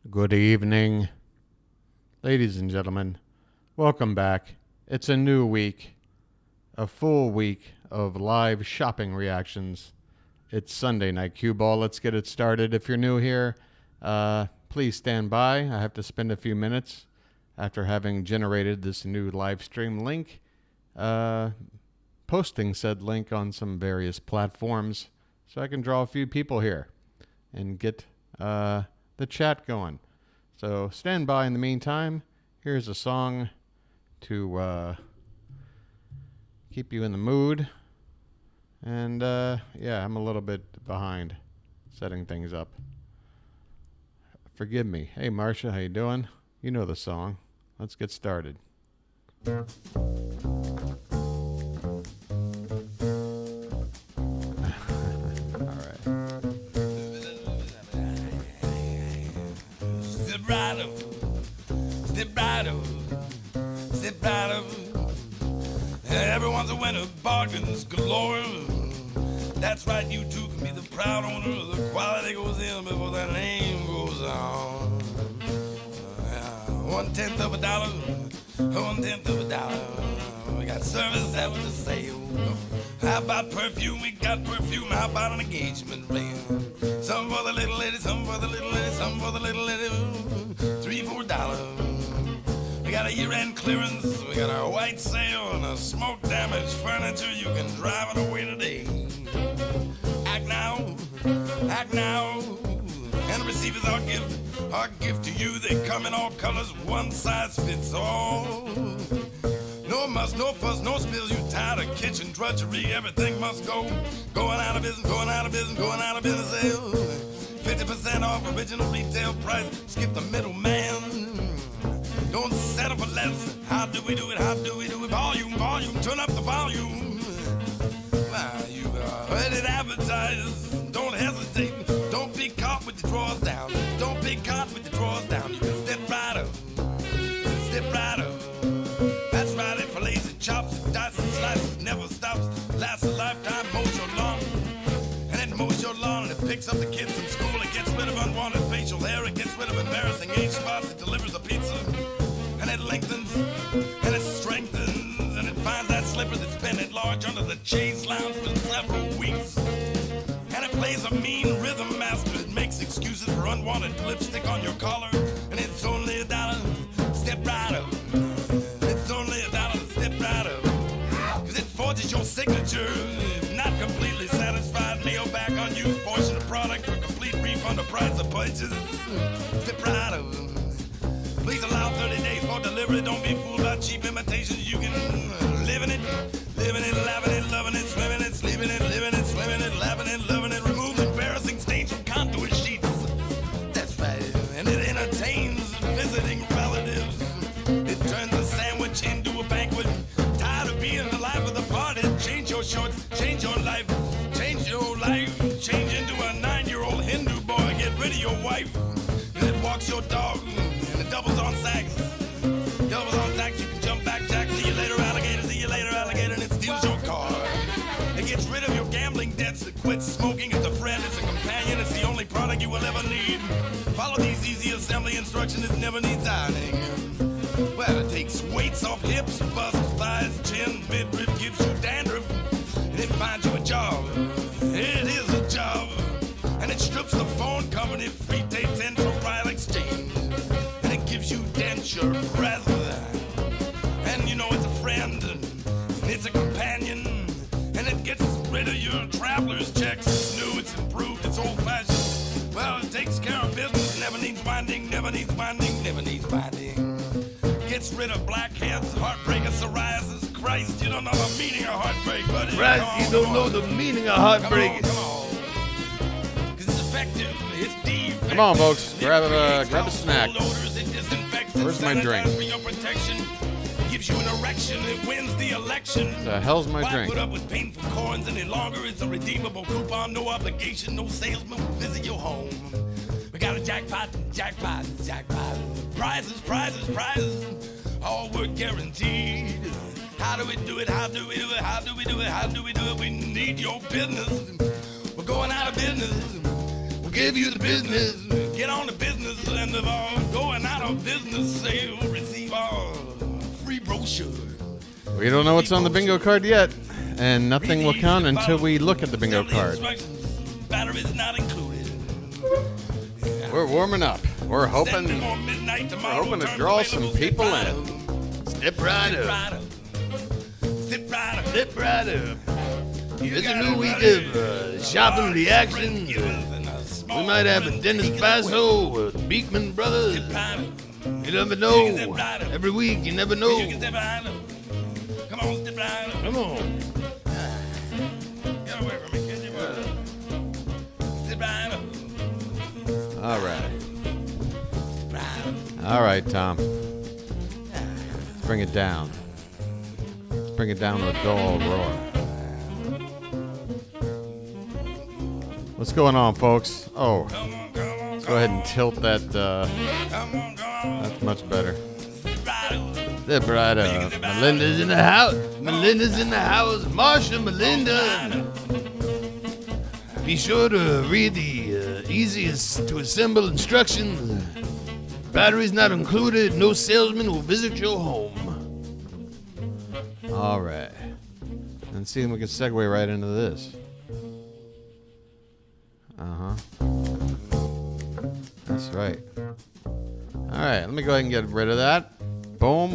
Good evening, ladies and gentlemen. Welcome back. It's a new week, a full week of live shopping reactions. It's Sunday night cue ball. Let's get it started. If you're new here, please stand by. I have to spend a few minutes after having generated this new live stream link, posting said link on some various platforms so I can draw a few people here and get the chat going. So stand by in the meantime. Here's a song to keep you in the mood. And yeah, I'm a little bit behind setting things up. Forgive me. Hey Marcia, how you doing? You know the song. Let's get started. Everyone's a winner, bargains galore. That's right, you too can be the proud owner. The quality goes in before the name goes on. 1/10 of a dollar, 1/10 of a dollar. We got service after the sale. How about perfume? We got perfume. How about an engagement ring? Some for the little lady, some for the little lady, some for the little lady. $3, $4. We got a year-end clearance, we got our white sale, and a smoke-damaged furniture. You can drive it away today. Act now, and receive is our gift to you. They come in all colors, one size fits all. No muss, no fuss, no spills. You tired of kitchen drudgery? Everything must go. Going out of business, going out of business, going out of business. 50% off original retail price. Skip the middleman. Don't settle for less. How do we do it? How do we do it? Volume, volume, turn up the volume. Now you are ready to advertise. Don't hesitate. Don't be caught with your drawers down. Don't be caught with your drawers down. You can step right up. Step right up. That's right. It fillets and chops, dice and slices. Never stops. Lasts a lifetime. Mows your lawn. And it mows your lawn and it picks up the kids from school. It gets rid of unwanted facial hair. It gets rid of embarrassing age spots. It delivers a pizza. And it lengthens, and it strengthens, and it finds that slipper that's been at large under the chase lounge for several weeks. And it plays a mean rhythm master. It makes excuses for unwanted lipstick on your collar. And it's only $1. Step right up. It's only $1. Step right up. Cause it forges your signature. If not completely satisfied, mail back unused portion of product for complete refund of price of purchase. Step right up. Please allow 30 days for delivery. Don't be fooled by cheap imitations. You can live in it, laughing it, loving it, swimming it, sleeping it, living it, swimming it, laughing it, loving it. Removes embarrassing stains from contour sheets. That's right. And it entertains visiting relatives. It turns a sandwich into a banquet. Tired of being the life of the party? Change your shorts, change your life, change your life. Change into a 9-year-old Hindu boy. Get rid of your wife. And it walks your dog. Doubles on sacks. Doubles on sacks, you can jump back, Jack. See you later, alligator. See you later, alligator. And it steals your car. It gets rid of your gambling debts. It quits smoking. It's a friend. It's a companion. It's the only product you will ever need. Follow these easy assembly instructions. It never needs ironing. Well, it takes weights off hips, bust, thighs, chin, midriff, gives you dandruff. And it finds you a job. It is a job. And it strips the phone company free tapes and trial exchange. Gives you denture breath, and you know it's a friend, and it's a companion, and it gets rid of your traveler's checks. It's new, it's improved, it's old-fashioned. Well, it takes care of business, never needs winding, never needs winding, never needs winding. Gets rid of blackheads, heartbreak, and psoriasis. Christ, you don't know the meaning of heartbreak, buddy. Right, you don't know the meaning of heartbreak. Come on. Because it's effective, it's defective. Come on, folks, grab a snack. Where's my drink? For your protection, gives you an erection, it wins the election. The hell's my Why drink? put up with painful corns any longer? It's a redeemable coupon, no obligation, no salesman will visit your home. We got a jackpot, jackpot, jackpot. Prizes, prizes, prizes. All were guaranteed. How do we do it? How do we do it? How do we do it? How do we do it? We need your business. We're going out of business. We'll give you the business. Get on the business and end of all going out of business sale, receive all free brochure. We don't know what's on the bingo card yet, and nothing will count until we look at the bingo card. Batteries not included. We're warming up. We're hoping to draw some people in. Step right up. Step right up. Step right up. It's a new week of shopping reactions. We might have a Dennis Basso, Beekman Brothers. You never know. Every week, you never know. Come on, step right up. Come on. Get away from me, kid. Step right up. All right. All right, Tom. Let's bring it down. Let's bring it down to a dull roar. What's going on, folks? Oh, let's go ahead and tilt that. That's much better. Step right up. Melinda's in the house. Melinda's in the house. Marsha, Melinda. Be sure to read the easiest to assemble instructions. Batteries not included. No salesman will visit your home. All right. And see if we can segue right into this. That's right. All right, let me go ahead and get rid of that. Boom.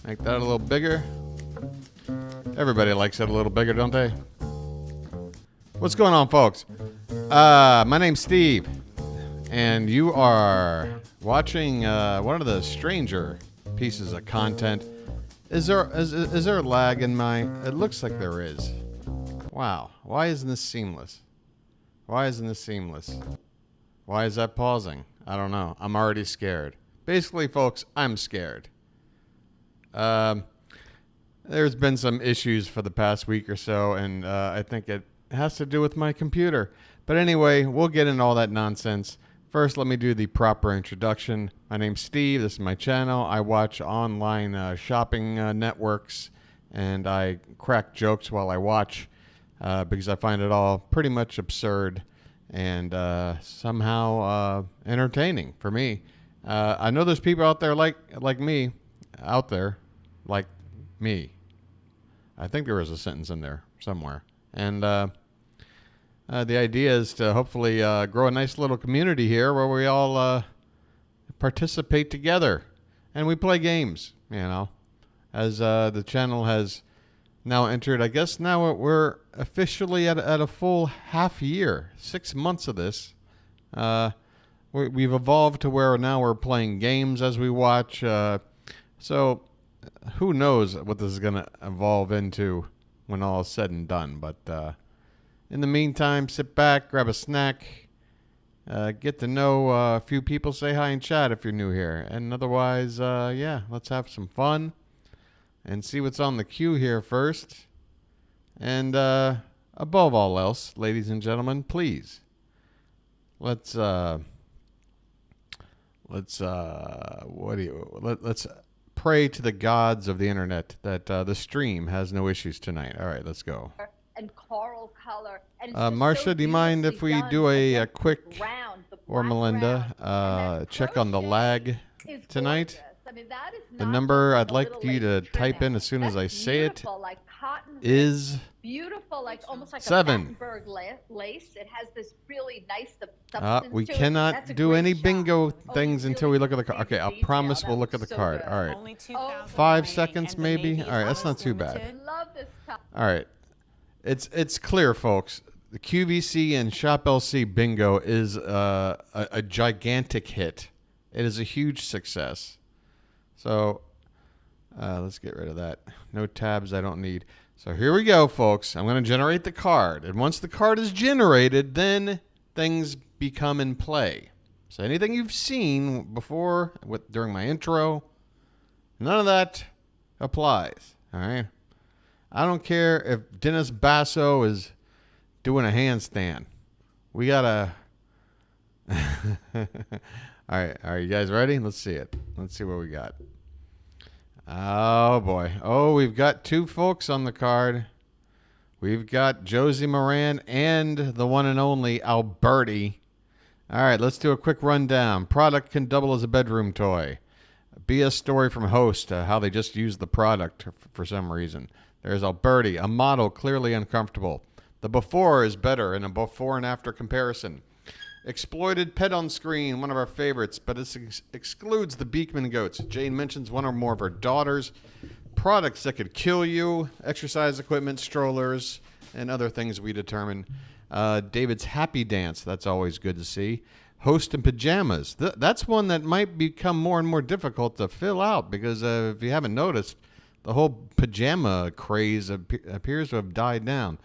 Make that a little bigger. Everybody likes it a little bigger, don't they? What's going on, folks? My name's Steve, and you are watching one of the stranger pieces of content. Is there a lag in my? It looks like there is. Wow. Why isn't this seamless? Why isn't this seamless? Why is that pausing? I don't know. I'm already scared. Basically, folks, I'm scared. There's been some issues for the past week or so, and I think it has to do with my computer. But anyway, we'll get into all that nonsense. First, let me do the proper introduction. My name's Steve. This is my channel. I watch online shopping networks, and I crack jokes while I watch because I find it all pretty much absurd and somehow entertaining for me. I know there's people out there like me, I think there was a sentence in there somewhere. And the idea is to hopefully grow a nice little community here where we all participate together and we play games, you know, as the channel has now entered. I guess now we're officially at a full half year, 6 months of this. We've evolved to where now we're playing games as we watch. So who knows what this is going to evolve into when all is said and done. But in the meantime, sit back, grab a snack, get to know a few people, say hi in chat if you're new here. And otherwise, yeah, let's have some fun and see what's on the queue here first. And above all else, ladies and gentlemen, please, let's pray to the gods of the internet that the stream has no issues tonight. All right, let's go. And coral color. And Marcia, do you mind if we do a quick, or Melinda, check on the lag tonight? I mean, that is The not number just I'd a like little you to lace type trim. in as soon as I That's say it beautiful, like cotton is beautiful, like almost like 7. a Battenberg lace. It has this really nice substance we to it. cannot That's a do great any shot. bingo Oh, things you until really we look at the see card. Okay, I'll detail. promise That we'll look was at the so card. good. All right. Only 2,000 5 remaining, seconds and the maybe? navy All right, is that's not too bad. limited. Love this color. All right. It's clear, folks. The QVC and ShopLC bingo is a gigantic hit. It is a huge success. So let's get rid of that. No tabs I don't need. So here we go, folks. I'm going to generate the card. And once the card is generated, then things become in play. So anything you've seen before during my intro, none of that applies. All right? I don't care if Dennis Basso is doing a handstand. We got to... All right, you guys ready? Let's see it. Let's see what we got. Oh, boy. Oh, we've got 2 folks on the card. We've got Josie Moran and the one and only Alberti. All right, let's do a quick rundown. Product can double as a bedroom toy. BS story from Host, how they just used the product for some reason. There's Alberti, a model clearly uncomfortable. The before is better in a before and after comparison. Exploited pet on screen, one of our favorites, but it excludes the Beekman goats. Jane mentions one or more of her daughters. Products that could kill you, exercise equipment, strollers, and other things we determine. David's Happy Dance, that's always good to see. Host and pajamas. That's one that might become more and more difficult to fill out because if you haven't noticed, the whole pajama craze appears to have died down.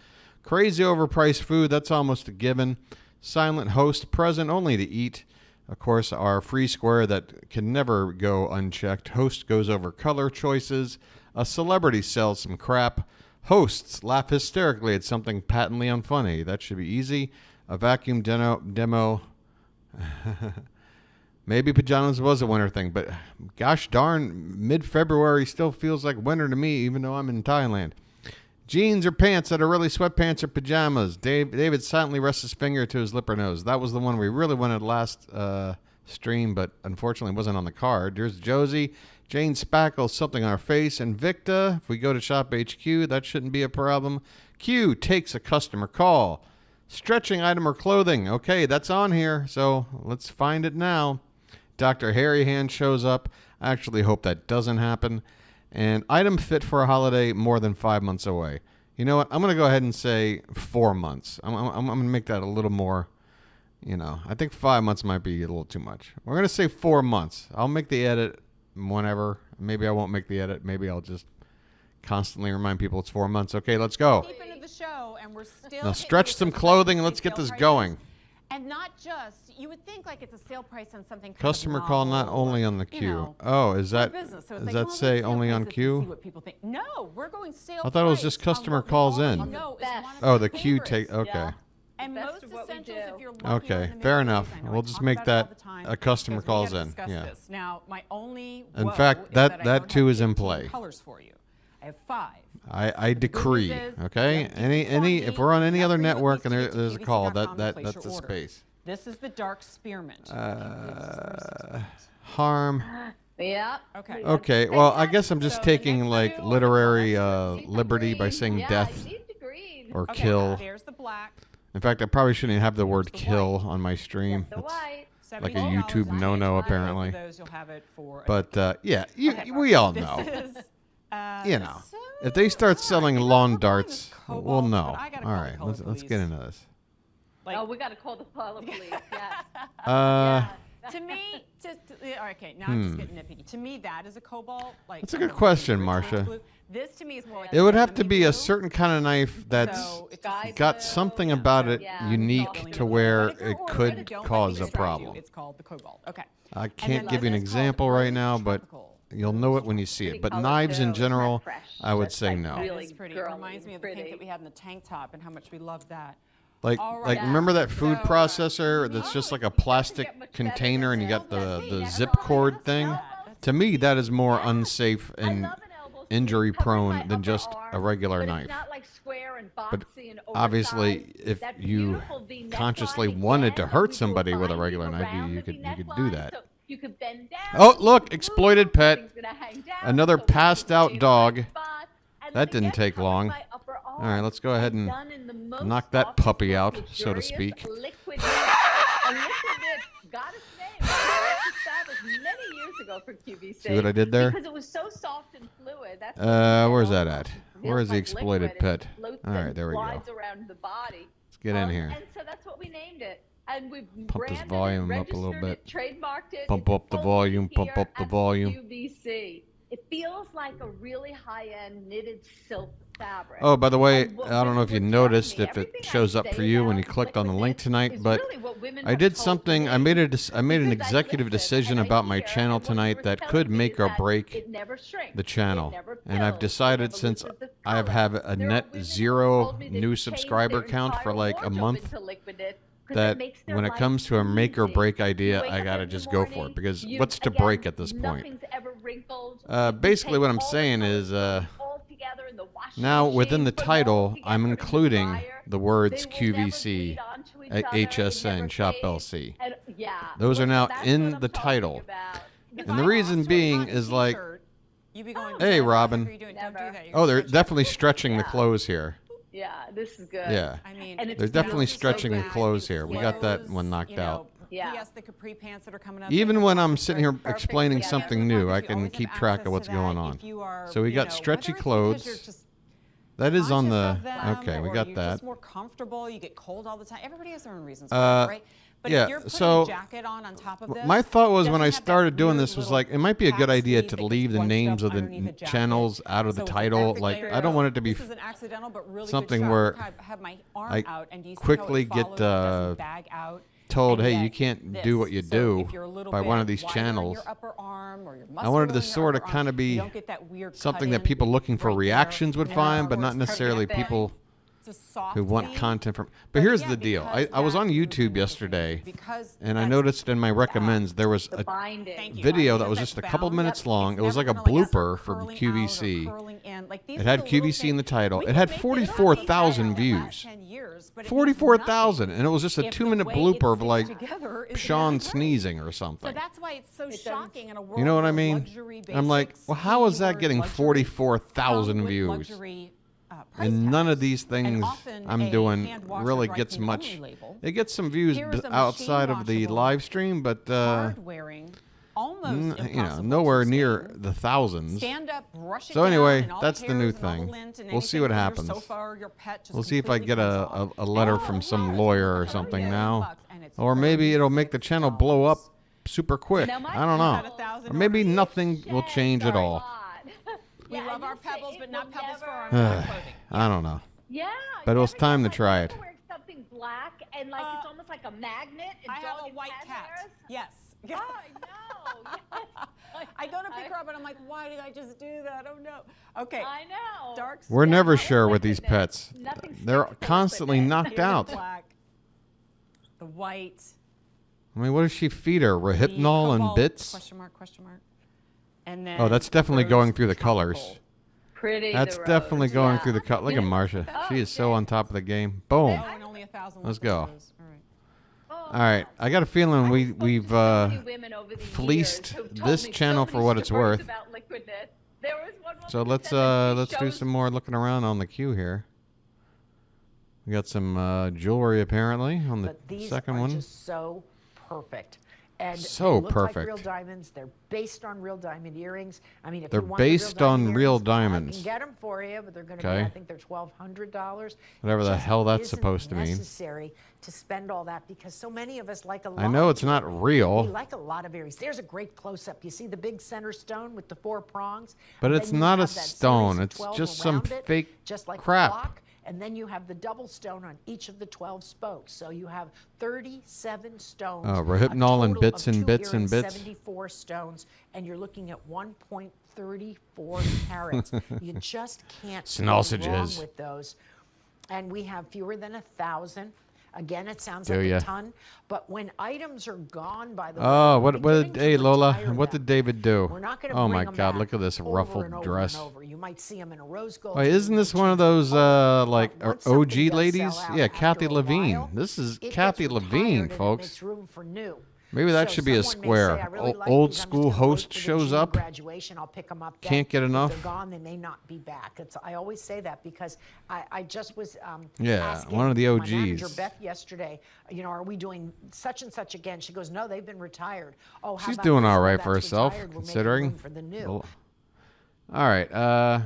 Crazy overpriced food, that's almost a given. Silent host, present only to eat. Of course, our free square that can never go unchecked. Host goes over color choices. A celebrity sells some crap. Hosts laugh hysterically at something patently unfunny. That should be easy. A vacuum demo. Maybe pajamas was a winter thing, but gosh darn, mid-February still feels like winter to me, even though I'm in Thailand. Jeans or pants that are really sweatpants or pajamas. David silently rests his finger to his lip or nose. That was the one we really wanted last stream, but unfortunately wasn't on the card. There's Josie. Jane spackles something on her face. INVICTA. If we go to Shop HQ, that shouldn't be a problem. Q takes a customer call. Stretching item or clothing. Okay, that's on here, so let's find it now. Dr. Hairy Hand shows up. I actually hope that doesn't happen. And item fit for a holiday more than 5 months away. You know what? I'm going to go ahead and say 4 months. I'm going to make that a little more, I think 5 months might be a little too much. We're going to say 4 months. I'll make the edit whenever. Maybe I won't make the edit. Maybe I'll just constantly remind people it's 4 months. Okay, let's go. Deep into the show, and we're still Now stretch some clothing and let's get this going. And not just, you would think like it's a sale price on something kind Customer of call not novel, only on the you queue. know, Oh, is that business. So it's does like, that well, say sale only on prices to queue? see what people think. No, we're going sale I thought it was just price on customer what we calls already in. know is Best. one of Oh, our the queue take. favorites. Okay. Yeah. And Best most of what we essentials, do. if you're looking Okay, in the fair Middle enough. East, I know We'll I just talk make about it all that the time a customer because we calls gotta in. discuss Yeah. this. Now, my only In woe fact, is that I that don't too have is in 15 play. colors for you. I have 5. I decree. news is, Okay. don't Any disappoint if me. we're on any That's other where you at network least and get to there's a call, QVC.com to place that's your the order. space. This is the dark spearmint. Harm. Yeah. Okay. Okay. Well, I guess I'm just So the taking next like two- literary Deep liberty by green. saying Yeah, death deep green. or Okay, kill. There's the black. In fact, I probably shouldn't have the word the kill on my stream. The white. Like a $72 YouTube on no-no, each. apparently. For those, you'll have it for a But yeah, Okay. we all This know. is, You know, if they start selling lawn darts, we'll cobalt, know. but I gotta All call the right, color let's get police. into this. like, Oh, we got to call the color police. Yes. to me, okay, now I'm just getting nitpicky. To me, that is a cobalt. Like That's a good question, Marcia. blue. This to me is more like It would have to cinnamon be a blue. certain kind of knife that's So it's just- got something about it Yeah, unique it's to all- where But if you're it ordering could it, don't let cause me a distract you. problem. It's called the cobalt. Okay. I And can't then give you an this is called example right rose now, but tropical. you'll know it when you see it. Pretty But color knives in too. general, Fresh. I would That's say like no. That really is pretty. It girly reminds me of the and pink that pretty. we had in the tank top and how much we loved that. Like All like right. remember that food So- processor that's just like a plastic get much better container and you than got that. the Yeah, zip that's cord right. thing? That's- To me, that is more unsafe I and love an elbow sleeve injury covering prone my than upper just a arm, regular but knife. It's not like square and boxy But and obviously, oversized. if That you beautiful V neckline consciously again, wanted to that hurt we do somebody with a binding regular knife, around you the could do neckline, that. so you could bend down. Oh, look, the exploited pet. thing's gonna hang down, Another so we can passed out stay in the dog. right spot, and That then didn't again, take covering long. my upper arm. All right, let's go ahead and Done in the most knock that softest, puppy most out, so to luxurious speak. liquid nip. A liquid nip got its name. It was established many years ago for QVC. See what I did there? Because it was so soft and fluid. That's Where's that at? Where is the exploited pet? All All right, there we go. Glides around the body. Let's get in here. And so that's what we named it. And we've Pump this branded volume it, up a little registered bit. it, trademarked it. Pump It's up the only volume, pump here up the at volume. QVC. It feels like a really high-end knitted silk fabric. Oh, by the way, And what I don't know if you women would noticed trust if me. it Everything I shows up say for you when you about clicked on the liquid link knit tonight, is but really what women I have did told something. me. I made an Because executive listen, decision and I about my hear, channel and what you tonight were that telling could me make is or that break it never shrinks, the it channel. never And I've pills, it decided never since loses its I color. have a There are net women who zero told me they've new changed subscriber their count for entire like a wardrobe month, into liquid knit, 'cause that it makes their when it life comes to a make or easy. break You idea, wake I up gotta in the just go for morning, it because you- what's to again, break at this point? nothing's ever wrinkled. Basically You what take I'm all the saying colors, is, put them all together in the washing now within the machine, put them all title, together I'm in the including dryer. the words They will never QVC bleed onto each HSN, ShopLC. And, yeah. Those are now that's in what I'm the talking title. about. And the reason being is like, you'd be going, hey, Robin. What are you doing? Don't do Never. that. You're Oh, they're stretching. definitely stretching the clothes here. Yeah, this is good. Yeah. I mean, And it's They're definitely so stretching the good. clothes here. We got that Clothes, one knocked you know, out. Yeah. Yes, the capri pants that are coming up. Even they're when all I'm sitting here perfect explaining together. something new, I You can always keep have track of access what's to going that on. if you are, So we you got know, stretchy whether it's because clothes. you're just That is on conscious the. of them, Okay, we or got you're that. just more comfortable. You get cold all the time. Everybody has their own reasons for Uh, it, right? But yeah, if you're putting so a jacket on top of this, My thought was when doesn't I have that started doing weird this was little like it might be a good cap idea sleeve to that gets leave the bunched names up of the underneath a jacket. channels out of So the it's a title. perfect Like layer I don't of, want it to be this is an accidental but really something good shot. where Look how I have my arm I out, and do you see quickly how it get, follows and doesn't bag out? told, And hey, you yet can't this. do what you So do if you're a little by bit one of these wider in channels. your upper arm or you're I wanted muscular to in your sort of upper kind arm, of be you don't get that weird something that cut-in people looking for right there. reactions would In find, other but not words, necessarily perfect. people It's a soft who want V. content from. But But here's again, the deal. because I was that on moves YouTube in yesterday, because and I that's- noticed in my recommends there was The a binding. Thank you. video Right, that was because just a that's couple bound. minutes It's long. It was like never a gonna, blooper start from curling out or QVC. curling in. Like, these It are had the little QVC in the things. title. We It can had make this 44,000 last views. 10 years, but it means 44,000, nothing and it was just a if the 2-minute way blooper of it like sits together is Sean not right. sneezing or So something. that's why it's so shocking in a world You know what I where mean? luxury I'm like, basics, well, how is that keyword getting luxury, 44,000 come with views? luxury, price And none of tags. these And things often I'm a doing hand washer really dry gets clean much. only label. It gets some views Here is a outside of the machine-washable, live stream, but hard-wearing, almost impossible nowhere to near stain. the thousands. Stand up, brush it So down, anyway, and all that's the the new hairs and all the thing. lint and We'll see anything what from your happens. sofa or your pet just We'll see if I completely get comes off. a letter And from all some it lawyer or was something $100 now, and it's or maybe it'll make the channel blow up super quick. Now, my I don't Got know. 1,000 Or maybe orders. nothing will change at all. We Yeah, love I our just say pebbles, it but not will pebbles for our never- clothing. I don't know. Yeah. But it you was ever time get, to try like, it. wearing something black and like it's almost like a magnet. And I have a dog and white cat. hairs? Yes. Oh, I know. Yes. I go to pick her up and I'm like, why did I just do that? Oh no. Okay. I know. Dark. We're skin, never white, sure with these liquidness. pets. Nothing They're sticks to constantly liquidness. knocked here's the out. black, the white. I mean, what does she feed her? the Rohypnol and cobalt, bits? Question mark, question mark. And then Oh, that's definitely rose going through the tropical. colors. Pretty. That's the definitely rose, going yeah. through the cut. Look at Marsha. She's so on top of the game. Boom. Oh, and only 1,000 Let's left go. of those. All right. Oh, All right. I got a feeling we've so many women over the fleeced years who've told this me channel so for many what it's stories worth. about liquidness. There was one woman So who let's said that she let's do shows- some more looking around on the queue here. We got some jewelry apparently on the But these second are one. just so perfect. And So they look like perfect. real diamonds. They're based on real diamond earrings. I mean, if They're you want the based on real earrings, diamonds. I can get them for you, but they're going to Okay. be, I think they're $1,200. Whatever It the just hell that's isn't supposed to mean. necessary to spend all that because so many of us like a lot. I know of it's not jewelry. real. We like a lot of earrings. There's a great close-up. You see the big center stone with the 4 prongs? But And it's then you not a have that series stone. of It's 12 just some around it, fake just like a crap. clock. And then you have the double stone on each of the 12 spokes. So you have 37 stones. Oh, a Rohypnol and total bits of and 2 bits and earrings, bits. 74 stones, and you're looking at 1.34 carats. You just can't go wrong Sausages. with those. And we have fewer than 1,000. Again, it sounds Do like ya? a ton, but when items are gone, by the Oh, way, what hey Lola, what did David do? We're not going to Oh bring my them God, back look at this over ruffled and over dress. and over. You might see them in a rose gold. Wait, isn't this one of those like once something OG does ladies? sell out Yeah, after Kathy a Levine. while, This is it Kathy gets Levine, retired and it folks. makes room for new. Maybe that So should be a someone may square. say, "I really like Old these, I'm just school gonna wait host for the shows June up. Graduation, I'll pick them up then. Can't get If enough. they're gone, they may not be back. I always say that because I just was Yeah, asking one of the my manager OGs. Beth yesterday, are we doing such and such again? She goes, no, they've been retired. Oh, how She's about doing this? all Well, right that's for herself, retired. We're making considering. room for the new. All right,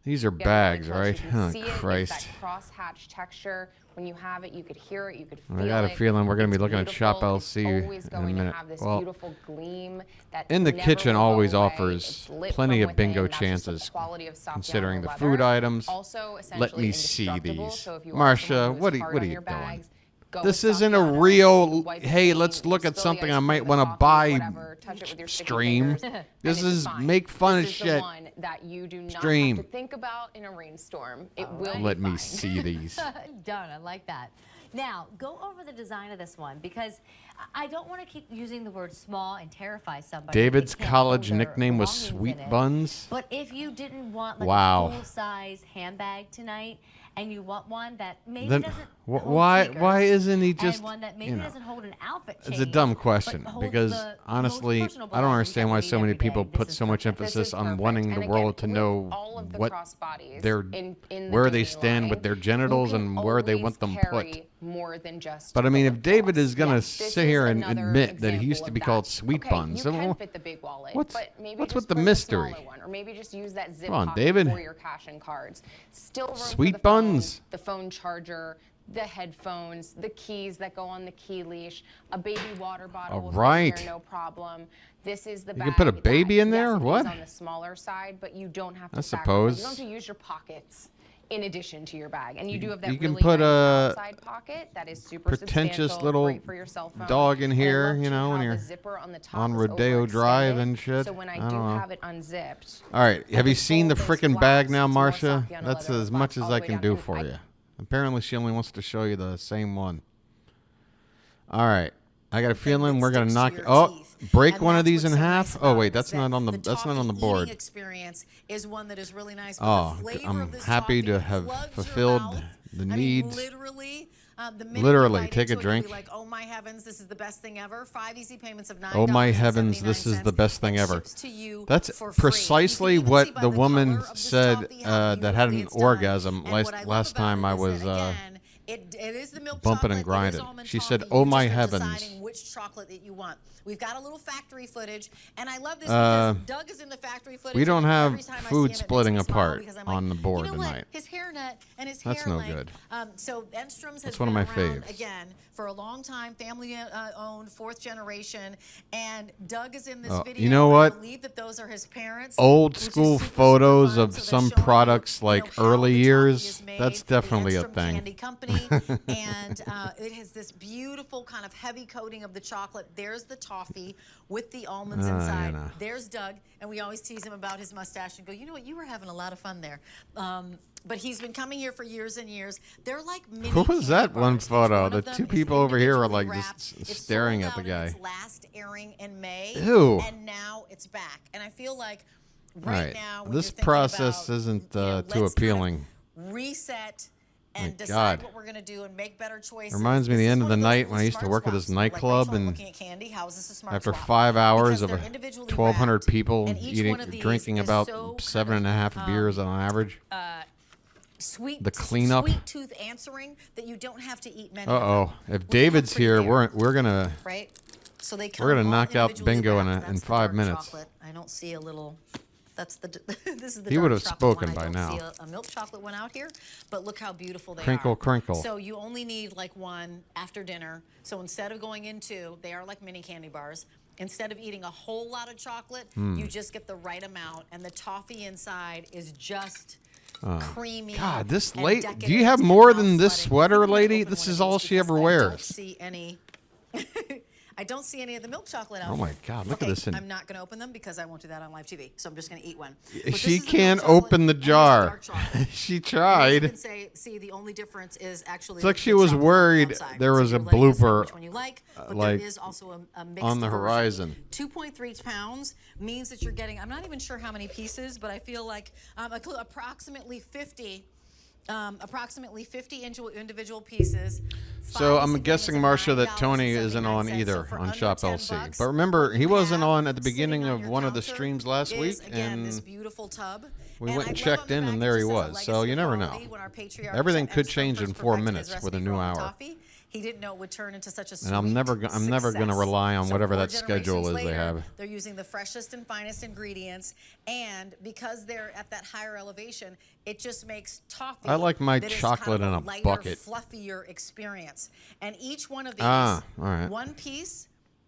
these are bags, right? You can Oh see it. It's Christ! that cross-hatch texture. When you have it, you could hear it, you could feel I it. got a feeling we're gonna be It's looking at beautiful. ShopLC It's always in a going minute. to have this Well, beautiful gleam that in the never kitchen will go always away. offers It's lit plenty from of bingo within. That's just the chances, quality of soft considering yarn the or food leather. items. Also, Let essentially me see indestructible, these. so if you are Marsha, someone who's what hard are on you your doing? bags, go This with soft isn't a yarn. real. Wipe it Hey, clean, let's look at spill the something ice I cream, might the want to coffee, buy. whatever, touch it with your sticky Stream. fingers, This and it's is fine. make fun This of is shit. the one that you do not Stream. have to think about in a rainstorm. It will Let be me fine. see these. Done. I like that. Now, go over the design of this one because I don't want to keep using the word small and terrify somebody. if they David's can't college hold their nickname was belongings Sweet in it. Buns. But if you didn't want like Wow. a full-size handbag tonight, and you want one that maybe Then doesn't why hold isn't he and just one that maybe doesn't hold an outfit It's a change, dumb but question holds because the honestly, most personal I don't belongings understand that why we so need many every day. people This put is so much perfect. This emphasis is on perfect. wanting And the again, world to with know all of the what crossbodies their in the where they Dooney stand line, with their you genitals can and where they always want them put. carry more than just But I the mean, if lip David gloss. is gonna This sit is here and another admit that he used example to of be that. called Sweet Okay, Buns, you then can fit the big wallet, what's but maybe with just the bring mystery? a smaller one, or maybe just use that zip Come on, pocket David. for your cash and cards. Still room Sweet for Buns. the phone charger, the headphones, the keys that go on the key leash, a baby water bottle All will fit in right. there, no problem. This is the You bag. can put a baby that, in there? Yes, it What? is on the smaller side, but you don't have to I sacrifice. suppose. You don't have to use your pockets in addition to your bag, and you do have that You can really put nice a outside pocket that is super pretentious substantial, little great for your cell phone. dog in And I here, love you too know, when how you're the zipper on the top on is Rodeo Drive overextended. and shit. So when I I do don't know. have it unzipped, All right, have I you just seen the fold those frickin' bag flaps. now, It's more Marcia? softy on the That's leather as flaps much as all the I way can down. do And for I- you. Apparently, she only wants to show you the same one. All right. I got a feeling we're gonna knock. Break one of these in half. Oh wait, that's not on the board. Experience is one that is really nice. Oh, the flavor I'm of this happy toffee to have floods your fulfilled mouth. the I mean, needs. literally, the minute Literally, you bite take a into it, you'll drink. be like, oh my heavens, this is the best thing ever. 5 easy payments of $9. Oh my heavens, this is the best thing ever. To you That's for free. precisely You can even see what by the color woman of this said toffee how that had beautifully an it's done. orgasm And what I love last about time it I is was that, again, it is the milk bumping and chocolate, it is grinding. almond She said, toffee. "Oh You my just are heavens." deciding which chocolate that you want. We've got a little factory footage, and I love this because Doug is in the factory footage. we don't and have every time I see food him, it makes splitting me smile apart because I'm like, on the board you know what? tonight. His hairnet and his That's hair no length. good. So Enstrom's has That's been one of my around faves. again for a long time, family owned, 4th generation, and Doug is in this video. you know and what? I believe that those are his parents. Old which is school super, super photos fun. of So they're some showing you, products you like know, how early the toffee years. is made, That's the definitely a Enstrom thing. Candy Company, and it has this beautiful kind of heavy coating of the chocolate. There's the toffee with the almonds inside. know. There's Doug, and we always tease him about his mustache and go, you know what, you were having a lot of fun there. But he's been coming here for years and years. They're like mini Who was candy that bars. one Each photo? one The of them two is people over here are individually like wrapped. just It's staring sold at the out in guy. its last airing in May. Ew. And now it's back. And I feel like right Right. now, when This you're thinking process about, isn't you know, too let's kind of appealing. reset and My decide God. what we're going to do and make better choices. Reminds me of This the is end of one the those night little when I used to smart work at this swaps. Like nightclub Rachel and looking at candy, how is this a smart after swap? 5 hours Because of they're individually 1,200 wrapped, people and each eating, one of these drinking is about so kind 7.5 beers on average. Sweet, the cleanup. sweet tooth answering that you don't have to eat many. Uh of oh, them. if We have David's pretty here, there, we're gonna right. So they we're gonna come all knock out individually bingo in wrapped. in That's the 5 dark minutes. chocolate. I don't see a little. That's the. This is the. He dark would have chocolate spoken one. by I don't now. See a milk chocolate one out here, but look how beautiful they Crinkle, are. crinkle. So you only need like one after dinner. So instead of going into, they are like mini candy bars. Instead of eating a whole lot of chocolate, you just get the right amount, and the toffee inside is just. Creamy. God, this and late. Do decadent you have and more than this mouth-flooding. sweater, I'm gonna lady? open This one is of all these she ever because I wears. don't see any. I don't see any of the milk chocolate out Oh here. my God, look at Okay, this in- I'm not going to open them because I won't do that on live TV. So I'm just going to eat one. She can't open the jar. She tried. You can see the only difference is actually. It's like the she was chocolate on the worried outside. there So was a you're letting us know blooper, which one you like, but like, there is also a mixed on the version. horizon. 2.3 pounds means that you're getting. I'm not even sure how many pieces, but I feel like approximately 50. Approximately 50 individual pieces. So 5 I'm easy guessing, payments Marcia, of that Tony isn't on $9.79. either So for on under ShopLC. $10, But remember, all he you wasn't have on at the sitting beginning on of your one of the counter streams last is, week, again, this and beautiful tub. we And went I and love checked on the in, back, and it there he just says a was. So legacy you never quality. know. When our patriarch Everything said could Enstrom change in first 4 perfected minutes his with a recipe new for almond hour. toffee, he didn't know it would turn into such a sweet And I'm never going to rely on success. whatever So that 4 schedule generations is they later, have. They're using the freshest and finest ingredients, and because they're at that higher elevation, it just makes toffee. I like my that is chocolate kind in of a lighter, bucket. fluffier experience. And each one of these, All right. one piece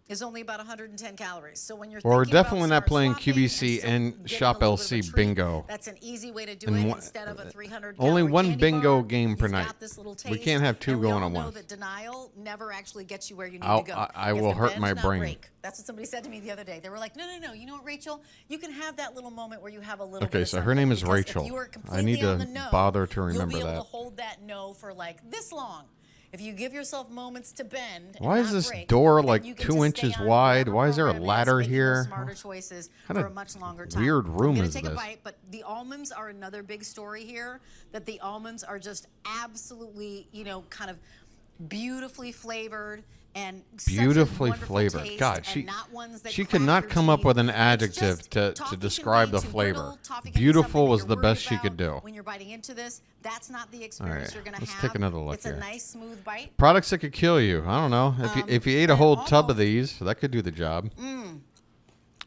is only about 110 calories. So when you're Well, we're thinking about definitely not start playing swapping QVC still and getting a little bit of a ShopLC treat, bingo. That's an easy way to do And it one- instead of a 300 only calorie one candy bingo bar, game per you've got night. this little We taste, can't have two and we going all at know once. that denial never actually gets you where you need I'll- to go. I You have will to hurt bend, my not brain. break. That's what somebody said to me the other day. They were like, no. You know what, Rachel? You can have that little moment where you have a little bit Okay, of so her something, name is because if Rachel. you are I need completely on to the no, bother to you'll remember be able that. to hold that no for like this long. If you give yourself moments to bend, Why and is not this break, door then like you get 2 to stay inches on wide? whatever Why is there a program it is, ladder making those here? Smarter choices Kinda for a much longer time. weird room I'm gonna is take this? a bite, but the almonds are another big story here. That the almonds are just absolutely, kind of beautifully flavored. And Beautifully flavored. God, she could not come up with an adjective to describe the flavor. Beautiful was the best she could do. When you're biting into this, that's not the experience you're going to have. Let's take another look it's here. a nice smooth bite. Products that could kill you. I don't know. If you ate a whole tub of these, that could do the job.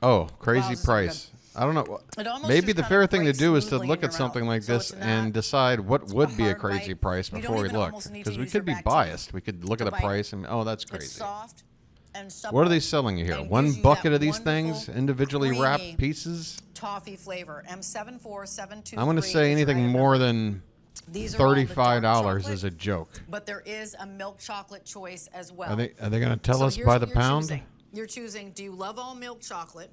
Oh, crazy price. I don't know. Maybe the fair thing to do is to look at something like this and decide what would be a crazy price before we look. Because we could be biased. We could look at a price and, oh, that's crazy. It's soft and supple. What are they selling you here? And One gives you bucket that of these wonderful, things, individually wrapped creamy pieces? Toffee flavor. M74723. I'm going to say anything more than These are all the dark $35 chocolate, is a joke. But there is a milk chocolate choice as well. Are they going to tell So us here's by what the you're pound? choosing. You're choosing, do you love all milk chocolate?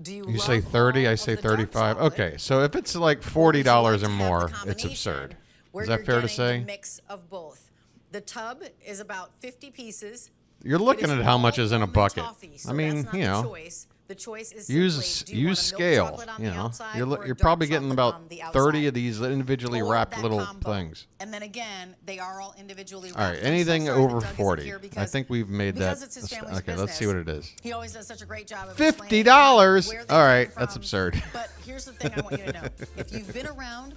Do you You love say 30, all I of say the dark 35. chocolate? Okay, so if it's like Or would you $40 like or to have more, the it's combination absurd. where Is that you're fair to getting say? the mix of both. The tub is about 50 pieces. You're looking It is at how much all is in a almond bucket. toffee, so I mean, that's not you the know, choice. The choice is use simply, do you want a milk scale. chocolate on You the know, outside or a you're dark probably getting chocolate about on the 30 outside? of these individually Or wrapped that little combo. things. And then again, they are all individually wrapped. All right, I'm so anything sorry that over Doug isn't 40. here I because- think we've made that. because it's his family's Okay, let's see business. what it is. He always does such a great job of $50. explaining where they All came right, from. that's absurd. But here's the thing I want you to know. If you've been around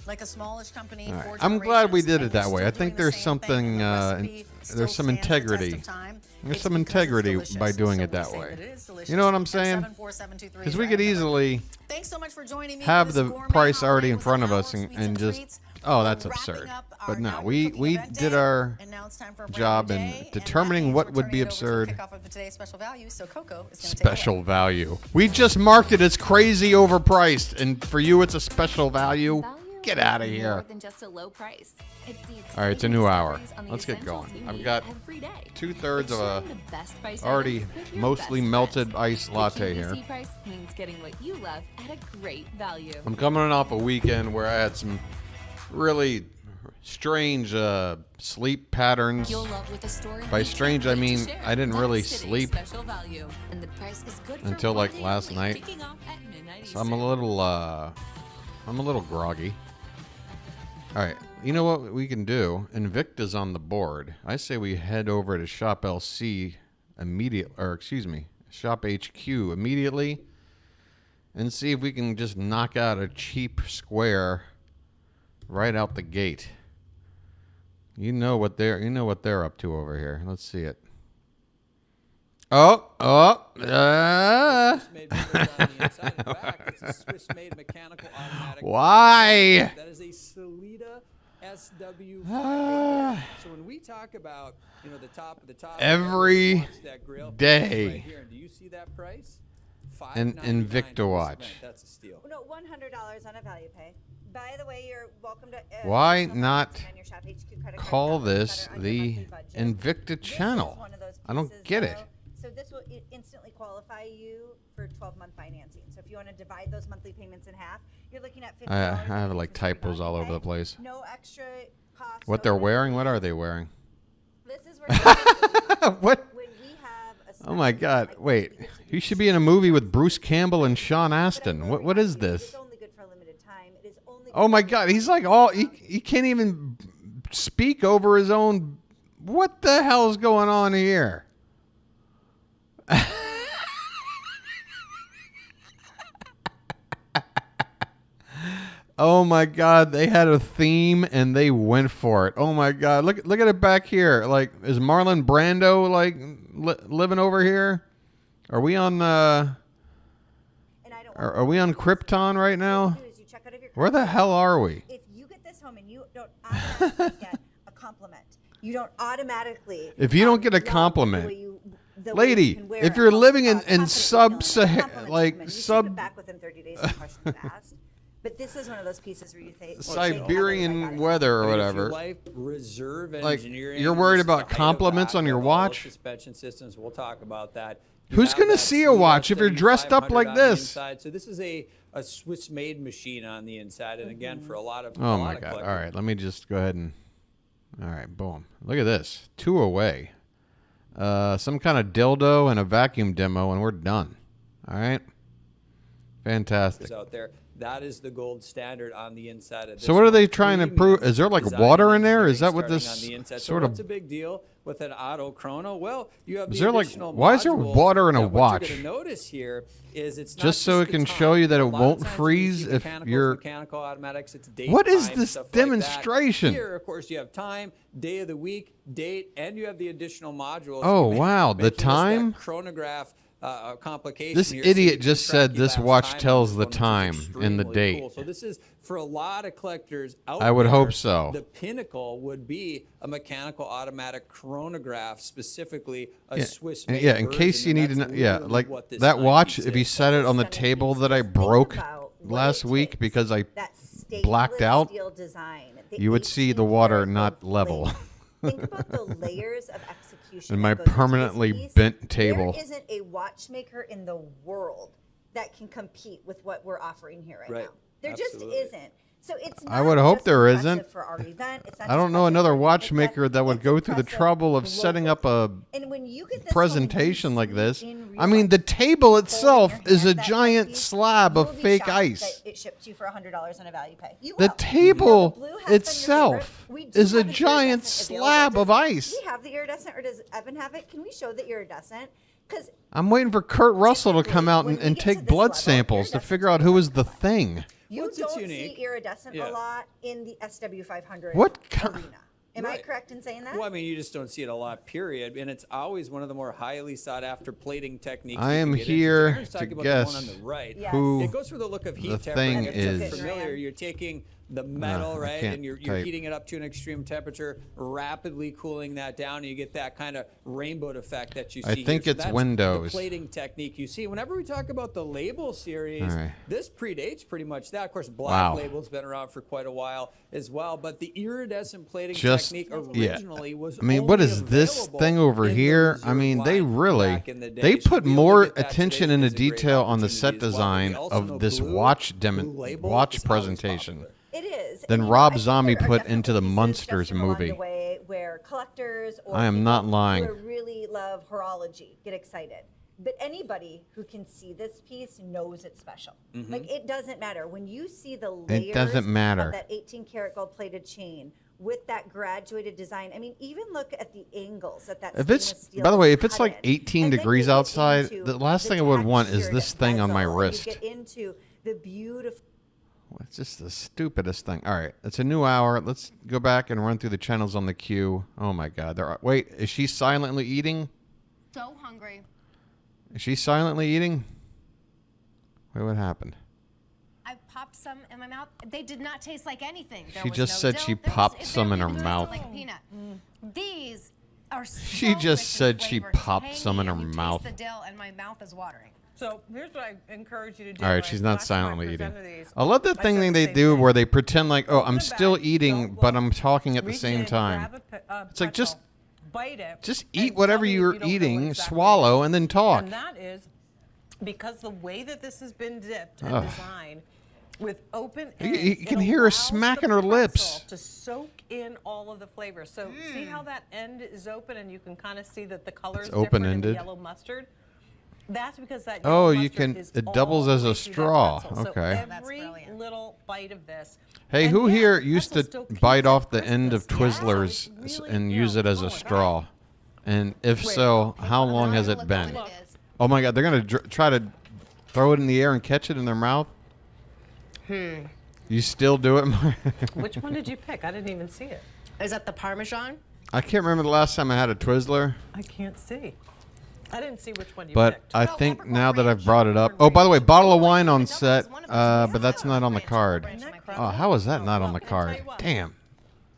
like a smallish company All right. for I'm glad we generations did and it that you're way. I still think doing the there's same thing something, and the recipe still there's some stands the test integrity. of time, There's it's some because it's integrity delicious. by doing So it we that say way. that it is delicious. You know what I'm saying? M74723 Because is we right could number. easily Thanks so much for joining me. have for the this gourmet price holiday already in with front of our us sweets and just, treats. oh, that's We're wrapping absurd. up our But no, inaugural we cooking event did day, our and now it's time for a brand job new in day, and determining that means what we're would be turning it over to absurd. the kickoff of today's special value. So Coco is going to take it Special away. value. We just marked it as crazy overpriced, and for you it's a special value. Get out of here. More than just a low price. It's the All right, it's a new hour. discoveries on the Let's get essentials going. you I've need got every day. 2/3 It's of sharing a the best price already items with your mostly best melted friends. iced The latte QVC here. price means getting what you love at a great value. I'm coming off a weekend where I had some really strange sleep patterns. You'll love with a story By we strange, can't I wait to mean share. I didn't really That's today's sleep special value. And the price is good for until like one day last only, night. kicking off at midnight So I'm a Eastern. little groggy. All right, you know what we can do? INVICTA's on the board. I say we head over to ShopLC Shop HQ immediately, and see if we can just knock out a cheap square right out the gate. You know what they're up to over here. Let's see it. Swiss-made windows on the inside. In fact, it's a Swiss-made mechanical automatic. Why? That is a Solita SW5. So when we talk about, the top of the top, Every wants that grill, day. Right here. And do you see that price? An $5.99 INVICTA for watch. this event. That's a steal. No, $100 on a value pay. By the way, you're welcome to. Why additional not financing on your Shop HQ credit card call dollars this that are on your the monthly budget. INVICTA This is channel? one of those I don't pieces, get it. though. So this will instantly qualify you for 12-month financing. So if you want to divide those monthly payments in half, you're looking at $50. I have like typos all over the place. No extra cost. What they're wearing? What are they wearing? This is where What? when we have a Oh my God! Wait, you should be in a movie with Bruce Campbell and Sean Astin. What is this? It's only good for a limited time. It is only Oh my God! He's like he can't even speak over his own. What the hell is going on here? Oh my God, they had a theme and they went for it. Oh my God, look at it back here. Like, is Marlon Brando like living over here? Are we on are we on Krypton right now? Where the hell are we? If you get this home and you don't automatically get a compliment, you don't automatically. If you don't get a love compliment, the way you lady, can wear if it. you're living in Confidence sub-Saharan, feeling. like You should sub get back within 30 days of questions asked. But this is one of those pieces where you say Siberian weather or I mean, if whatever. your life reserve Like, engineering you're worried is the about height of compliments that, on your with all those watch? Suspension systems, we'll talk about that. You Who's have gonna that see a Solita watch if you're dressed up like SW500 on the this? inside. So this is a Swiss-made machine on the inside, and again, for a lot of Oh my God! All right, let me just go ahead and All right, boom. Look at this. 2 away. Some kind of dildo and a vacuum demo, and we're done. All right. Fantastic. Out there. That is the gold standard on the inside of this. So what are they trying to prove? Is there like water in there? Is that what starting this on the inside. sort so of? what's a big deal with an auto chrono? Well, you have Is the there like additional why is there modules water in a that watch? What you're going to notice here is it's not Just so it the can time. show you that it A lot of won't times when you freeze see if mechanicals, you're. mechanical automatics. It's date, What is time, this stuff demonstration? Like that. Here, of course, you have time, day of the week, date, and you have the additional modules. Oh, making wow, the this that time? chronograph. Complication This here, so idiot you can just track said your this lapsed watch time on tells this the one, which is time and the extremely date. cool. So this is for a lot of collectors out I would there, hope so. The pinnacle would be a mechanical automatic chronograph, specifically a Swiss made Yeah, in case you need to know. Yeah, like that watch, if you set it on the table that I broke last week because I blacked out, steel design, you would see the water not level. Think about the layers of execution And my that goes into this permanently piece. bent table. There isn't a watchmaker in the world that can compete with what we're offering here right now. There Absolutely. just isn't. So it's not I would hope just there impressive isn't. for our event. It's not I don't just know impressive another for watchmaker that would it's go through the impressive trouble of setting up a And when you get this presentation home, like you this. see in real I mean, the life, table holding itself your is a hand, that giant piece, slab you of will be fake shocked ice. that it shipped you for $100 on a value pay. You The will. table blue has been your favorite. itself We do is a have an giant iridescent available. slab of Does ice. we have the iridescent, or does Evan have it? Can we show the iridescent? Because I'm waiting for Kurt Russell to come out when and, we and get take to this blood level, samples to iridescent's figure out who is the thing. you It's don't unique. see iridescent Yeah. a lot in the SW500 What arena. Am I Right. correct in saying that? Well, I mean, you just don't see it a lot, period. And it's always one of the more highly sought after plating techniques. I you am can get into. here Aaron's talking to about guess the one on the right. Yes. who It goes for the look of heat the tempering. thing If you're is. familiar, you're taking the metal, I right, can't and you're type. heating it up to an extreme temperature, rapidly cooling that down, and you get that kind of rainbow effect that you see I think here. it's that's Windows. The plating technique you see. Whenever we talk about the label series, All right. this predates pretty much that. Of course, Black Wow. Label's been around for quite a while as well, but the iridescent plating Just technique yeah. originally was I mean, what only is this available thing over in the here? I Reserve mean, they line really back in the day. they So put we will more get that attention today into because it's a great detail on the set opportunity as well. We design also of know this blue label watch is always presentation popular. It is. than And, Rob I think Zombie there are put into the definitely pieces Munsters just along movie. the way where collectors or I am people not lying. who really love horology get excited. But anybody who can see this piece knows it's special. Like, it doesn't matter. When you see the layers doesn't matter. of that 18 karat gold plated chain with that graduated design, I mean, even look at the angles that If stainless it's steel by the way, is if it's cut like in. 18 And then degrees you get outside, into the last thing I would want is this textured thing on my bezel, and wrist. You get into the beautiful. It's just the stupidest thing. All right, it's a new hour. Let's go back and run through the channels on the queue. Oh my God! Wait, is she silently eating? So hungry. Is she silently eating? Wait, what happened? I popped some in my mouth. They did not taste like anything. There She was just no said dill. she There was- popped it some in her barely tasted mouth. Like a peanut. These are so She just rich in said she flavor, popped some in tangy, her and you mouth. Taste the dill, and my mouth is watering. So here's what I encourage you to do. All right, when she's I not talk to my silently eating. representatives. I love that I thing said the they same do thing. where they pretend like, oh, I'm Open still back, eating, don't but look. I'm talking at the Reach same in, time. grab a It's like just bite it. Just and eat whatever tell me if you're you don't know eating, exactly swallow, what it and is. then talk. And that is because the way that this has been dipped and Ugh. designed with open You- ends, you it can hear her allows smacking the her lips. pretzel to soak in all of the flavors. So see how that end is open, and you can kind of see that the color is different in open-ended. the yellow mustard. That's because that Oh, yellow you mustard can- is it doubles all as the a way through that straw. pretzel. Okay. So That's every brilliant. little bite of this. Hey, And who yeah, here used to pretzel still bite keeps off it the end of crispness. Yeah, Twizzlers it's really, and you use know, it as a oh my God. straw? And if so, how long has it Look been? what it is. Oh my God, they're going to try to throw it in the air and catch it in their mouth? You still do it? Which one did you pick? I didn't even see it. Is that the Parmesan? I can't remember the last time I had a Twizzler, I can't see. I didn't see which one you but picked. I Oh, think peppercorn now that I've ranch. brought it up. Oh, by the way, bottle of wine on set, but that's not on the card. Isn't that Oh, how is that not on the Well, I'll tell card? you what. Damn.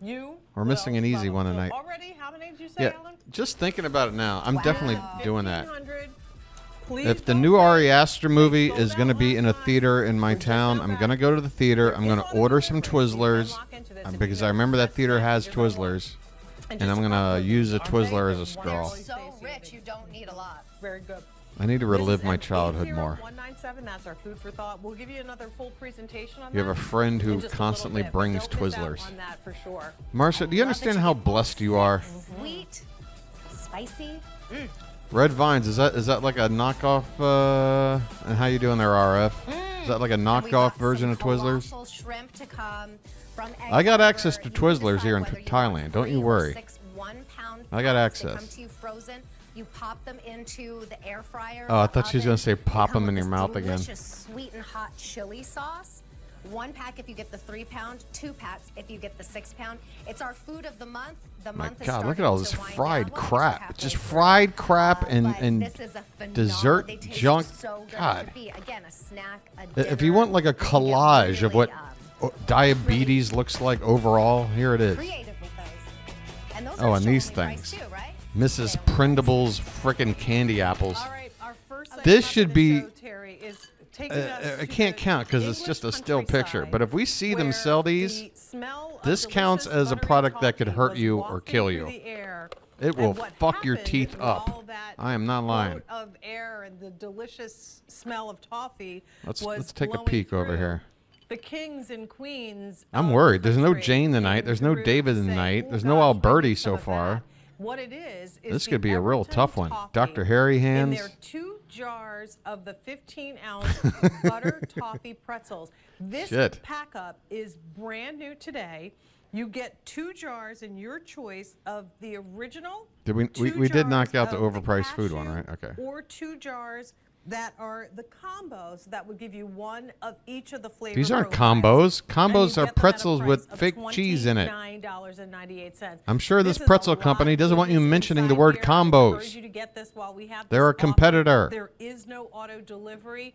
You We're missing an easy one tonight. Already? How many did you say, Yeah, Alan? just thinking about it now, I'm definitely doing that. 1,500. Please If the don't new fret. Ari Aster movie Sold is out going to be last in a time. theater in my We're just town, now I'm back. going to go to the theater. There I'm going is to a lot of order some delivery, so you can Twizzlers lock into this if because you I know remember that that's theater the has you're gonna want. Twizzlers, And and I'm just going to properly use a on Twizzler there, as a one straw. always So tasty rich, you don't need a lot. Very good. I need to relive my childhood more. 197. That's our food for thought. We'll give you another full presentation on You have that a friend in who just a constantly little bit, but brings don't miss out Twizzlers. on that for sure. Marsha, do you understand how blessed you are? Sweet, spicy. Red Vines, is that like a knockoff? And how you doing there, RF? Is that like a knockoff version of Twizzlers? Shrimp to come from I got access to Twizzlers here in Thailand. Don't you worry. 1-pound I got pods. They access. come to you frozen. You pop them into the air fryer. Oh, I or thought she was oven. gonna say They pop come them in with your this mouth again. Delicious sweet and hot chili sauce. 1 pack if you get the 3-pound, 2 packs if you get the 6-pound. It's our food of the month. The My month is God, look at starting all to this wind fried down. Well, crap. halfway Just through. fried crap But and this is a phenomenal- dessert they taste junk. so good. God. It could be, again, a snack, a If you dinner. want like a You can get collage of really, what diabetes looks like overall, here it is. creative with those. And those Oh, are and these show-only price things. too, right? Mrs. Prindable's frickin' candy apples. All right, our first segment This of should the be. show, Terry, is taking us I to can't the count because it's English just a still picture. countryside, But if we see them where sell these, the smell of this counts delicious as a buttery product that could toffee hurt was you or wafting kill through you. the air. It And will what fuck your happened teeth with up. all that I am not lying. float of air and the delicious smell of toffee Let's was take a blowing peek over through. here. The kings and queens. I'm of worried. the There's no country Jane tonight. came There's no through David to say, tonight. "Oh There's no gosh, I Alberti need some so of far. that." What it is This the could be a real Everton tough one. toffee Dr. Hairy in Hands. their 2 jars of the 15-ounce butter toffee pretzels. This Shit. pack up is brand new today. You get 2 jars in your choice of the original. Did we 2 did jars knock out the of overpriced food one, cashew, right? Okay. Or 2 jars that are the combos that would give you one of each of the flavors. These aren't combos. Combos are pretzels with fake cheese in it. $29.98. I'm sure this Is a pretzel lot company of doesn't want you goodness mentioning the inside word here. I encourage combos. you to get this while we have They're this a competitor. offer. There is no auto delivery.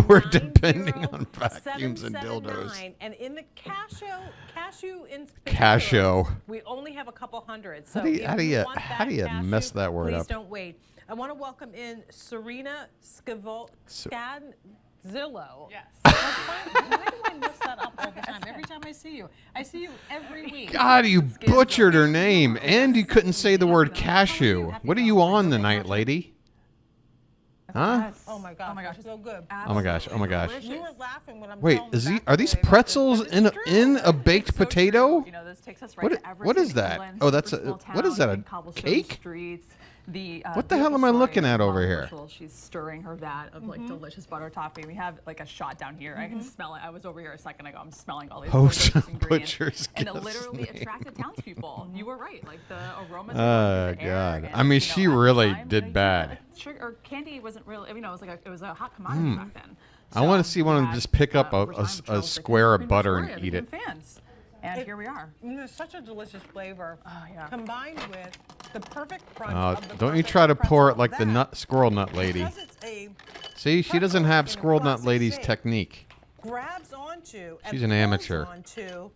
We're depending on vacuums and dildos. 779. And in the cashew in Cashew. particular, we only have a couple hundred. So How do you- if how do you- want how do that you cashew, mess that word please up? don't wait. I want to welcome in Serena Scanzillo. Yes. Why do I mess that up all the time? Every time I see you. I see you every week. God, you butchered her name, and you couldn't say the word cashew. What are you on tonight, lady? Huh? Oh my gosh. Oh my gosh. So good. Oh my gosh. Oh my gosh. You were laughing when I'm Wait, telling are these pretzels in a baked potato? You know, this takes us right to Everton, What is that? England, Oh, that's super a small town, what is that? and A cobblestone cake? Streets. The, What the hell am I looking at over here? She's stirring her vat of like delicious butter toffee. We have like a shot down here. I can smell it. I was over here a second ago. I'm smelling all these Host delicious ingredients, butcher's and it guess literally name. attracted townspeople. You were right. Like the aromas. Oh God! I mean, she really did bad. Sugar or candy wasn't really. You know, it was a hot commodity back then. I want to see one of them had, just pick up over time, a Charles square of Dickens butter pretty much and eat it. became fans. And here we are. There's such a delicious flavor. Oh, yeah. Combined with the perfect crunch of the Don't you perfect try to pour it pretzel. like the That, squirrel nut lady. because it's a See, she doesn't pretzel have in a squirrel nut classic lady's shape. technique. grabs onto and She's an pulls amateur. onto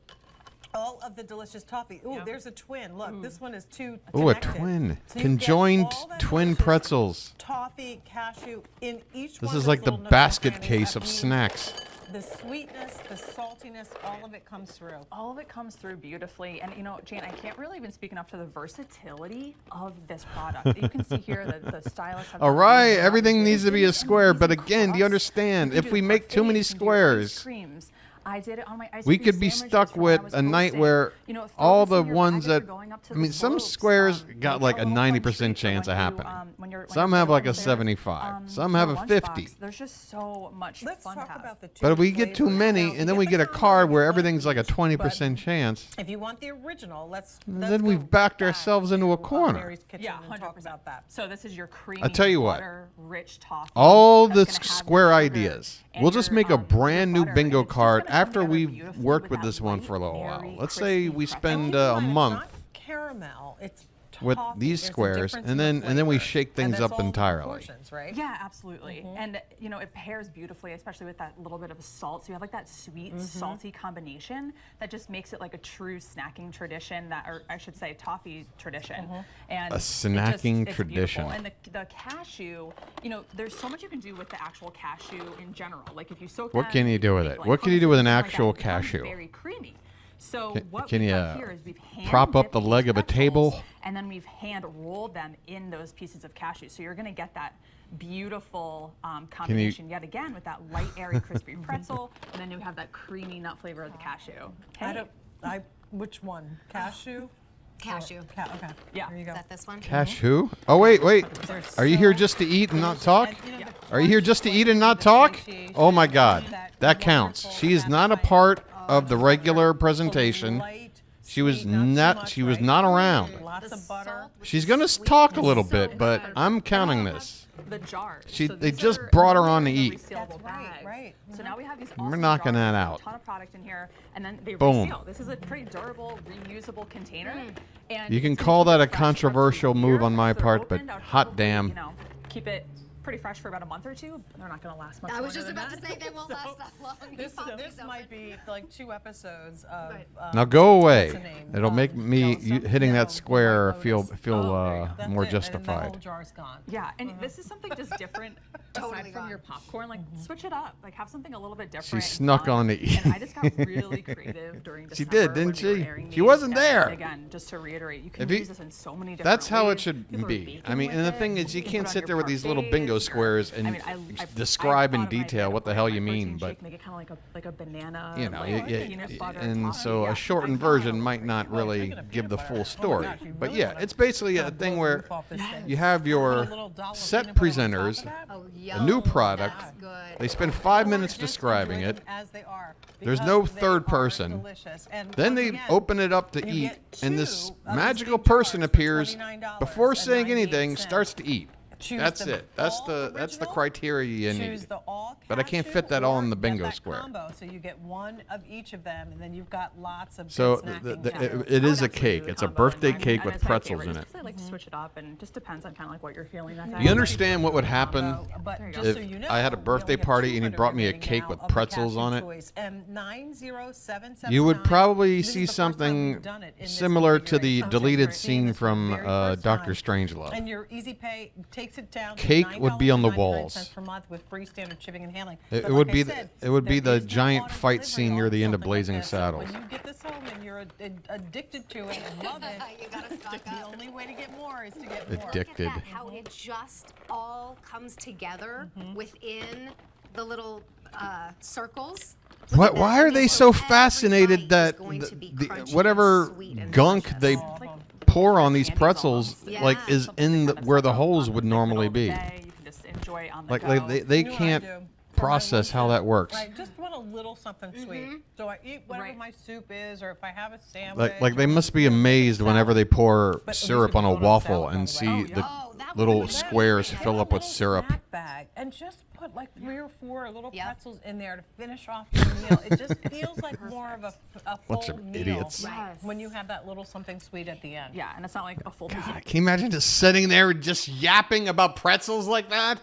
all of the delicious toffee. Ooh, there's a twin. Look, this one is 2 Ooh, a connected. twin. So you get Conjoined all that twin delicious pretzels. Toffee, cashew in each This one is of like those the little nooks and basket crannies. case That of means snacks. The sweetness, the saltiness, all of it comes through. All of it comes through beautifully. And, you know, Jane, I can't really even speak enough to the versatility of this product. You can see here that the stylists have All done right, these everything varieties. needs to be a These square. But amazing again, do you crusts. understand? You If can we do make too many parfaits, you can do ice squares, creams. I did it on my ice we cream could be sandwiches stuck from when I with was a night hosting. where You know, all throw the this in your ones bag as that, you're going up to I the mean, some slopes. squares Make got it like a a little fun 90% treat for chance when of you, happening. when you're Some have like a going there, 75. Some have a your 50. lunchbox. There's just so much Let's fun talk to have. about the two But if we get too flavors. many, Now, and then we the get a combo card where you love everything's like a each, 20% but chance, if you want the original, let's then go we've backed back ourselves into a to, corner. Mary's Kitchen Yeah, and 100%. talk about that. So this is your creamy, I'll tell you what. butter-rich toffee. All that's the gonna have square your sugar ideas. and We'll just your, make a your brand new butter, bingo and it's just card gonna come after together we've beautifully worked with that this one light, for a little while. airy, Let's say we crispy spend Keep in a mind, month It's not caramel. It's with toffee. these There's a squares, difference and in the then we flavor. shake And things that's up all in entirely. proportions, right? Yeah, absolutely. And you know, it pairs beautifully, especially with that little bit of salt. So you have like that sweet, salty combination that just makes it like a true snacking tradition, that, or I should say, toffee tradition. And A it just- snacking it's tradition. beautiful. And the cashew, you know, there's so much you can do with the actual cashew in general. Like if you soak What that can you in do with make, it? like, What can you do with an hummus or something actual like that, it becomes cashew? Very creamy. So what Can we've you done here is we've hand prop up dipped the these leg of a pretzels, table? and then we've hand rolled them in those pieces of cashew. So you're going to get that beautiful combination yet again with that light, airy, crispy pretzel, and then you have that creamy nut flavor of the cashew. Which one? Cashew? Cashew. Okay. Yeah. There you go. Is that this one? Cashew? Oh, wait. Are you here just to eat and not talk? Are you here just to eat and not talk? Oh, my God. That counts. She is not a part of the regular presentation. She was not around. Lots of butter. She's going to talk a little bit, but I'm counting this. The jars. They just brought her on to eat. Resealable bags. Right. So now we have these We're awesome knocking jars that with out. a ton of product in here, and then they Boom. reseal. This is a pretty durable, reusable container. And You can it's gonna call keep that it a fresh throughout the controversial move year. on my If they're part, but opened, I would hot probably, damn. Keep it pretty fresh for about a month or two. They're not going to last much I longer was just than about that. to say they won't last that long. This might be like 2 episodes of. Now go what's the away. name? It'll make me hitting that square feel That's more it, and the whole justified. jar's gone. Yeah, and this is something just different aside from your popcorn. Like, switch it up. Like, have something a little bit different. She snuck on to eat. And I just got really creative during She December. did, didn't when we were she? airing She these. wasn't And there. Again, just to reiterate, you can If you- use this in so many different That's how ways. it should People are be. baking I mean, with and the it. thing is, you can can't put it on sit your there with these little bingo parfaits, or- squares and I mean, I describe thought in of my detail what the hell you protein mean, but shake, make it kind of like a banana. you know, like peanut butter and toffee. so Yeah, a shortened version might not really give the full story. But yeah, it's basically a thing where you have your set presenters, Oh, a new product. That's good. They spend 5 minutes describing it. As they are. There's because no they third are person. delicious. And Then once they again, open it up to you eat, get and this 2 of these magical big person jars for appears $29 before and saying 98 anything, cents. starts to eat. Choose That's the it. That's all the original, criteria you choose need. the all But I can't cashew, fit that all in the or get bingo that square. Combo, so you get 1 of each of them, and then you've got lots of So good snacking too. it is a I would absolutely cake. do It's a combo birthday mine, cake and with it's my pretzels favorite in it. just 'cause I like to switch it up, and it just depends on kind of like what you're feeling that day. You understand what would happen But There you just go. so if you know, I had a we birthday only have party and he 200 brought me a remaining cake now with of the pretzels cashew on it? choice. M90779. You would probably This is see the first time something we've done it in this similar to the configuration. deleted Seeing scene this for the from very first Dr. time. Strangelove. And your Easy Pay takes it down. Cake to would be on the $9.99 walls. per month with free standard shipping and handling. It But would like I be said, it would be there the is no giant auto fight delivery scene near on the end of something like Blazing this. So Saddles. when you get this home and you're addicted to it and love it, You gotta stock the up. only way to get more is to get more. Addicted. Look at that, how it just all comes together within the little circles. Look Why, at that. why I are mean, they so so every fascinated bite that is going to be the crunchy and whatever sweet and gunk delicious. they pour on these pretzels Yeah. like is in where the holes would normally be? You can just enjoy on the Like go. they You know what I can't do? For my process how that works. I just want a little something sweet. So I eat whatever my soup is, or if I have a sandwich. Like they or must be amazed whenever they pour But at least syrup if on you a go to waffle salad, and I'll see be like, the Oh, that little would be squares Take fill a up with little syrup. snack bag and just put like 3 or 4 little pretzels in there to finish off your meal. It just feels like more of a Bunch full of meal idiots. Yes. when you have that little something sweet at the end. Yeah, and it's not like a full piece of Can you imagine just sitting there and just yapping about pretzels like that?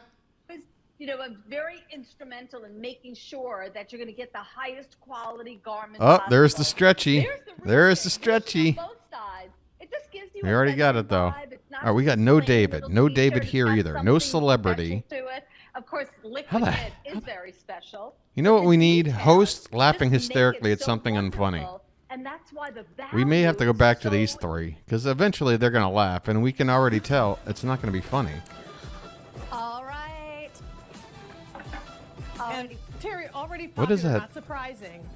You know, I'm very instrumental in making sure that you're going to get the highest quality garment. Oh, there's the possible. stretchy. There's the real There's the thing. stretchy. Both sides. It just gives you We a already got sense it though. of vibe. It's not All right, we got just no plain David. little No t-shirt. David It's here got either. No something celebrity. special to it. Of course, How liquid the- Nib is very special. You know what we need? Details Host laughing just make it hysterically at so something unfunny. wonderful, and that's why the We may have to go value back is to these so 3 because eventually they're going to laugh, and we can already tell it's not going to be funny. All right. And Terry, already What popular, is that? not surprising.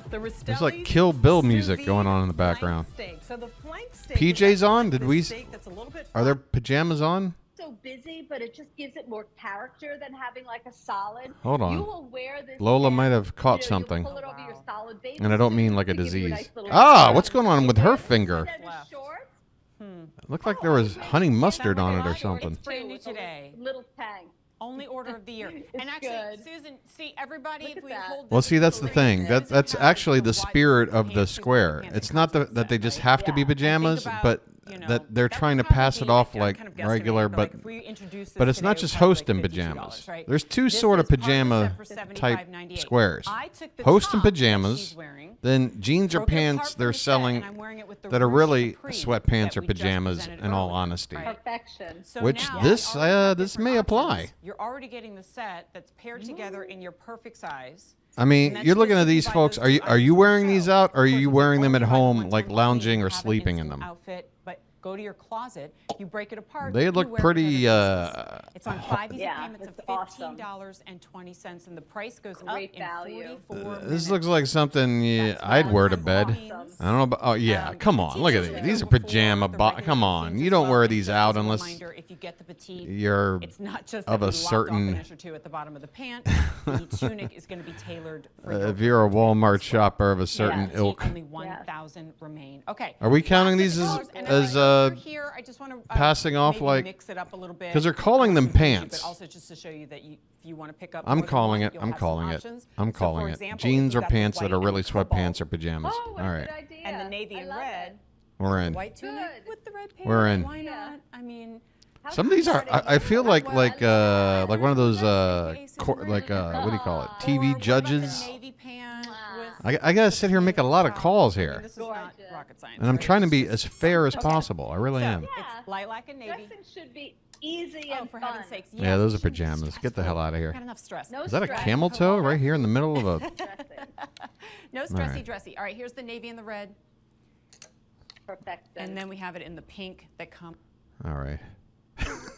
The There's like Rastelli's Kill Bill sous music vide going on in the flank background. steak. So the flank steak is PJs actually on? like Did this we? steak that's a little bit Are there pajamas on? so busy, but it just gives it more character than having like a solid. Hold on. You will wear this Lola and, might have caught you'll something. pull it over your solid bathing And I don't suit mean like a to give you disease. nice little Ah, short. what's going on with her Wear finger? it as shorts, It looked like there was honey mustard on it or something. Brand new with a today. little tang. Only order of the year. And actually, good. Susan, see everybody. Look if at we that. hold Well, this see, that's the for thing. reasons, That's it actually the has white spirit of the pants, square. pants, It's and not comes that they just set, have to be yeah. pajamas, And think but about, you know, that they're that trying to would pass it probably off be like kind of guesstimate, regular, but, but like, if we introduce this but it's today, not it just would probably host be and like $52, pajamas. right? There's 2 This sort of is part pajama for type $75.98. squares. I took the Host and top that pajamas, she's wearing, then jeans or broke it apart pants from they're the set, selling and I'm wearing it with the that are ruched really capri sweatpants that or we just pajamas presented in all earlier, honesty. right? Perfection. So Which now this you already have this different may apply. options. You're already getting the set that's paired together in your perfect size. I mean, you're looking at these folks. Are you wearing these out, or are you wearing them at home, like lounging or sleeping in them? Outfit, but go to your closet, you break it apart. They look pretty. It's on 5 easy payments of $15.20, and the price goes up in 44 This looks like something I'd wear to bed. I don't know about. Oh yeah, come on, look at these. These are pajama. Come on, you don't wear these out unless you're of a certain. At the bottom of the pant, the tunic is going to be tailored. If you're a Walmart shopper of a certain ilk. Only 1,000 remain. Okay. Are we counting these as here, I just want to passing off like mix it up a little bit because they're calling them pants. But also just to show you that if you want to pick up. I'm calling it. Jeans or pants that are really sweatpants or pajamas. Oh, all right. And the navy and red. We're in. White tunic with the red pants. We're in. Why not? I mean. Some of these are. I feel like one of those what do you call it? TV judges. I gotta sit here and make a lot of calls here. This is not rocket science. And I'm trying to be as fair as possible. I really am. It's lilac and navy. Dressing should be easy and for fun. heaven's sakes. Yeah, those are pajamas. Get the hell out of here. Not enough stress. Is that a camel toe right here in the middle of a? No stressy dressy. All right, here's the navy and the red. Perfect. And then we have it in the pink that comes. All right.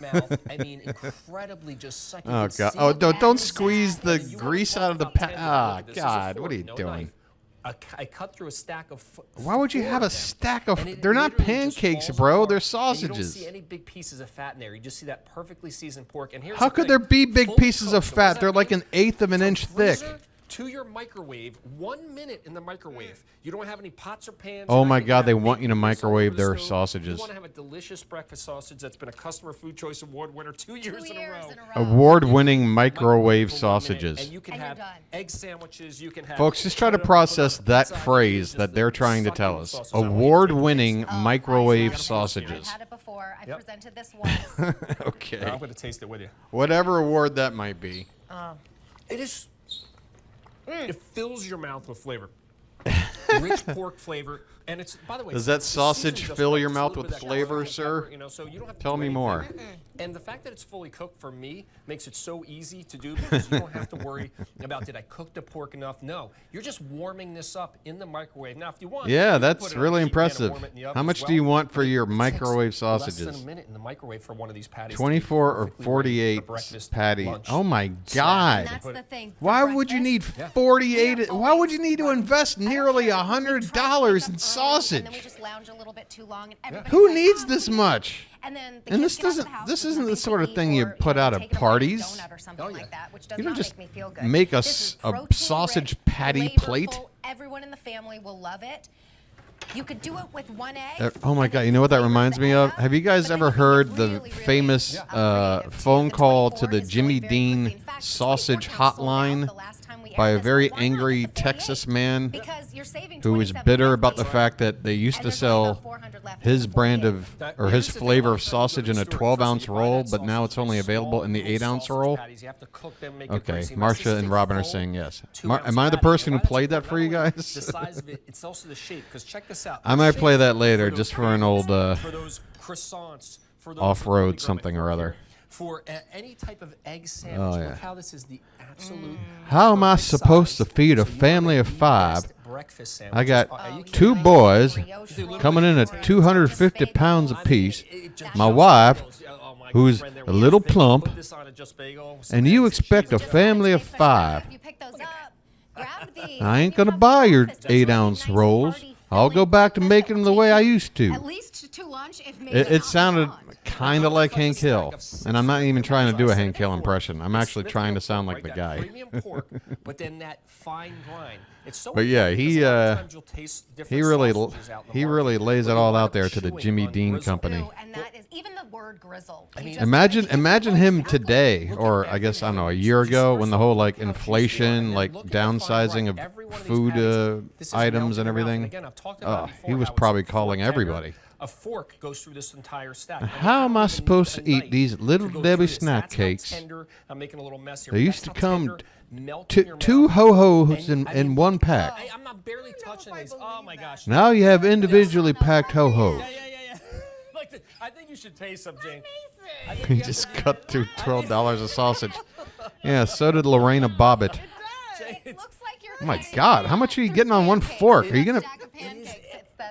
Mouth. I mean, incredibly just sucking. Oh god! Oh, don't squeeze the grease out of the pan. Ah, God! What are you doing? I cut through a stack of. Why would you have a stack of? They're not pancakes, bro. They're sausages. You don't see any big pieces of fat in there. You just see that perfectly seasoned pork. And here's how could there be big pieces of fat? They're like 1/8 of an inch thick. To your microwave, 1 minute in the microwave. You don't have any pots or pans. Oh my God! They want you to microwave their sausages. You want to have a delicious breakfast sausage that's been a Customer Food Choice Award winner 2 years in a row. Award-winning microwave sausages. And you can have egg sandwiches. You can have. Folks, just try to process that phrase that they're trying to tell us. Award-winning microwave sausages. I've had it before. I presented this once. Okay. I'm going to taste it with you. Whatever award that might be. It is. It fills your mouth with flavor. Rich pork flavor. And it's, by the way, does that sausage fill your mouth with flavor, sir? So you don't have to tell me more. And the fact that it's fully cooked for me makes it so easy to do because you don't have to worry about did I cook the pork enough? No, you're just warming this up in the microwave. Now, if you want, yeah, that's really impressive. How much do you want for your microwave sausages? Less than a minute in the microwave for one of these patties. 24 or 48 patty. Oh my God! That's the thing. Why would you need 48? Why would you need to invest nearly $100 in sausage? And then we just lounge a little bit too long, and everybody's Who like, needs this much? And then And this doesn't. This isn't the sort of thing you put out at parties. You don't just make a sausage patty plate. Everyone in the family will love it. You could do it with one egg. Oh my God! You know what that reminds me of? Have you guys ever heard the famous phone call to the Jimmy Dean sausage hotline by a very angry Texas man who was bitter about the fact that they used to sell his brand of or his flavor of sausage in a 12-ounce roll, but now it's only available in the 8-ounce roll? Okay, Marcia and Robin are saying yes. Am I the person who played that for you guys? The size of it, it's also the shape. Because check this out. I might play that later just for an old for those croissants, for those off-road something or other. For any type of egg sandwich, look how this is the absolute. How am I supposed to feed a family of 5? I got 2 boys coming in at 250 pounds apiece. My wife, who's a little plump, and you expect a family of 5. I ain't gonna buy your 8-ounce rolls. I'll go back to making them the way I used to. At least to lunch, if maybe It sounded kind of like Hank Hill, and I'm not even trying to do a Hank Hill impression. I'm actually trying to sound like the guy. Premium pork, but then that fine grind. It's so But yeah, he really lays it all out there to the Jimmy Dean Company. And that is even the word grizzle. Imagine him today, or I guess I don't know, a year ago, when the whole like inflation, like downsizing of food items and everything. He was probably calling everybody. A fork goes through this entire stack. How am I supposed to eat these Little Debbie snack cakes? I'm making a little mess here. They used to come 2 ho-hos in 1 pack. I'm not barely touching these. Oh my gosh. Now you have individually packed ho-hos. Yeah. I think you should taste some, Jane. He just cut through $12 of sausage. Yeah, so did Lorena Bobbitt. It looks like Oh my God, how much are you getting on one fork? Are you gonna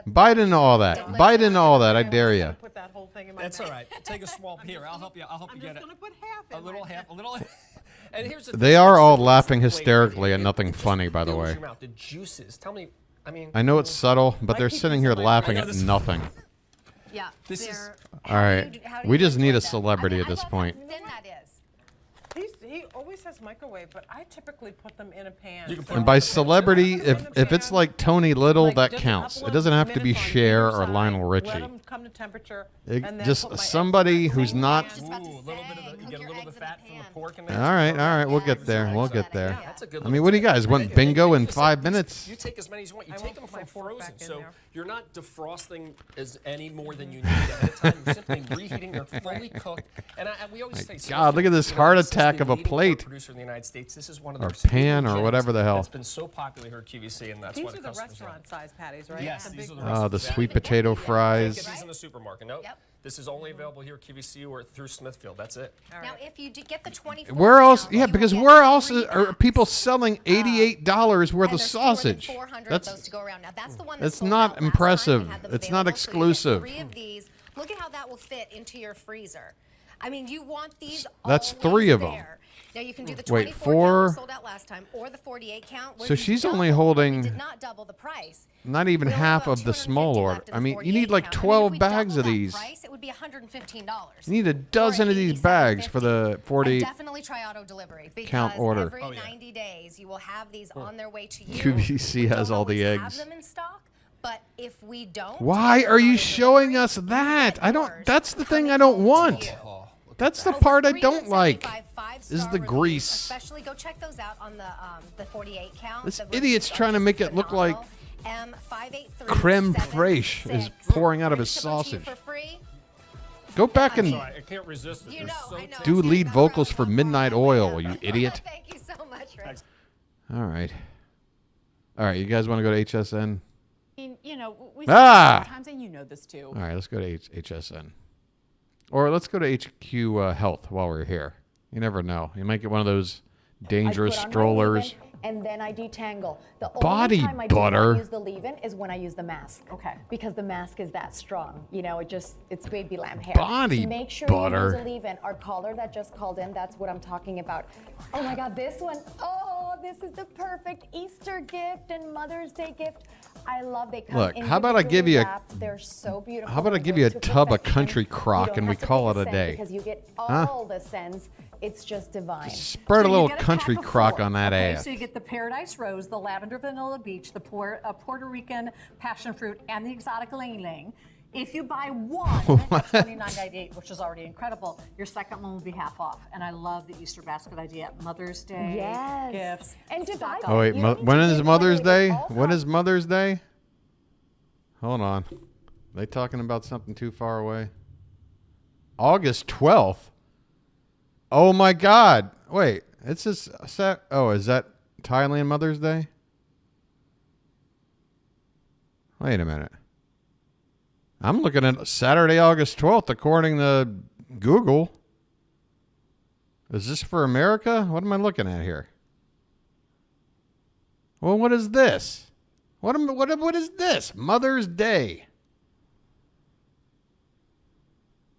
bite into all that? Bite into all that, I dare you. Put that whole thing in my That's mouth. all right. Take a small here. I'll help you. I'll help you get it. I'm just going to put half in A little my half. A little. And here's the They thing, are it's all the laughing flavor hysterically here. and nothing It just funny, by the fills way. your mouth. The juices. Tell me. I mean. I know it's subtle, but they're sitting here laughing at nothing. Yeah. This is. All right, we just need a celebrity at this point. Thin that is. He always has microwave, but I typically put them in a pan. And by celebrity, if it's like Tony Little, that counts. It doesn't have to be Cher or Lionel Let Richie. them come to temperature. It- and then just put my eggs somebody in my who's pan. not. Ooh, a little bit of you get a little bit of fat from the pork in there. All right, we'll get there. We'll get there. That's a good I mean, what do you guys want? Bingo in 5 minutes? You take as many as you want. You I take won't them put my from fork frozen, back in so there. you're not defrosting as any more than you need ahead of time. You're simply reheating. They're fully cooked. And we always say, God, look at this heart this is attack the of a leading plate. producer in the United States. This is one of Or their pan or gems whatever the hell. That's been so popular here at QVC, and that's These why are the the customers restaurant-sized patties, right? Yes, The these big are the ones. Oh, the sweet potato You can't fries. get these in the supermarket. Nope. This is only available here at QVC or through Smithfield. That's it. Now, if you get the 24 Where else? pound, Yeah, you because will get where else three are people selling $88 worth and of there's sausage? 400 of That's those to go around. Now, that's the one that's sold not out last time. impressive. We had them It's not available, so you get exclusive. 3 of these. Look at how that will fit into your freezer. I mean, you want these That's always 3 of them. there. Now you can do the Wait, 24 count 4? we sold out last time, or the 48 count. Where So you she's only double. holding We did not double the price. not even half of the small order. I mean, you need like 12 bags of these. Price, it would be $115. You need a dozen of these bags for the 48 Definitely try auto delivery because count order. every 90 days you will have these on their way to you. QVC We has don't all the always eggs. Have them in stock, but if we don't, Why are you showing us that? I don't. That's the thing I don't want. That's the part I don't like. Is the grease. Especially go check those out on the 48 count. This The idiot's trying to make it look like M583 creme fraiche is pouring out of his sausage. Go back and I can't resist it. do lead vocals for Midnight Oil, you idiot. Thank you so much, Rick. All right. You guys want to go to HSN? I mean, you know, we times, and you know this too. All right, let's go to HSN. Or let's go to HQ Health while we're here. You never know. You might get one of those dangerous strollers. And then I detangle. The Body only time I butter. do not use the leave-in is when I use the mask. Okay. Because the mask is that strong. You know, it's baby lamb hair. Body so make sure butter. you use a leave-in. Our caller that just called in, that's what I'm talking about. Oh my God, this one. Oh, this is the perfect Easter gift and Mother's Day gift. I love they come Look, how about I give you a- wrapped. They're so beautiful. How about I They're give you a to tub of perfection. country You crock don't and we have to call pick it a scent day? because you get Huh? all the scents. It's just divine. Spread a So you little get a country pack of crock 4. on that Okay, ass. so you get the Paradise Rose, the Lavender Vanilla Beach, the Puerto Rican Passion Fruit, and the Exotic Ling Ling. If you buy one at $29.98, which is already incredible, your second one will be half off. And I love the Easter basket idea. Mother's Day Yes. gifts. And divide Oh wait, when is Mother's Day? When is Mother's Day? Hold on. Are they talking about something too far away? August 12th? Oh my God. Wait, it's just oh, is that Thailand Mother's Day? Wait a minute. I'm looking at Saturday, August 12th, according to Google. Is this for America? What am I looking at here? Well, what is this? What is this? Mother's Day.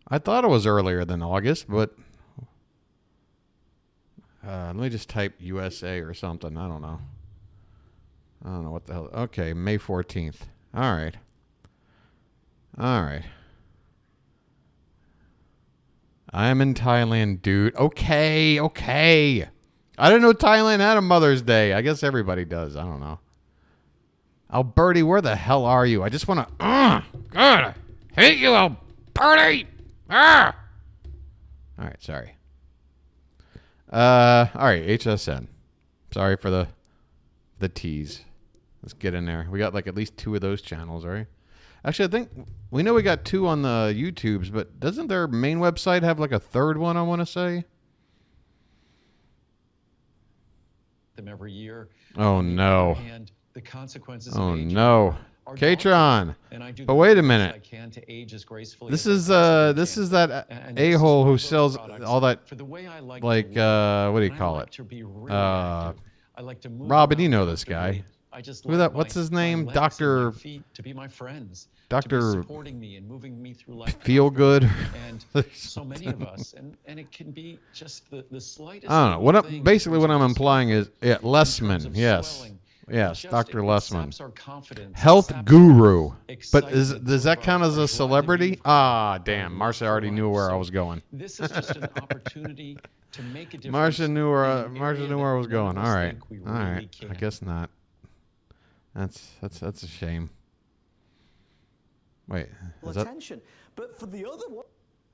I thought it was earlier than August, but let me just type USA or something. I don't know what the hell. Okay, May 14th. All right. I am in Thailand, dude. Okay. I didn't know Thailand had a Mother's Day. I guess everybody does. I don't know. Alberti, where the hell are you? I just want to... God, I hate you, Alberti! All right, sorry. All right, HSN. Sorry for the tease. Let's get in there. We got like at least 2 of those channels, right? Actually, I think we know we got 2 on the YouTubes, but doesn't their main website have like a 3rd one, I want to say? Them every year. Oh, no. And the consequences Oh, of aging no. are Katron. And I do But the wait a best minute. I can to age as gracefully This as is I this can. is that And this is a-hole one who of those sells products all that for the way I like like to work, what do you and I call like it? to be really active. I like to move. Robin, around you know this comfortably. guy. I just Who like that? What's my- his my name? legs and my Doctor. feet to be my friends. To be Doctor. supporting me and moving me through life. Feel good. And so many of us, and it can be just the slightest. I don't know. little What thing basically what in I'm terms of- implying is Lessman. of Yes. swelling. Yes, Just Dr. it Lessman. saps our confidence, Health saps our guru. But excitement does that of count our as a drive to celebrity? leave Ah, damn. Marcia already knew where I was going. This is just an opportunity to make a difference. Marcia knew where I was that going. none of All us right. think we All really right. I can. guess not. That's a shame. Wait. Is that, attention. But for the other one,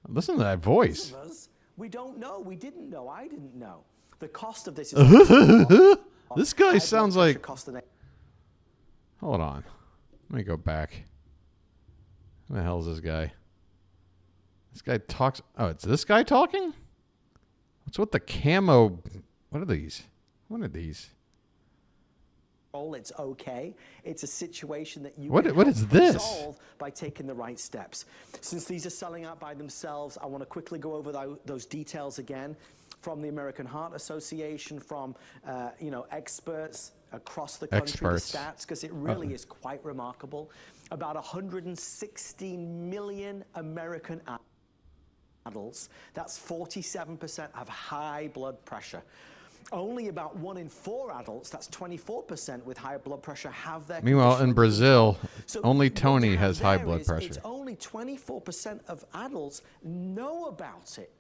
listen to that voice. of us, we don't know. We didn't know. I didn't know. The cost of this is This guy sounds like. cost an Hold on. Let me go back. Who the hell is this guy? This guy talks. Oh, it's this guy talking? What's with the camo? What are these? What are these? It's okay. It's a situation that you What can is help this? resolve by taking the right steps. Since these are selling out by themselves, I want to quickly go over those details again from the American Heart Association, from experts across the country, Experts. the stats, because it really is quite remarkable. About 116 million American adults, that's 47%, have high blood pressure. Only about 1 in 4 adults, that's 24% with high blood pressure, have their Meanwhile, condition in Brazil, So only what you Tony have has high there blood is pressure. It's only 24% of adults know about it.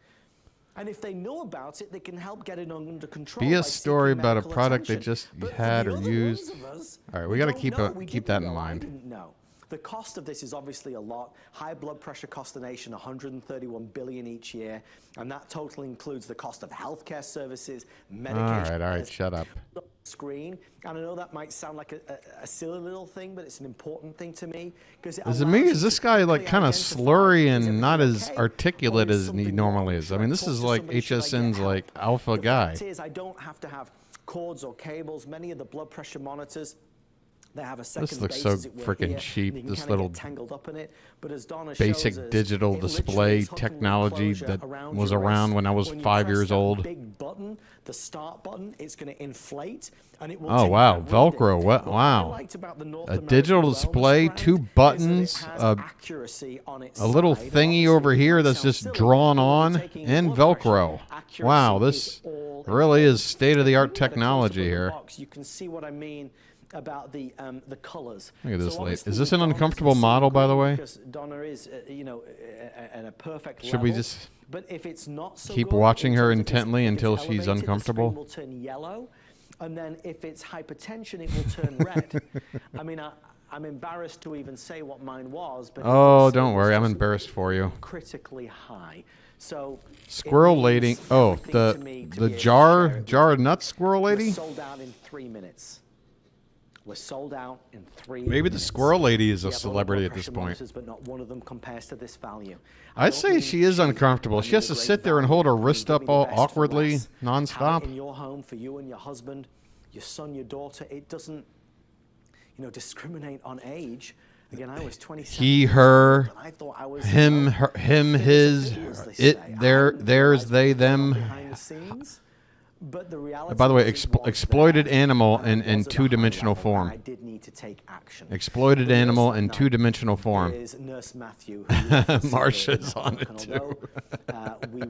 And if they know about it, they can help get it under control. Be a by story seeking about a medical product they attention. just But for had the or other used. ones of us, All right, we got to don't keep know. We keep didn't that in know. I mind. didn't know. The cost of this is obviously a lot. High blood pressure costs the nation $131 billion each year, and that total includes the cost of healthcare services, medication. All right, shut up. Screen, and I know that might sound like a silly little thing, but it's an important thing to me because Is it me? Is this guy like kind of slurry and not as articulate as he normally is? I mean, this is like HSN's like alpha guy. fact is, I don't have to have cords or cables. Many of the blood pressure monitors, they have a second looks base, so as it were, freaking here, cheap, and you can this kinda little get tangled up in it. But as Donna basic shows us, digital it literally display is hooking an technology enclosure that around was your around wrist. when I was When you 5 press years that old. big button, the start button, it's going to inflate, and it will Oh take wow, that Velcro! reading. What? What I Wow! liked about the North A American digital wellness display, brand 2 is that it buttons, has accuracy on its a little side. thingy over here that's just drawn on, and Velcro. Wow, this really is state-of-the-art technology here. You can see what I mean about the colors. Look at this So lady. obviously Is this with an Donna, uncomfortable it's model, by the way? Because Donna is, at a perfect Should we level. just But if it's not so keep good, watching in her terms of intently if it's until she's elevated, the screen uncomfortable? will turn yellow, and then if it's hypertension, it will turn red. I mean, I'm embarrassed to even say what mine was, but Oh, don't worry. I'm embarrassed for you. critically high. So Squirrel it lady. means Oh, everything the to me to the be able to jar share it with jar you. of nuts squirrel lady. We're sold out in 3 minutes. We're sold out in 3 Maybe the minutes. squirrel lady is a We have celebrity blood at this pressure point. monitors, but not one of them compares to this value. I'd say she is uncomfortable. She has to sit there and hold her wrist up all awkwardly, Have it nonstop. in your home for you and your husband, your son, your daughter. It doesn't, discriminate on age. Again, I was 27. He, her, and I thought I was, him, her, him, his, it, their, theirs, they, them. behind the scenes. But the reality By the way, was it was exploited there, animal and it in was at a high two-dimensional level, and form. I did need to take action. Exploited But animal nurse in that two-dimensional night form. is Nurse Matthew, who is the Marcia's CEO on of it Network. too. And although we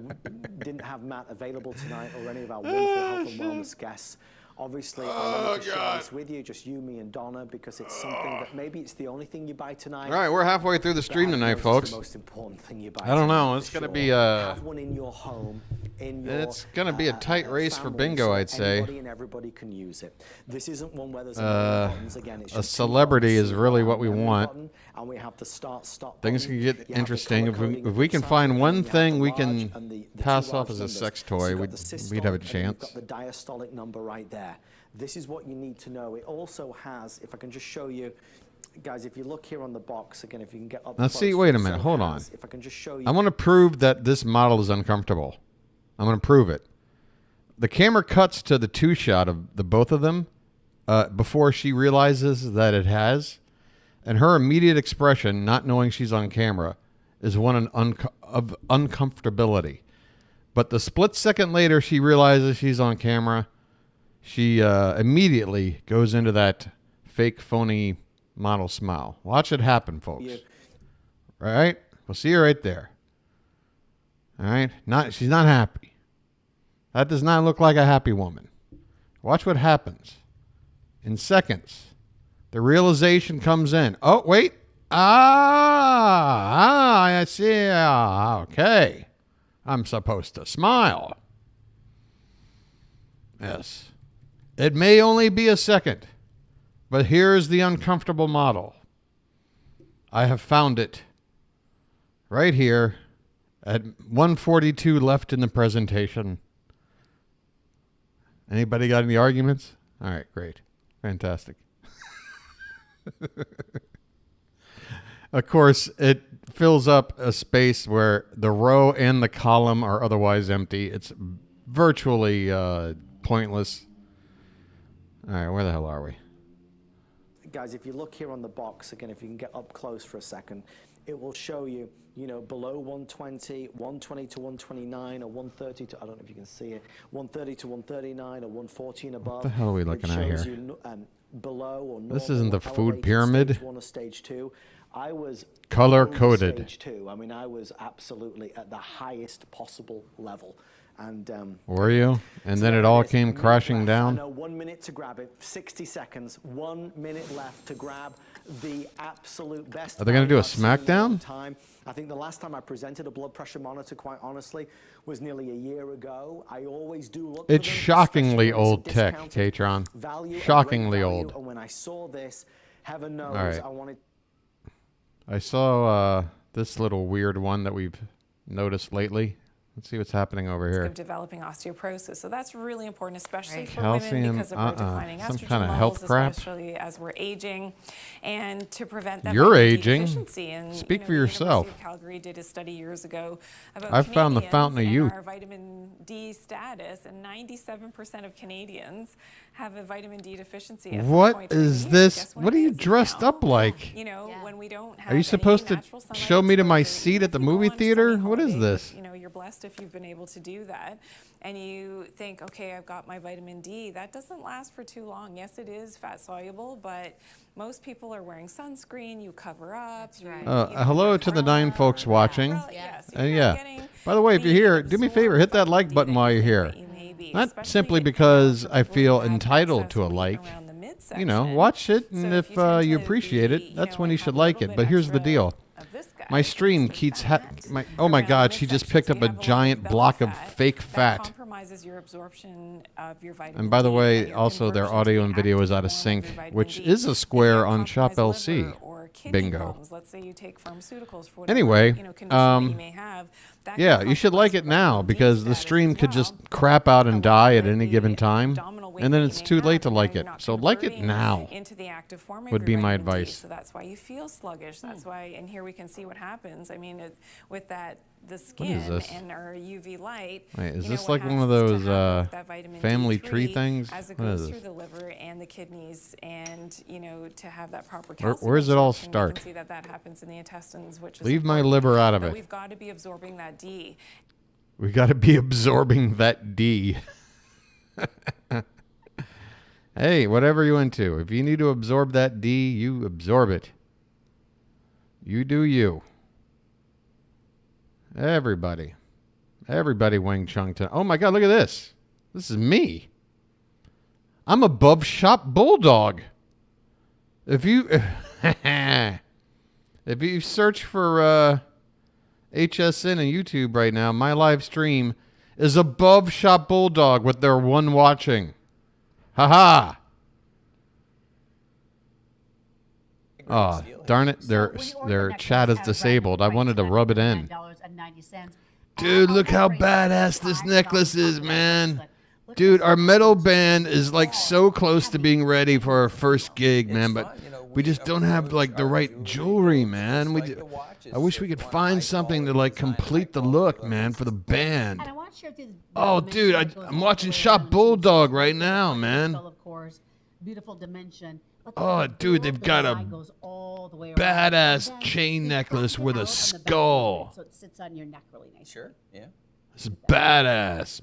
didn't have Matt available tonight or any of our wonderful health and wellness guests, obviously I wanted to share this with you, just you, me, and Donna, because it's something that maybe it's the only thing you buy tonight. All right, we're halfway through the but stream I tonight, know it's folks. The most important thing you buy. I don't know. tonight It's for gonna sure. be Have one in your home. It's gonna be a tight race for family, bingo, so I'd say. Anybody and everybody can use it. This isn't one where there's a million buttons. Again, it's A just two celebrity buttons, is really what we memory want. button, and we have the start stop Things button. can get You have the interesting color if coding we can inside, find and one you have thing the we large can and the pass two off large as a numbers. sex So toy. you've got We'd the have a systolic, and you've chance. got the diastolic number right there. This is what you need to know. It also has, if I can just show you, guys, if you look here on the box, again, if you can get up Now close, see, wait a it minute, also hold on. has, if I can just show you. I want to prove that this model is uncomfortable. I'm going to prove it. The camera cuts to the two shot of the both of them before she realizes that it has, and her immediate expression, not knowing she's on camera, is one of uncomfortability. But the split second later she realizes she's on camera, she immediately goes into that fake, phony model smile. Watch it happen, folks. Yeah. All right? We'll see her right there. All right? She's not happy. That does not look like a happy woman. Watch what happens. In seconds, the realization comes in. Oh, wait. I see. Okay. I'm supposed to smile. Yes. It may only be a second, but here's the uncomfortable model. I have found it right here at 142 left in the presentation. Anybody got any arguments? All right, great. Fantastic. Of course, it fills up a space where the row and the column are otherwise empty. It's virtually pointless. All right, where the hell are we? Guys, if you look here on the box, again, if you can get up close for a second, it will show you, below 120, 120 to 129, or 130 to, I don't know if you can see it, 130 to 139, or 140 and above. What the hell are we looking at here? You, below or normal, This isn't the food elevated pyramid. Stage 1 or stage 2. I was Color over coded. Stage 2. I mean, I was absolutely at the highest possible level. And Were you? And then it all came crashing down? I know 1 minute to grab it, 60 seconds, 1 minute left to grab the absolute best. Are they going to do a I've seen in a long smackdown? time. I think the last time I presented a blood pressure monitor, quite honestly, was nearly a year ago. I always do look It's for them, shockingly especially when old it's a tech, discounted Katron. value and Shockingly great value. old. And when I saw this, heaven knows, All right. I wanted. I saw this little weird one that we've noticed lately. Let's see what's happening over here. Of developing osteoporosis. So that's really important, especially for Calcium, women because of our declining some estrogen kind of levels, health crap. especially as we're aging, and to prevent that You're vitamin D aging. deficiency. And, Speak for the yourself. University of Calgary did a study years ago about I've found the Canadians fountain of and youth. our vitamin D status, and 97% of Canadians have a vitamin D deficiency. At some What point during is the year. this? Guess What are you dressed up like? When we don't have Are you supposed to show me to my seat at the movie theater? What is this? you're blessed if you've been able to do that, and you think, okay, I've got my vitamin D. That doesn't last for too long. Yes, it is fat soluble, but most people are wearing sunscreen. You cover up. Hello to the 9 folks watching. Yeah. By the way, if you're here, do me a favor, hit that like button while you're here. Not simply because I feel entitled to a like. Watch it, and if you appreciate it, that's when you should like it. But here's the deal. My stream keeps oh my God, she just picked up a giant block of fake fat. Compromises your absorption of your vitamin And by the D way, your also their conversion audio to and the video is active out of form sync, your which vitamin is D. a square If you on have compromised ShopLC. liver or kidney Bingo. problems, let's say you take pharmaceuticals for whatever, Anyway, condition that you may have, that can yeah, you should like it now because the stream could just crap out and die at any given time, and then it's too late to like it. So like it now into the active form of would your be my vitamin D. advice. So that's why you feel sluggish. That's why, and here we can see what happens. I mean, with that, the skin this? and our UV light. Wait, is you this know, like what one of happens to those happen with that vitamin family D3 tree things? as it What is goes this? through the liver and the kidneys, and to have that proper Where calcium. does it all absorption. start? You can see that happens in the intestines, which is Leave my important. liver out of But it. We've got to be absorbing that D. We got to be absorbing that D. Hey, whatever you into. If you need to absorb that D, you absorb it. You do you. Everybody Wing Chun tonight. Oh my God, look at this. This is me. I'm above shop bulldog. If you search for HSN and YouTube right now, my live stream is above shop bulldog with their one watching. Ha Oh, darn it. Their chat is disabled. I wanted to rub it in. Dude, look how badass this necklace is, man. Dude, our metal band is like so close to being ready for our first gig, man, but we just don't have like the right jewelry, man. I wish we could find something to like complete the look, man, for the band. Oh, dude, I'm watching Shop Bulldog right now, man. Beautiful dimension. Oh, dude, they've got a badass chain necklace with a skull. So it sits on your neck really nice. Sure, yeah. It's badass.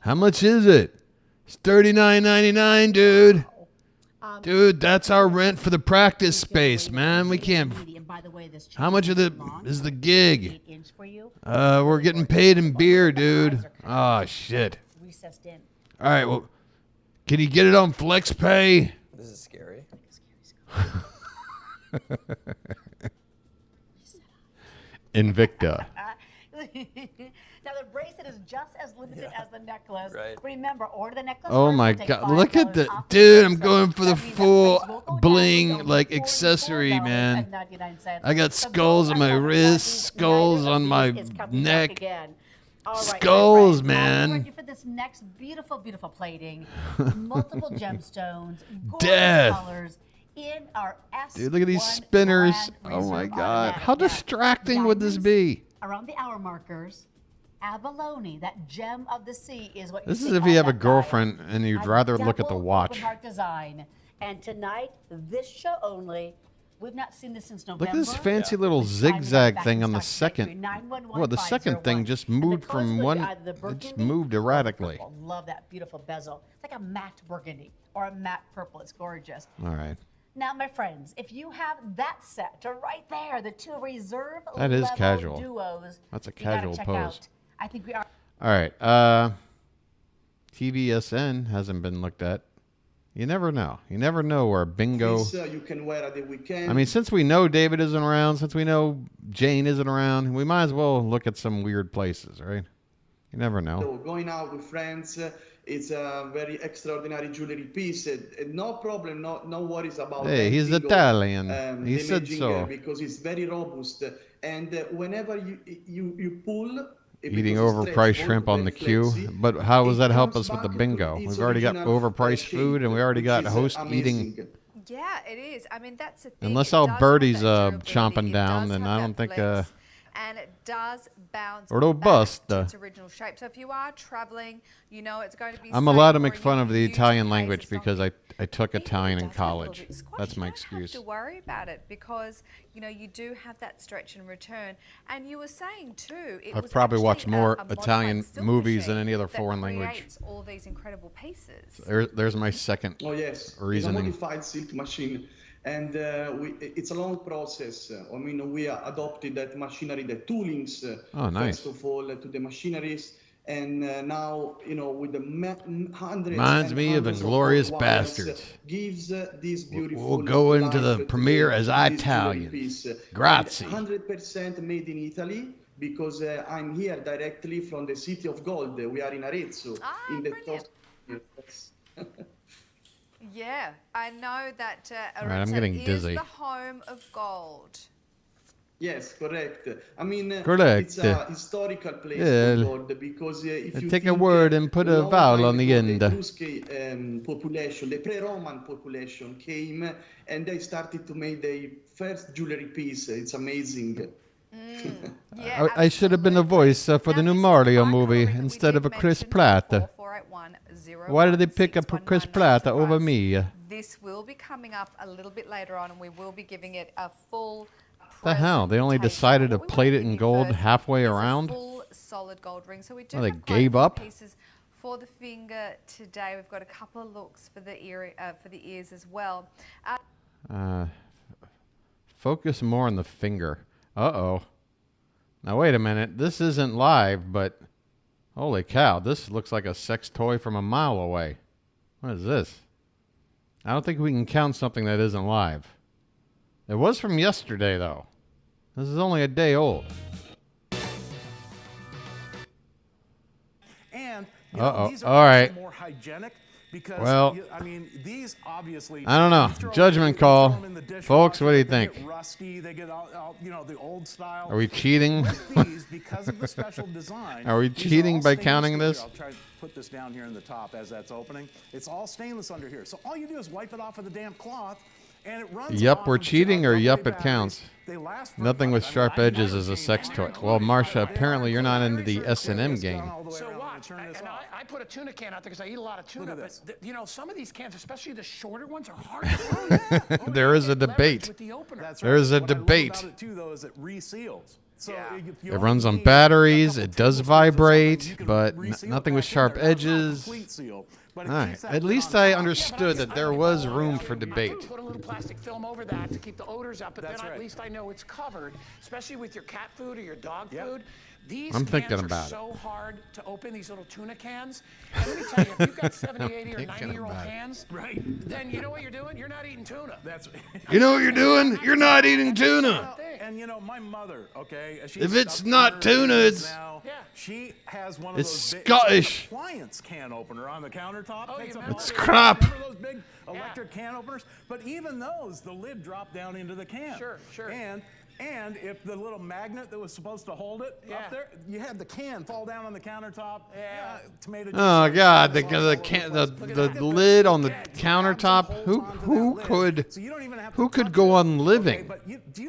How much is it? It's $39.99, dude. Dude, that's our rent for the practice space, man. We can't. How much of is the gig? We're getting paid in beer, dude. Oh shit. All right, well, can you get it on Flex Pay? This is scary. INVICTA. Now the bracelet is just as limited as the necklace. Right. Remember, order the necklace. Oh my God! Look at the dude. I'm going for the full bling like accessory, man. I got skulls on my wrists, skulls on my neck, skulls, man. Ready for this next beautiful, beautiful plating. Multiple gemstones, gorgeous Death. colors. In our S1 Dude, look at these spinners. Oh my God! How distracting would this be? Around the hour markers. Abalone, that gem of the sea, is what This you is see if you on have a that girlfriend dial. and you'd rather look at the Double watch. open heart design. And tonight, this show only, we've not seen this since November. Look at this fancy little zigzag thing on the second. Well, the second thing just moved from one. It just moved erratically. Love that beautiful bezel. It's like a matte burgundy or a matte purple. It's gorgeous. All right. Now, my friends, if you have that set to right there, the two reserve That is level casual. duos, That's a you gotta casual check pose. out. I think we are. All right. TVSN hasn't been looked at. You never know. You never know where bingo. This, you can wear at the weekend. I mean, since we know David isn't around, since we know Jane isn't around, we might as well look at some weird places, right? You never know. So going out with friends, it's a very extraordinary jewelry piece. No problem, no worries about. Hey, he's anything Italian. He said damaging, so. because it's very robust, and whenever you pull. Eating overpriced shrimp on the queue. But how does that help us with the bingo? We've already got overpriced food and we already got host eating. Yeah, it is. I mean, that's the thing. Unless It all does Birdie's have that chomping durability. It down, does then have I don't that think. flex, and it does bounce Or it'll back bust. to its original shape. So if you are traveling, you know it's going to be. I'm allowed to make fun of the Italian language because I took Italian in college. That's my excuse. To worry about it because you know you do have that stretch and return, and you were saying too. I've probably watched more a modified Italian silk movies than machine any other that foreign language. creates all these incredible pieces. There's my second Oh yes, reasoning. It's a modified silk machine, and it's a long process. I mean, we adopted that machinery, the toolings. Oh, nice. First of all, to the machineries, and now you know with the hundreds. Reminds and me of hundreds Inglourious wires, Bastards. Gives this beautiful. We'll go into the life to premiere as this jewelry Italian. piece. Grazie. 100% made in Italy. Because I'm here directly from the city of gold. We are in Arezzo, in the Tuscany. Yeah, I know that All right, I'm Arezzo getting is dizzy. the home of gold. Yes, correct. I mean, Correct. it's a historical place Yeah. for gold because if you Take a think, word and put a long vowel time on the ago, end. The Etruscan population, the pre-Roman population came and they started to make their first jewelry piece. It's amazing. I should have been the voice for the new Mario movie instead of a Chris Pratt. Why did they pick up Chris Pratt over me? This will be coming up a little bit later on, and we will be giving it a full. The hell? They only decided to plate it in gold halfway around? Full solid gold ring. So we do Well, they have quite a gave few up? pieces for the finger today. We've got a couple of looks for the ears as well. Focus more on the finger. Uh-oh. Now, wait a minute. This isn't live, but holy cow, this looks like a sex toy from a mile away. What is this? I don't think we can count something that isn't live. It was from yesterday, though. This is only a day old. And Uh-oh. these All right. more hygienic because Well, I mean these obviously I don't know. Judgment call. Folks, what do you think? They get rusty, they get all, you know, the old style. Are we cheating? With these, because of the special design, Are we these cheating all by stainless counting steel. this? I'll try to put this down here in the top as that's opening. It's all stainless under here. So all you do is wipe it off with a damp cloth and it runs Yup, off we're of cheating, or AA yup, it batteries. counts. They last for Nothing with I mean, sharp I edges never is a seen sex toy. anything Well, like Marsha, that. apparently you're not into the S&M game. So watch, and I put a tuna can out there because I eat a lot of tuna. But you know, some of these cans, especially the shorter ones, are hard to There is a debate. That's There is a What I love debate. about it too, though, is it reseals. So It runs on batteries. It does vibrate, but nothing with sharp edges. All right. At least I understood that there was room for debate. Put a little plastic film over that to keep the odors out, but That's then right. at least I know it's covered, especially with your cat food or your dog food. These I'm thinking cans about are it. so hard to open, these little tuna cans. And let me tell you, if you've got 70, 80, or thinking 90-year-old about it. cans, then you know what you're doing? You're not eating tuna. That's You know what you're doing? You're not eating tuna. And you know, my mother, okay, If it's not tuna, it's she has one of it's those big, Scottish. appliance can opener on the countertop. It's crap. Remember those big electric can openers? But even those, the lid dropped down into the can. Sure. And if the little magnet that was supposed to hold it up there, you had the can fall down on the countertop. Tomato juice. Oh God, the lid on the countertop. Who could go on living?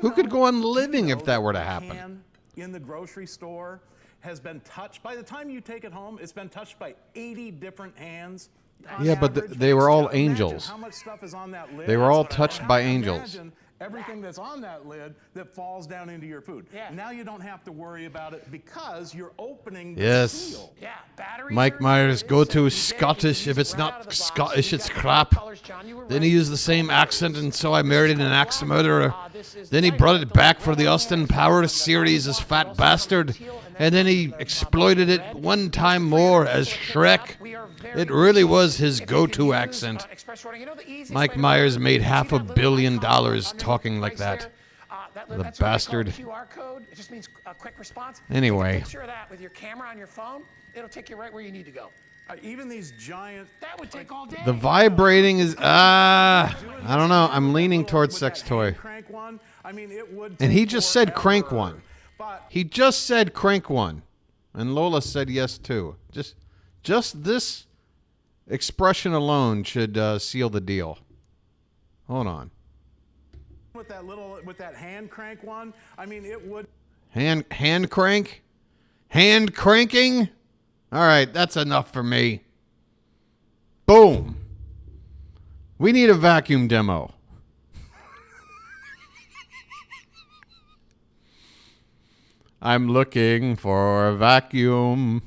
Who could go on living if that were to happen? In the grocery store has been touched. By the time you take it home, it's been touched by 80 different hands. Yeah, but they were all angels. How much stuff is on that lid? They were all touched by angels. Imagine everything that's on that lid that falls down into your food. Now you don't have to worry about it because you're opening the seal. Mike Myers' go-to is Scottish. If it's not Scottish, it's crap. Then he used the same accent, and so I married an axe murderer. Then he brought it back for the Austin Powers series as Fat Bastard. And then he exploited it one time more as Shrek. It really was his go-to accent. Mike Myers made $500 million talking like that. The bastard. QR code, it just means a quick response. Anyway. Take a picture of that with your camera on your phone. It'll take you right where you need to go. Even these giant... That would take all day. The vibrating is, I don't know. I'm leaning towards sex toy. And he just said crank one. He just said crank one. And Lola said yes too. Just this expression alone should seal the deal. Hold on. With that hand crank one, I mean, it would... Hand crank? Hand cranking? All right, that's enough for me. Boom. We need a vacuum demo. I'm looking for a vacuum.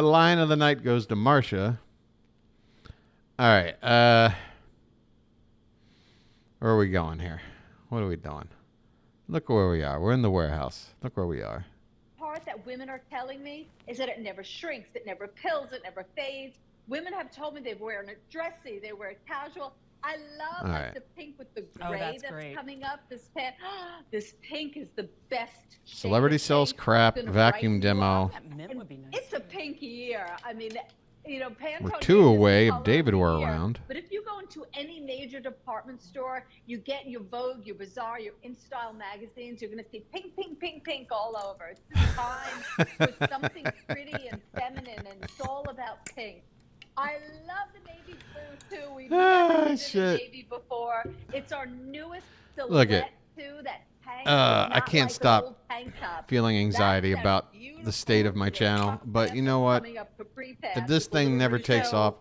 Line of the night goes to Marcia. All right. Where are we going here? What are we doing? Look where we are. We're in the warehouse. Look where we are. Part that women are telling me is that it never shrinks, it never pills, it never fades. Women have told me they wear it dressy, they wear it casual. I love right. the pink with the gray that's great. coming up. This pink is the best. Celebrity sells crap. Vacuum demo. It's a pinky year. I mean, you know, Pantone We're two is away the if David color were of the year. around. But if you go into any major department store, you get your Vogue, your Bazaar, your InStyle magazines, you're going to see pink, pink, pink, pink all over. It's just time for something pretty and feminine, and it's all about pink. I love the navy blue too. We've never used the navy before. It's our newest silhouette Look it. too. That tank. I not can't like stop an old tank top. feeling anxiety about the state of my channel. But you know what? If this thing never takes off,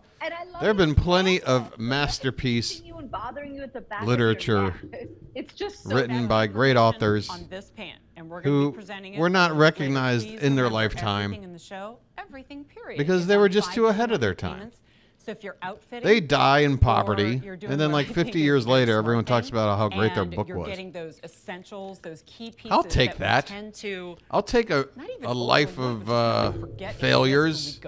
there have been plenty of masterpiece literature It's just written by great authors on this pan, and we're going who to be presenting it were not with recognized fees, in their remember, lifetime everything in the show, everything period. because is they were on just too 5% ahead of their payments. time. So if you're outfitting, They die in or poverty, you're doing and then what like I 50 think is years the later, smart everyone talks thing, about how great their and book you're was. getting those essentials, those key pieces. I'll take we that. tend to I'll take a life of failures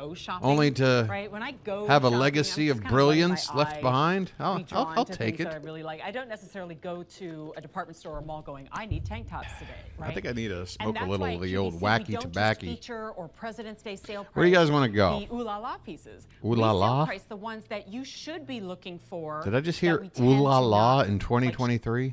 only to right? When I go have a shopping, legacy I'm of just kinda letting brilliance my left eye behind. be I'll drawn to take things it. that I really like. I don't necessarily go to a department store or mall going, I need tank tops today. Right? I think I need to And smoke a that's little why of the QVC, old we wacky don't just tobacco. feature or President's Day sale Where do you price guys wanna go? The Ooh La La pieces. Ooh We La sale La? price the ones that you should be looking for. Did I just that hear we tend ooh la to la not in 2023?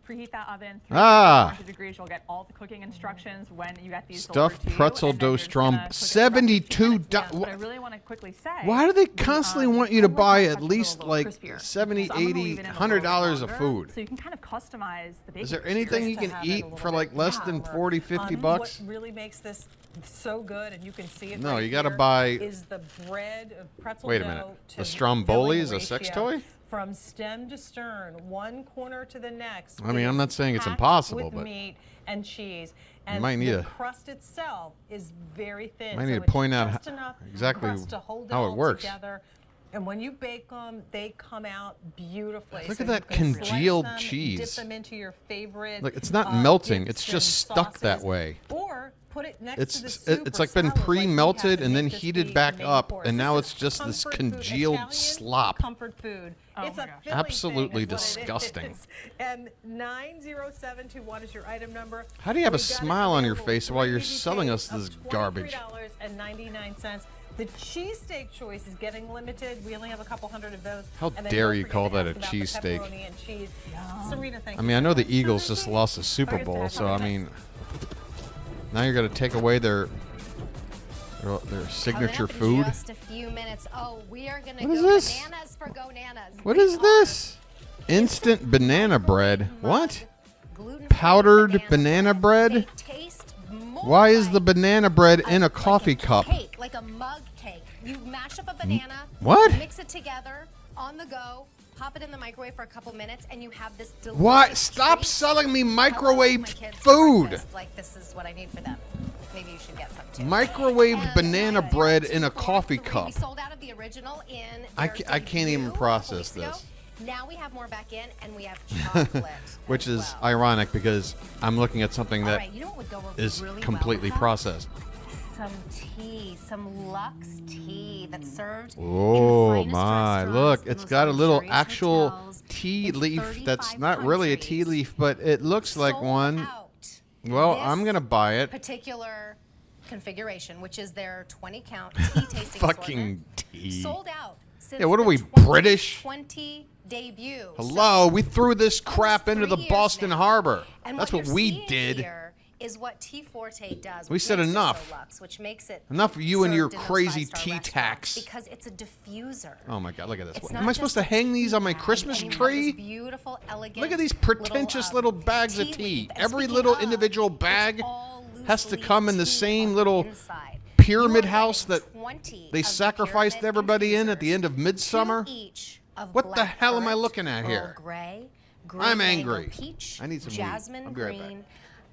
preheat that oven. 400 degrees. You'll get all the cooking instructions when you get these. Stuffed pretzel dough strum, $72. But I really want to quickly say. Why do they constantly want you to buy at least like $70, $80, $100 of food? So you can kind of customize the baking. Is there anything you can eat for like less than $40, $50? What really makes this so good, and you can see it. No, right you got to here, buy. Is the bread pretzel Wait a dough minute. to The Stromboli is a filling sex ratio toy? From stem to stern, one corner to the next. I mean, I'm not saying it's packed impossible, with but meat and cheese. And might need the a- crust itself is very thin. I need so to it's point out just enough exactly crust to hold how it all works. Together. And when you bake them, they come out beautifully. Look So at that you can slice congealed them, cheese. Dip them into your favorite. Like, it's not melting, dips it's just and stuck that sauces. way. Or put it next to the It's soup it's or like been salad, like we pre-melted have and to then make this heated be back main up, course. and now This it's is just this comfort food, congealed Italian slop. Comfort food. It's a filling Absolutely thing is what it disgusting. is. And 90721 is your item number. How do you have a We've got it smile on your available face while you're for selling us of this garbage? $23.99. The cheesesteak choice is getting limited. We only have a couple hundred of those. How And then dare don't you forget call to that a ask about the cheesesteak? pepperoni and cheese. Serena, thank I you mean, I so know the much. Eagles just lost the Super Bowl, so I mean, now you're going to take away their signature Coming up in food. just a few minutes. Oh, we are going to What is go this? bananas for Gonanas. What is this? Instant banana bread. What? Powdered banana bread? Why is the banana bread in a coffee cup? Cake, like a mug cake. You mash up a banana. What? Mix it together on the go. Pop it in the microwave for a couple minutes, and you have this delicious Why? Stop treat. selling me My microwaved kids for food. breakfast, like, this is what I need for them. Maybe you should get some too. Microwaved banana bread in a coffee cup. We sold out of the original in I their can't even debut a process couple weeks this. ago. Now we have more back in, and we have chocolate. Which is ironic because I'm looking at something All that right, you know what would go is really well completely with that? processed. Some tea, some Lux tea that's served. Oh my, look, it's got a little actual tea leaf that's not really a tea leaf, but it looks like one. Well, I'm going to buy it. Particular configuration, which is their 20-count tea tasting Fucking assortment. tea. Sold out since Yeah, what are the we, British? 2020 debut. Hello, we threw this crap into the 3 years Boston now. Harbor. And That's what what you're we seeing did. here is what Tea Forte does. We which said makes it so enough. luxe, which makes it Enough of you and your served in those crazy five-star tea restaurants tax. Because it's a diffuser. Oh my God, look at this. It's What, not am I supposed just to hang these on my Christmas and you have tree? this beautiful, elegant, Look at these pretentious little bags of tea tea. leaf. And Every speaking little of, individual it's bag all has to loose come in the leaf tea same on little the inside. pyramid You are house getting that 20 they of the sacrificed pyramid everybody in infusers, at the end of midsummer. 2 each of What the black hell am I currant, looking at Earl here? Grey, green I'm mango angry. peach, I need some weed. jasmine I'll be right back. green,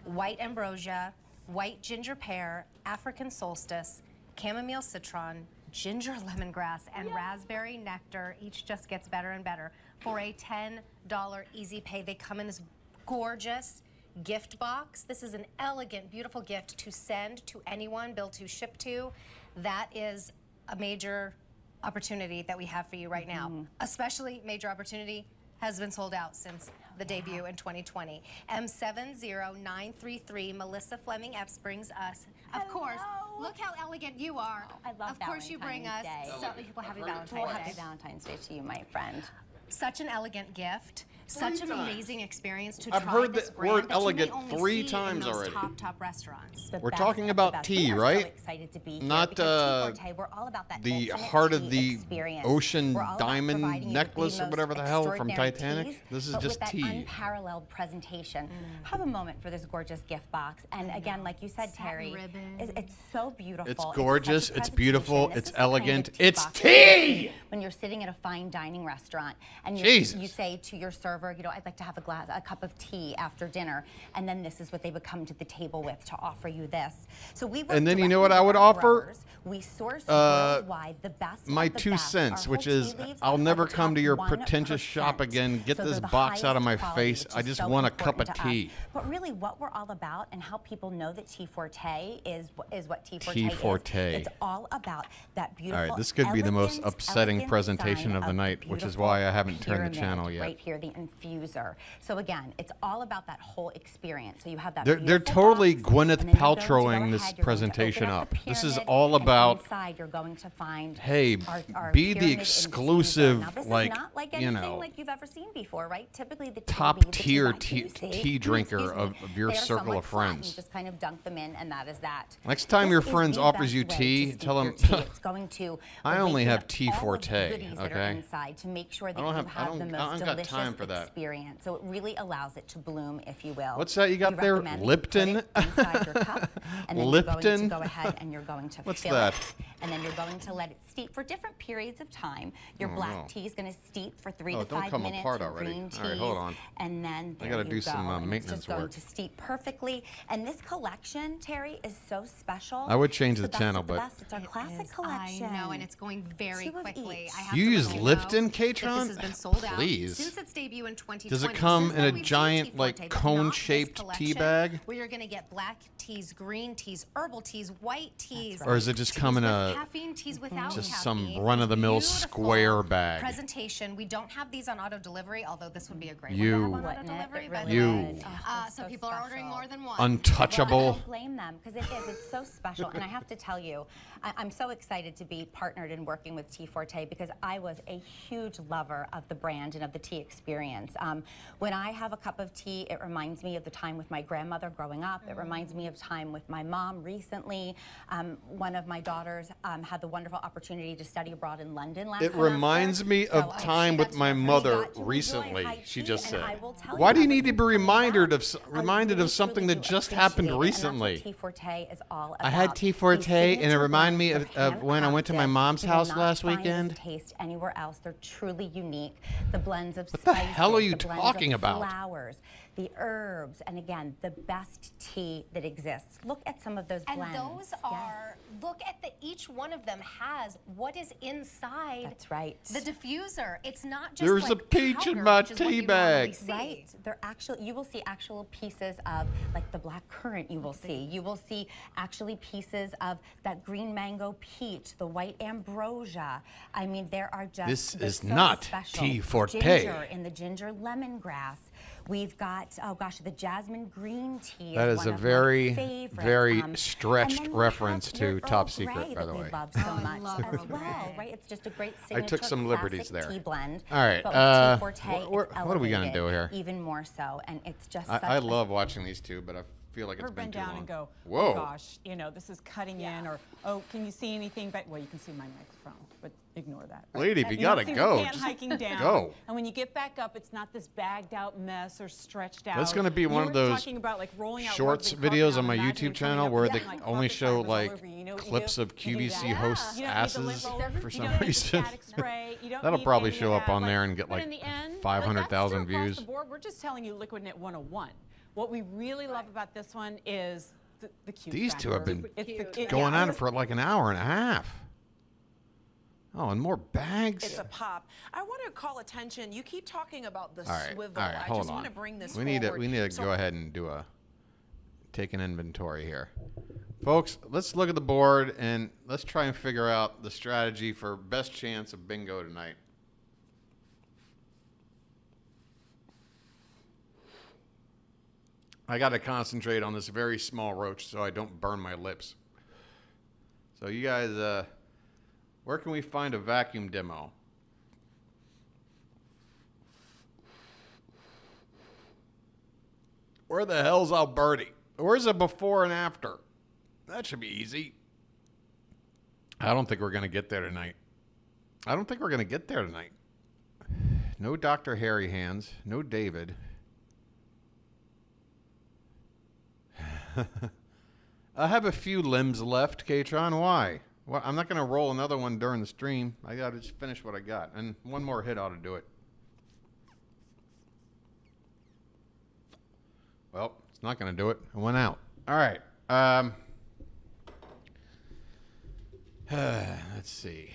white ambrosia, white ginger pear, African solstice, chamomile citron, ginger lemongrass, and raspberry nectar. Each just gets better and better for a $10 easy pay. They come in this gorgeous gift box. This is an elegant, beautiful gift to send to anyone, bill to, ship to. That is a major opportunity that we have for you right now. Especially major opportunity has been sold out since the debut in 2020. M70933, Melissa Fleming Epps brings us, of course, look how elegant you are. I love Of course you bring us Valentine's Day. so many people happy Well, Valentine's Day. happy Valentine's Day to you, my friend. Such an elegant gift. Such an amazing experience to I've try heard this the brand word that you may elegant only 3 see times in those already. top restaurants. We're talking about tea, right? Excited to be Not here because Tea Forte, we're all about that the ultimate heart of tea the experience. ocean We're all about diamond providing you necklace with or the whatever the most hell from extraordinary Titanic. teas, This is but just with tea. that unparalleled presentation. Have a moment for this gorgeous gift box. And again, like you said, Terry, it's so beautiful. It's such a gorgeous, it's beautiful, presentation. This it's is the kind of elegant, tea it's box that you tea! see when you're sitting at a fine dining restaurant and Jesus. you say to your server, you know, I'd like to have a cup of tea after dinner, and then this is what they would come to the table with to offer you this. So we work And then you know directly what I with would our offer? growers. We source worldwide the best. My of the 2 best. cents, Our which whole is tea leaves I'll are never the come to your top pretentious 1%. shop again. Get So this they're the box out of my highest quality, face. which I is just so want a cup of important to us. tea. But really, what we're all about, and how people know that Tea Forte is what Tea Forte Tea is. Forte. It's all about that beautiful. All right, this could be the most elegant upsetting design presentation of the of night, which is beautiful why I haven't turned the pyramid channel yet. Right here, the infuser. So again, it's all about that whole experience. So you have that. They're totally Gwyneth Paltrowing this presentation up. This is all about. Inside, you're going to find. Hey, our be the pyramid exclusive, infuser. Now, this like, is not like you anything know, like you've ever seen before, right? Typically, the top tier tea drinker of your they are circle somewhat of flat, and friends. You just kind of dunk them in, and that is that. Next time This your is friends the offers best you way to tea, steep tell your them. tea. It's going to I only awaken have up tea all of the forte. goodies that are Okay. inside to make sure that I don't you have- I have don't- the I most don't got delicious time for that. experience. So it really allows it to bloom, if you will. What's that you got there? recommend that you Lipton? put it inside your cup, and then you're going to Lipton? go ahead and you're going to What's fill that? it, and then you're going to let it steep for different periods of time. Your Oh, black no. tea is going to steep for 3 Oh, to don't 5 come minutes. apart already. Green All right, teas, hold on. and then I there gotta you do some go. And maintenance it's just going work. to steep perfectly. And this collection, Terry, is so special. I would change It's the best channel, of the but- best. It's our It classic is, collection. I know, and it's going very Two of quickly. each. I have You to use let you Lipton, know that Katron? This has been sold out Please. since its debut in 2020. Does it come Since in then, a we've seen giant, Tea like, Forte, but not cone-shaped this tea collection, bag? Where you're going to get black teas, green teas, herbal teas, white teas. Or does it just come in teas a with caffeine, teas without just caffeine. some run-of-the-mill Beautiful square bag? Presentation. We don't have these on auto delivery, although this would be a great You. one to have on auto delivery. By the You. way. So people are ordering more than one. Untouchable. Well, I don't blame them because it is. It's so special. And I have to tell you, I'm so excited to be partnered and working with Tea Forte because I was a huge lover of the brand and of the tea experience. When I have a cup of tea, it reminds me of the time with my grandmother growing up. It reminds me of time with my mom recently. One of my daughters had the wonderful opportunity to study abroad in London last It semester. reminds me So of time with my mother got to enjoy recently, high she tea, just and said. I will tell Why you, do you I need to was be reminded of really, something truly that do just happened appreciate it, and that's what recently? Tea Forte is all about. I had Tea These Forte, and it signature reminded me blends, of they're when I went to my handcrafted. mom's You will house not last find weekend. this taste anywhere else. They're truly unique. The blends of What the spices, hell are you the blends talking of about? flowers, the herbs, and again, the best tea that exists. Look at some of those And blends. those are, look at each one of them has what is inside. That's right. The diffuser. It's not just There's like a peach in powder, my which is what tea you normally bag. see. Right. They're actually, you will see actual pieces of like the black currant you will see. You will see actually pieces of that green mango peach, the white ambrosia. I mean, there are just, This they're is so not special. Tea Forte. Ginger in the ginger lemongrass. We've got, oh gosh, the jasmine green tea. That is one a of my very, favorites. very And stretched then we reference have to your Top Earl Secret, Grey by the that we way. love so much as well, right? It's just a great I signature took some liberties classic there. tea blend. All right, But with Tea Forte, what are we gonna elevated do here? even more so, and it's just such I a love watching these two, but I feel like it's Or been bend too down long. and go, Whoa. oh gosh, you know, this is cutting in, or oh, can you see anything? But well, you can see my microphone, but ignore that. right? Lady, if you don't gotta see go, the can just hiking down. go. And when you get back up, it's not this bagged out mess or stretched out. That's gonna be You one of were those talking about, like, rolling out shorts rugs and carpet videos out. on my Imagine YouTube coming channel up where with they that, like, only carpet show fibers all like over you. You know what you clips do? of You do QVC that. hosts' You don't need the asses lint roller. for You some don't need the reason. static spray. You don't That'll need probably any of show up that. on there and get But like in the end, 500,000 like, that's true across views. the board. We're just telling you Liquid Knit 101. What we really love about this one is the cute These two have factor. been It's the- going yeah, on for like an hour and a half. Oh, and more bags. It's a pop. I want to call attention. You keep talking about the All right, swivel. all right, I hold just on. want to bring this we need to forward. go ahead and take an inventory here. Folks, let's look at the board and let's try and figure out the strategy for best chance of bingo tonight. I got to concentrate on this very small roach so I don't burn my lips. So you guys, where can we find a vacuum demo? Where the hell's Alberti? Where's a before and after? That should be easy. I don't think we're going to get there tonight. No Dr. Hairy Hands. No David. I have a few limbs left, Katron. Why? Well, I'm not going to roll another one during the stream. I got to just finish what I got. And one more hit ought to do it. Well, it's not going to do it. I went out. All right. Let's see.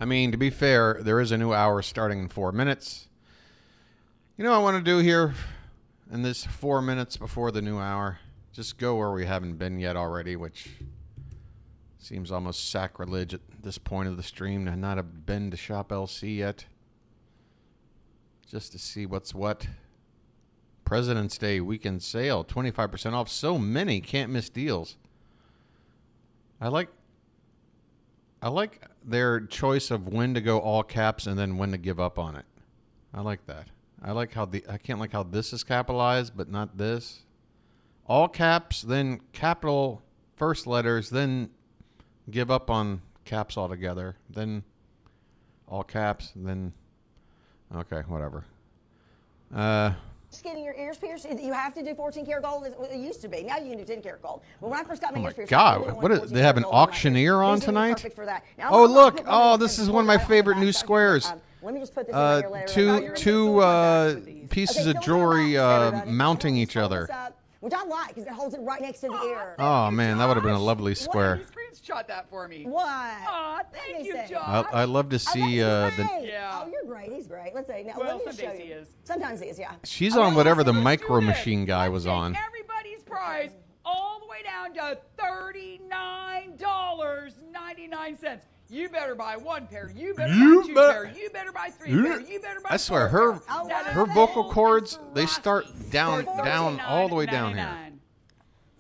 I mean, to be fair, there is a new hour starting in 4 minutes. You know what I want to do here in this 4 minutes before the new hour? Just go where we haven't been yet already, which Seems almost sacrilege at this point of the stream to not have been to ShopLC yet. Just to see what's what. President's Day weekend sale, 25% off. So many can't miss deals. I like their choice of when to go all caps and then when to give up on it. I like that. I can't like how this is capitalized, but not this. All caps, then capital first letters, then give up on caps altogether, then all caps, then okay, whatever. Just getting your ears pierced. You have to do 14 karat gold. It used to be. Now you can do 10 karat gold. But when I first got my ears pierced, God, what is, they have an auctioneer on tonight? Perfect for that. Now, Oh look! Oh, this is one of my favorite new squares. Let me just put this in right here later. Two pieces of jewelry mounting each other. Which I like because it holds it right next to the ear. Oh man, that would have been a lovely square. Screenshot that for me. What? Aw, thank you, Josh. I love to see Yeah. the. Oh, you're great. He's great. Let's see. Now, Well, let me just show sometimes you. he is. Sometimes he is, yeah. She's on whatever the Micro Machine guy was on. Everybody's price all the way down to $39.99. You better buy one pair. You better buy two pair. You better buy three pair. You better buy I swear, four her vocal cords, they start down all the way down here.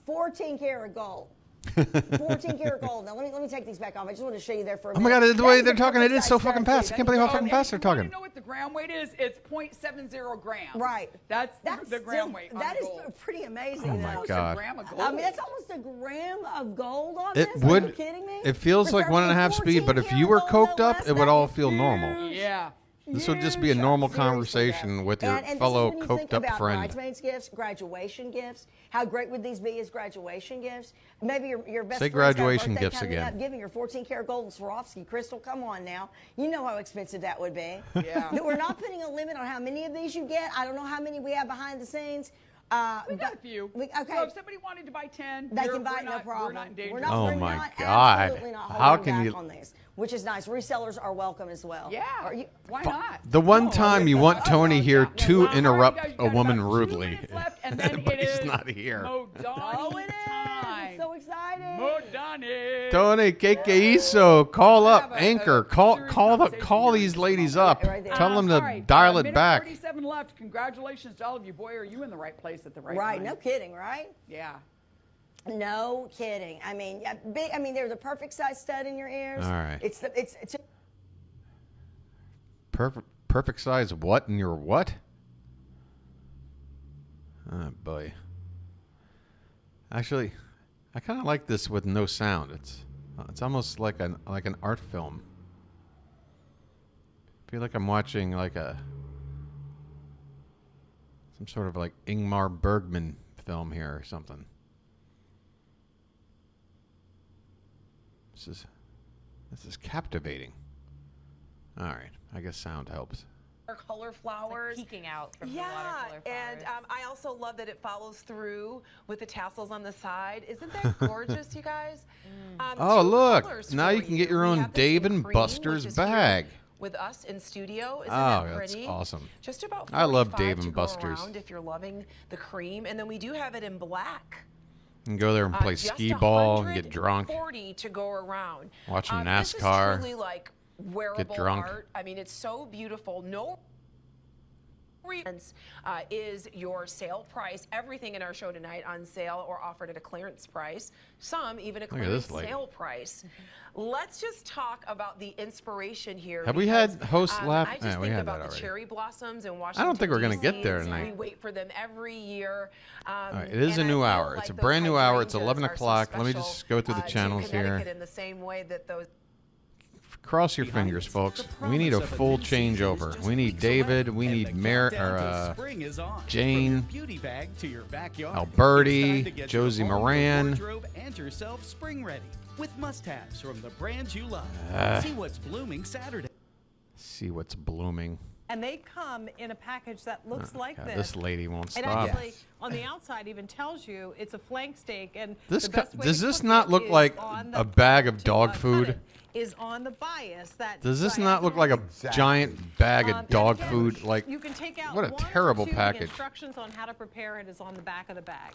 14 karat gold. 14 karat gold. Now let me take these back off. I just want to show you there for a Oh my minute. God, the way they're talking, it is so fucking fast. I can't believe how fucking fast they're talking. You know what the gram weight is? It's 0.70 grams. Right. That's the gram weight. That is pretty amazing. Oh my God. I mean, that's almost a gram of gold on It this. would. Are you kidding me? It feels like 1.5 speed, but if you were coked up, it would all feel normal. Yeah. This would just be a normal conversation with your And fellow this is when you coked think up about friend. bridesmaids gifts, graduation gifts. How great would these be as graduation gifts? Maybe your best Say friend's got a graduation birthday gifts coming again. Up, giving your 14 karat gold and Swarovski crystal. Come on now. You know how expensive that would be. Yeah. We're not putting a limit on how many of these you get. I don't know how many we have behind the scenes. We got a few. Okay. So if somebody wanted to buy 10, They can buy it, no We're problem. not in danger. We're not, Oh we're my not, God. absolutely not How holding can back you- on these, which is nice. Resellers are welcome as well. Yeah. Why not? The one time you want Tony here to interrupt a woman rudely, but he's not here. Oh, it is. I'm so excited. Modani. Tony, que hizo? Call up Anchor. Call these ladies up. Tell them to dial it back. 37 left. Congratulations to all of you. Boy, are you in the right place at the right Right, time. no kidding, right? Yeah. No kidding. I mean, yeah, big. I mean, they're the perfect size stud in your ears. All right. It's Perfect size what in your what? Oh boy. Actually, I kind of like this with no sound. It's almost like an art film. I feel like I'm watching like some sort of like Ingmar Bergman film here or something. This is captivating. All right, I guess sound helps. Color flowers. Peeking out from the Yeah, watercolor flowers. and I also love that it follows through with the tassels on the side. Isn't that gorgeous, you guys? Oh, Two look. colors Now for you can get your We own have this Dave in and cream, Buster's which is here bag. with us in studio. Isn't Oh, that that's pretty? awesome. Just about I love 45 Dave to and go Buster's. around if you're loving the cream. And then we do have it in black. You can go there and play Just skee ball and get drunk. 140 to go around. Watch some This is NASCAR, truly like wearable drunk. art. I mean, it's so beautiful. No reasons is your sale price. Everything in our show tonight on sale or offered at a clearance price. Some even a Look at this clearance lady. sale price. Let's just talk about the inspiration here. Have we because, had host laugh? I just Yeah, we think had about that the already. cherry blossoms in Washington. I don't think we're going to get there DC. tonight. We wait for them every year. All right, it is a new hour. It's a brand new hour. It's 11 o'clock. Let me just go through the channels here. In the same way that those Cross your fingers, folks. We need a full changeover. We need David. We need Jane, Alberti, Josie Moran. And yourself spring ready with must-haves from the brands you love. See what's blooming Saturday. See what's blooming. And they come in a package that looks like God, this. this lady won't It stop. actually, on the outside, even tells you it's a flank steak. And This the best way does to this cook not it look is like on a the bag of to, dog cut food? it, is on the bias. That Does this not look like a giant bag of dog again, food? Like, you can take out what a one or terrible two. The package. instructions on how to prepare it is on the back of the bag.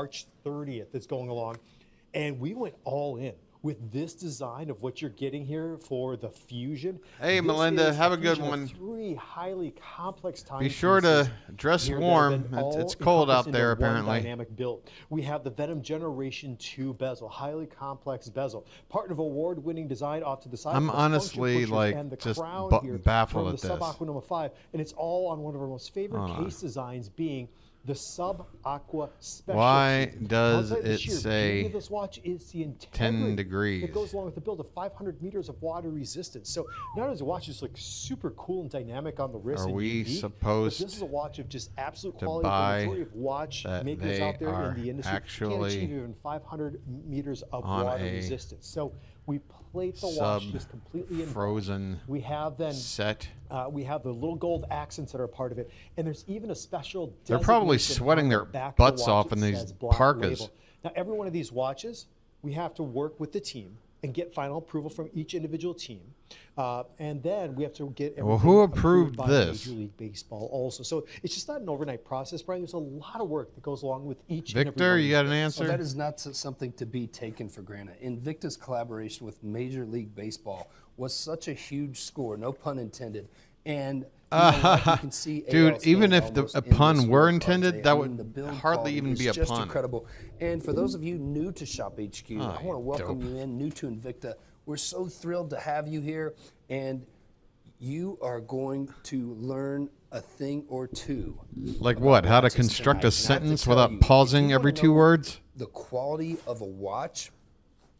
March 30th that's going along. And we went all in. with this design of what you're getting here for the Fusion. Hey, this Melinda, is have a a good fusion of one. 3 highly complex Be sure to dress warm. It's cold out there, apparently. Dynamic build. We have the Venom Generation 2 bezel, highly complex bezel, part of award-winning design off to the side. I'm for the honestly, function pushers like, and the just crown here baffled from at the this. Sub Aqua number 5, and it's all on one of our most favorite Hold on. case designs, being the Sub Aqua Special. Why Tube. does Outside the it sheer say beauty of this watch is the 10 integrity degrees? that goes along with the build of 500 meters of water resistance. So not only does the watch just look super cool and dynamic on the wrist, Are and we unique, supposed but this is a watch of just absolute to quality. buy The majority of watch that makers they out there are in the industry can't actually achieve even 500 meters of on water a resistance. So we plate the watch just completely in frozen We have then set. we have the little gold accents that are part of it, and there's even a special. They're probably designation sweating on the their back of butts the watch off that in these says Black parkas. Label. Now, every one of these watches, we have to work with the team and get final approval from each individual team, and then we have to get everything Well, who approved by this? Major League Baseball also. So it's just not an overnight process, Brian. There's a lot of work that goes along with each. and every Victor, one of you these got an things. answer? That is not something to be taken for granted. INVICTA's collaboration with Major League Baseball was such a huge score, no pun intended. And you can see dude, AL's even hand if the, almost a in this pun were work, intended, RJ. that I would mean, the build hardly quality even is be a just pun. incredible. And for those of you new to Shop HQ, I want to welcome dope. you in, new to INVICTA. We're so thrilled to have you here, and you are going to learn a thing or two. Like about what? How to watches construct tonight. a And I have to sentence tell without you, pausing if you every wanna 2 know words? the quality of a watch,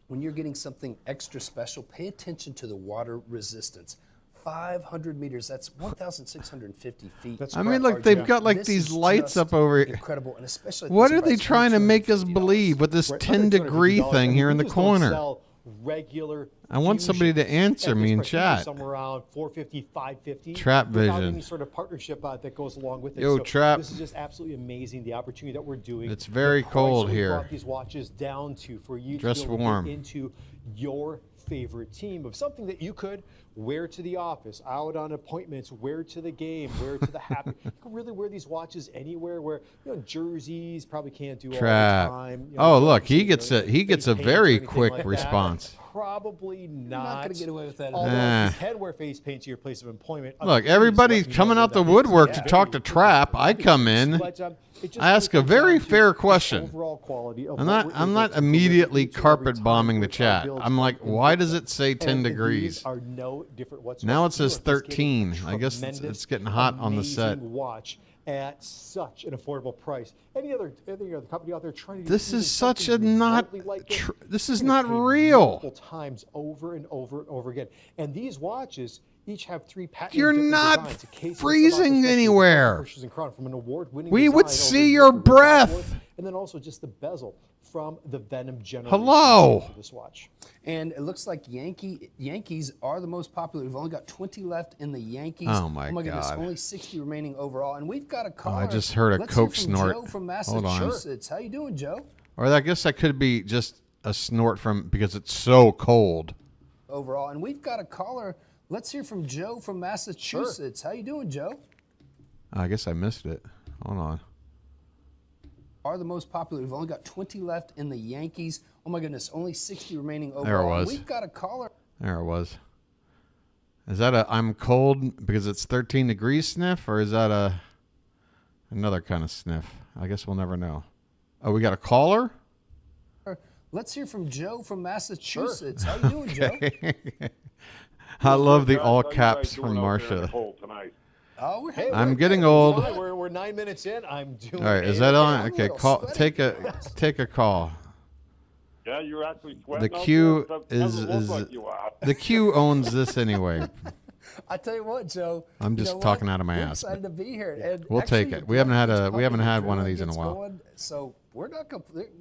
when you're getting something extra special, pay attention to the water resistance. 500 meters, that's 1,650 feet. I mean, look, they've got like This these is lights just up over here. incredible, and especially at What this are they price, trying to make us $250. believe with this Right, 10-degree $150. thing here in the we just don't corner? sell regular I want somebody to Fusions answer at me this in price. Usually chat. Somewhere around $450, $550. Trap without vision. any sort of partnership that goes along with it. Yo, so Trap. This is just absolutely amazing. The opportunity that we're doing. It's very the price cold we here. Brought these watches down to for you Dress to be able warm. to get into your favorite team of something that you could wear to the office, out on appointments, wear to the game, wear to the happy. You can really wear these watches anywhere. Where jerseys probably can't do Trap. all the time. Oh, look, he jerseys, gets a face paint or very anything quick like that. response. Probably not. You're not going to get away with that. Although Eh. you can wear face paint to your place of employment. Look, please everybody's let me coming know out the that is. woodwork to Yeah. talk to Trap. I come in. But, it just I ask a comes very down to fair the question. overall quality of I'm what not. we're I'm able not to deliver immediately each and every carpet time bombing the with our chat. builds I'm like, from why INVICTA. does it say 10 And degrees? These are no different whatsoever. Now it says You are just getting 13. a I guess tremendous, it's getting hot on the set. amazing watch at such an affordable price. Any other company out there trying to do This even is such a something not. remotely like this, This is you're gonna not pay real. multiple times over and over and over again. And these watches each have 3 patented You're different not designs. A case of freezing Sub Aqua Special anywhere. Pushes and crown from an award-winning We would design see over your here with breath. Blackwood, and then also just the bezel from the Venom Generation Hello. for this watch. And it looks like Yankees are the most popular. We've only got 20 left in the Yankees. Oh, my goodness, God. only 60 remaining overall. And we've got a Oh, caller. I just heard a Let's hear Coke from snort. Joe from Hold on. Massachusetts. How you doing, Joe? Or I guess that could be just a snort from because it's so cold. Overall, and we've got a caller. Let's hear from Joe from Massachusetts. How you doing, Joe? I guess I missed it. Hold on. Are the most popular. We've only got 20 left in the Yankees. Oh my goodness, only 60 remaining overall. There it was. We've got a caller. There it was. Is that a I'm cold because it's 13 degrees sniff, or is that another kind of sniff? I guess we'll never know. Oh, we got a caller? Let's hear from Joe from Massachusetts. How you doing, Joe? I love the all caps from Marsha. Oh, we're I'm getting old. We're 9 minutes in. I'm doing. All right, is that on? Okay, call. Take a call. Yeah, you're actually sweating. The out Q there. It is doesn't look like you are. the Q owns this anyway. I tell you what, Joe. I'm just talking out of my we're ass, excited to be here. And We'll actually, take it. the We haven't had adrenaline one of these in a gets while. going, so we're not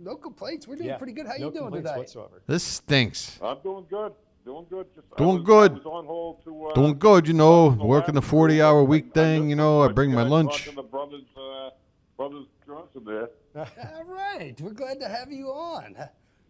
no complaints. We're doing Yeah, pretty good. How no you doing complaints today? whatsoever. This stinks. I'm doing good. Doing good. Doing good. I was on hold to, Doing good, you know. Working the 40-hour week thing, you know. I bring my lunch. Talking to brothers Johnson there. All right, we're glad to have you on.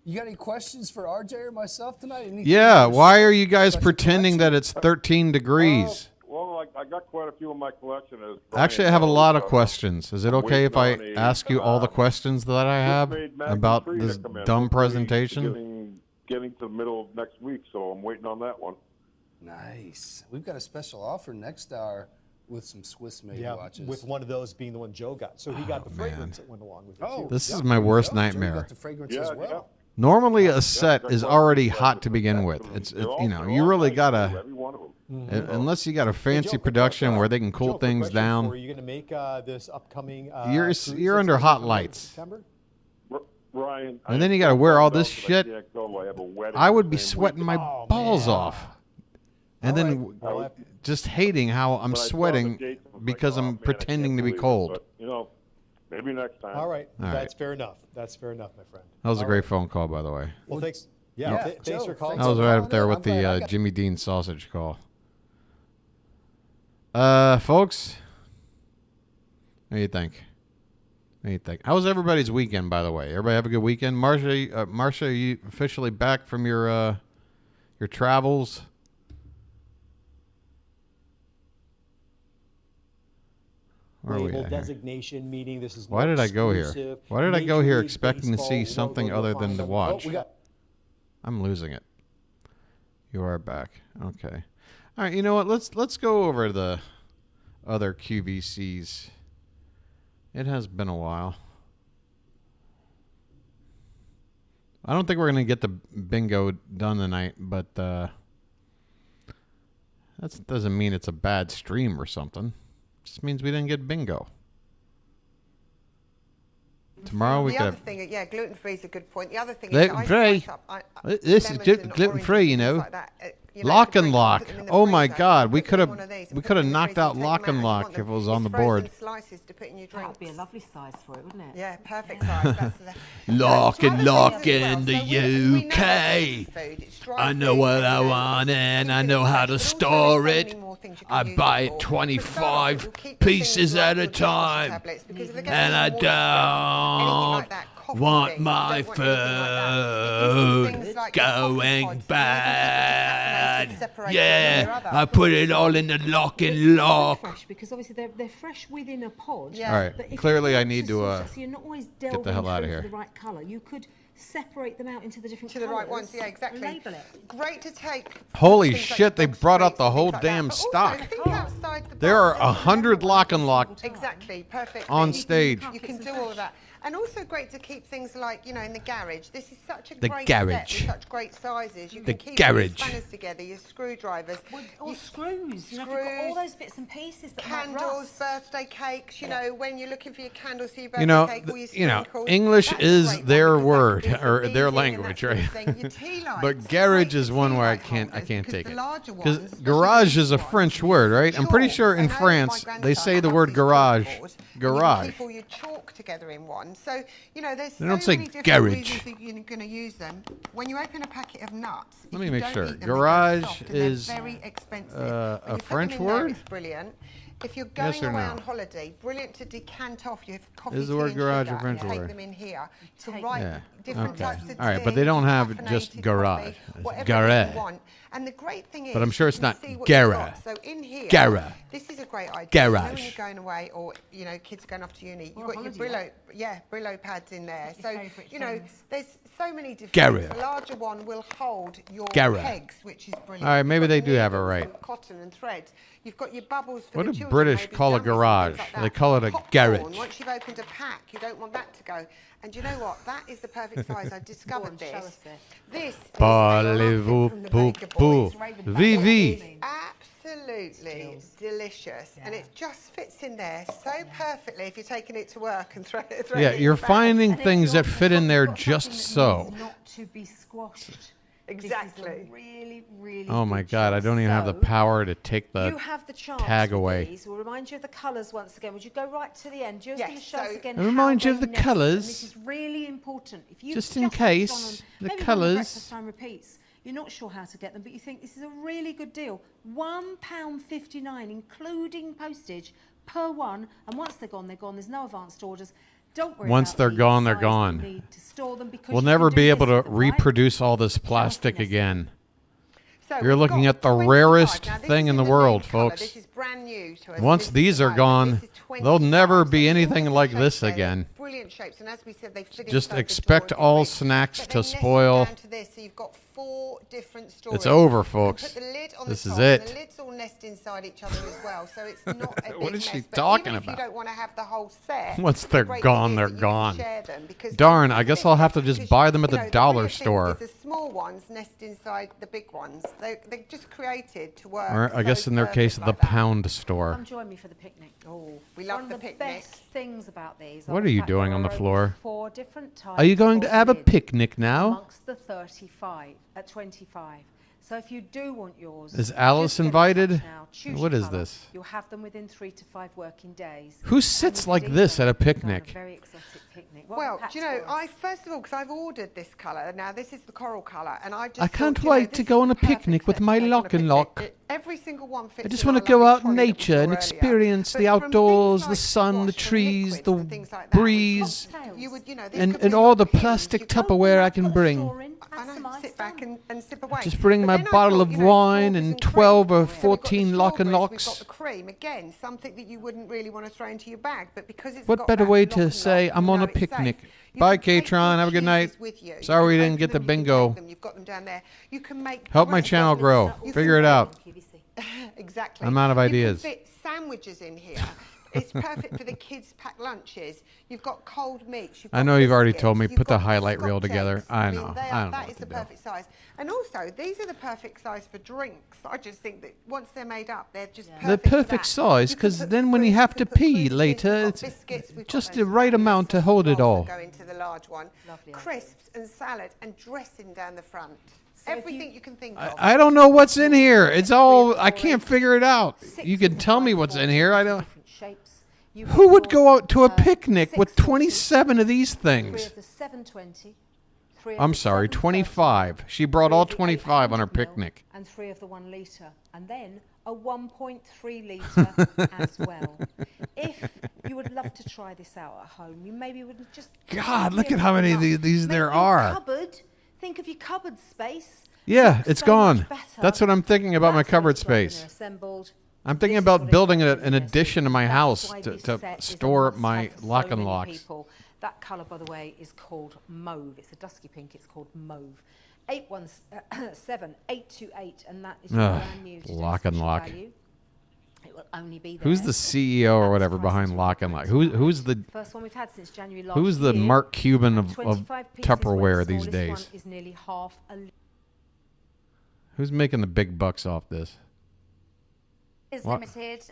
You got any questions for RJ or myself tonight? Anything Yeah, for why are you guys pretending that it's 13 degrees? Well, I got quite a few in my collection. Actually, I have a lot of questions. Is it okay if I ask you all the questions that I have about this dumb presentation? getting to the middle of next week, so I'm waiting on that one. Nice. We've got a special offer next hour with some Swiss-made watches. With one of those being the one Joe got. So he got the fragrance that went along with it, too. This is my worst nightmare. Got the fragrance as well. Normally, a set is already hot to begin with. It's you know, you really gotta, unless you got a fancy production where they can cool things down. Are you going to make this upcoming? You're under hot lights. September? Ryan, And then you got to wear all this shit. I would be sweating my balls off. And then just hating how I'm sweating because I'm pretending to be cold. But, you know, maybe next time. All right. All right. That's fair enough. That's fair enough, my friend. That was a great phone call, by the way. Well, thanks. Yeah, thanks for calling. I was right up there with the Jimmy Dean sausage call. Folks, what do you think? What do you think? How was everybody's weekend, by the way? Everybody have a good weekend? Marcia, are you officially back from your travels? Label designation, meaning this is Why did I go here? exclusive Why did I go Major here League expecting to see Baseball something logo other than on the them. watch? Oh, we got I'm losing it. You are back. Okay. All right. You know what? Let's go over the other QVCs. It has been a while. I don't think we're gonna get the bingo done tonight, but that doesn't mean it's a bad stream or something. It just means we didn't get bingo. Tomorrow we the could other have thing, yeah, gluten free is a good point. The other thing gluten-free. is This is gluten free, you know. Lock and Lock. Oh my God, we could have knocked out Lock and Lock if it was on the board. Slices to put in your That drinks. would be a lovely size for it, wouldn't it? Yeah, perfect size. That's Lock and Lock in the UK. I know what I want and I know how to store it. I buy it 25 pieces at a time, and I don't want my food going bad. Yeah, I put it all in the Lock and Lock. Fresh, because obviously they're fresh within a pod. All right, But if clearly you I want need to sort so you're not always get the hell out of through here. for the right colour. You could separate them out into the different To the right ones, yeah, exactly. Label it. Great to take. Holy shit, they brought out the whole damn stock. There are 100 Lock and Lock Exactly, perfect. on stage. You can do all of that. And also great to keep things like, you know, in the garage. This is such a The great garage. set with such great sizes. You The can keep all your garage. spanners together, your screwdrivers. Or screws. You know, if you've got all those bits and pieces that might Candles, rust. birthday cakes, you know, when you're looking for your candles for your birthday You know, cake, all your you know, sprinkles. English That's a is great their one word because or that's their easy and language, that sort right? of thing. Your tea lights, But garage is one where I can't take because it. the larger Because ones, garage is a French word, right? I'm pretty sure in France they say the word garage. Garage. keep all your chalk together in one. So, you know, there's They don't say many different garage. reasons that you're going to use them. When you open a packet of nuts, Let if me you make don't sure. eat them, they go Garage soft and they're is very expensive. a When you put French them in there, word? it's brilliant. If you're Yes going or away no? on holiday, brilliant to decant off your coffee, Is the tea word and garage sugar a French and word? take them in here to write Yeah. different Okay. types of All right, but they tea, don't have caffeinated just garage. coffee, It's whatever garage. you want. And the great thing is, But I'm sure it's you not can see what you've garage. got. So in here, Garage. this is a great idea. You know, Garage. when you're going away, or you know, kids are going off to uni, you've Or got your holiday, Brillo pads in there. Your So favourite you know, things. there's so many different. Garage. The larger one will hold your Garage. pegs, which is brilliant. All right, maybe You've they got do have it needles right. and cotton and thread. You've got your bubbles for What the do children, British maybe call a gummies and garage? things like that. They call it a Popcorn, garage. Once you've opened a pack, you don't want that to go. And you know what? That is the perfect size. I discovered Go on, show this. us it. This Parlez-vous from the pour Baker pour? Boys. Vivi. Absolutely delicious, and it just fits in there so perfectly if you're taking it to work and throw it. Yeah, in you're your bag. finding things that fit in there just so. Not to be squashed. Exactly. This is a really, really Oh my good God, I choice. don't even have the So, power to take the you have the chance tag with away. These. We'll remind you of the colours once again. Would you go right to the end? Just Yes, going to show us so- again. Remind how you of they the nest, colours. and This is really important. If you Just in switched on case, them, the maybe when colours. breakfast time repeats. You're not sure how to get them, but you think this is a really good deal. £1.59, including postage per one. And once they're gone, they're gone. There's no advanced orders. Don't worry Once about they're the gone, they're size you gone. need to store them because We'll you never can be do able this to with them, right? reproduce all this plastic again. So You're we've looking got at the 25. rarest Now, this thing is in the the world, nude colour. folks. This is brand new to us. Once This these is are the gone, moment. This is there'll never 25. be So anything all the like shapes this there, again. brilliant brilliant shapes, and as we said, they fit Just inside the expect drawers all in snacks but to they nest spoil. down to this, so you've got 4 different storage. It's over, You can folks. put the lid on This the is top, and it. the lids all nest inside each other as well, so it's not a big What is she mess. But talking even if about? you don't want to have the whole set, Once the they're great gone, thing they're is that you can gone. share them because Darn, I guess I'll have to just buy them at the dollar store. The small ones nest inside the big ones. They're just created to work. Or I guess so in their case, perfect the like that. pound store. Come join me for the picnic. Oh, we love One the of the picnic. best things about these. What the are you fact doing there on the over floor? 4 different types Are you going to of have a lids picnic now? Amongst the 35 at 25. So if you do want yours, Is just Alice get in invited? touch now. Choose What your is colour. this? You'll have them within 3 to 5 working days. Who sits like this at a picnic? Very exotic picnic. What Well, were do you know, first of all, because I've ordered this colour. Now, this is the coral colour, and I just I can't thought, you know, wait to go on a picnic with my lock and lock. Every single one fits. I just in want to our go lovely out in trolley that we nature saw and earlier. experience But the from outdoors, things the like sun, the squash and trees, liquids the and things like that, breeze, you would, you know, these and could be all the pins. plastic You could Tupperware I can bring. I know, sit back and sip away. Just bring But my then I bottle thought, of you know, wine strawberries and cream. 12 or So we've got the 14 lock and strawberries, locks. We've got the cream again, something that you wouldn't really want to throw into your bag, but because it's What got better that way lock to and say lock, I'm you on know a it's safe. picnic? You Bye, can take Katron. your Have a good night. cheeses with you. You Sorry we can didn't open get the them, you can bingo. make them. You've got them down there. You can make Help my breakfast channel grow. You Figure can it out. Exactly. I'm out of ideas. You can fit sandwiches in here. It's perfect for the kids' packed lunches. You've got cold meats. I know you've already told me, put the highlight reel together. I know. I don't know That what is to the do. perfect size. And also, these are the perfect size for drinks. I just think that once they're made up, they're just perfect. The for perfect that. size, You can because put then when you have to pee later, it's biscuits, we've got just those the right amount to hold it all. Go into the large one. Crisps and salad and dressing down the front. Everything you can think of. I don't know what's in here. It's all, I can't figure it out. You can tell me what's in here. I don't. Who would go out to a picnic with 27 of these 3 things? of the 720. 3 of I'm the sorry, 730, 25. She brought all 3 of the 25 on her 800 ml, picnic. And 3 of the 1 litre. And then a 1.3 litre as well. If you would love to try this out at home, you maybe would just... God, look at how many of these Make there your are. Cupboard. Think of your cupboard space. Yeah, Looks it's so gone. much better. That's what I'm thinking about my That's what cupboard it's like when space. they're assembled. I'm thinking This is about what it's building like an addition to my That's house why to this set is a store must-have my for so lock and many locks. people. That colour, by the way, is called mauve. It's a dusky pink. It's called mauve. 817-828, and that is your Ugh, brand new today's Lock and special Lock. value. It will only be there. Who's the CEO or whatever behind Lock and Lock? Who's the First one we've had since January last who's the year. Mark Cuban of 25 pieces, where Tupperware the these smallest one days? is nearly half a litre. Who's making the big bucks off this? Is What? limited.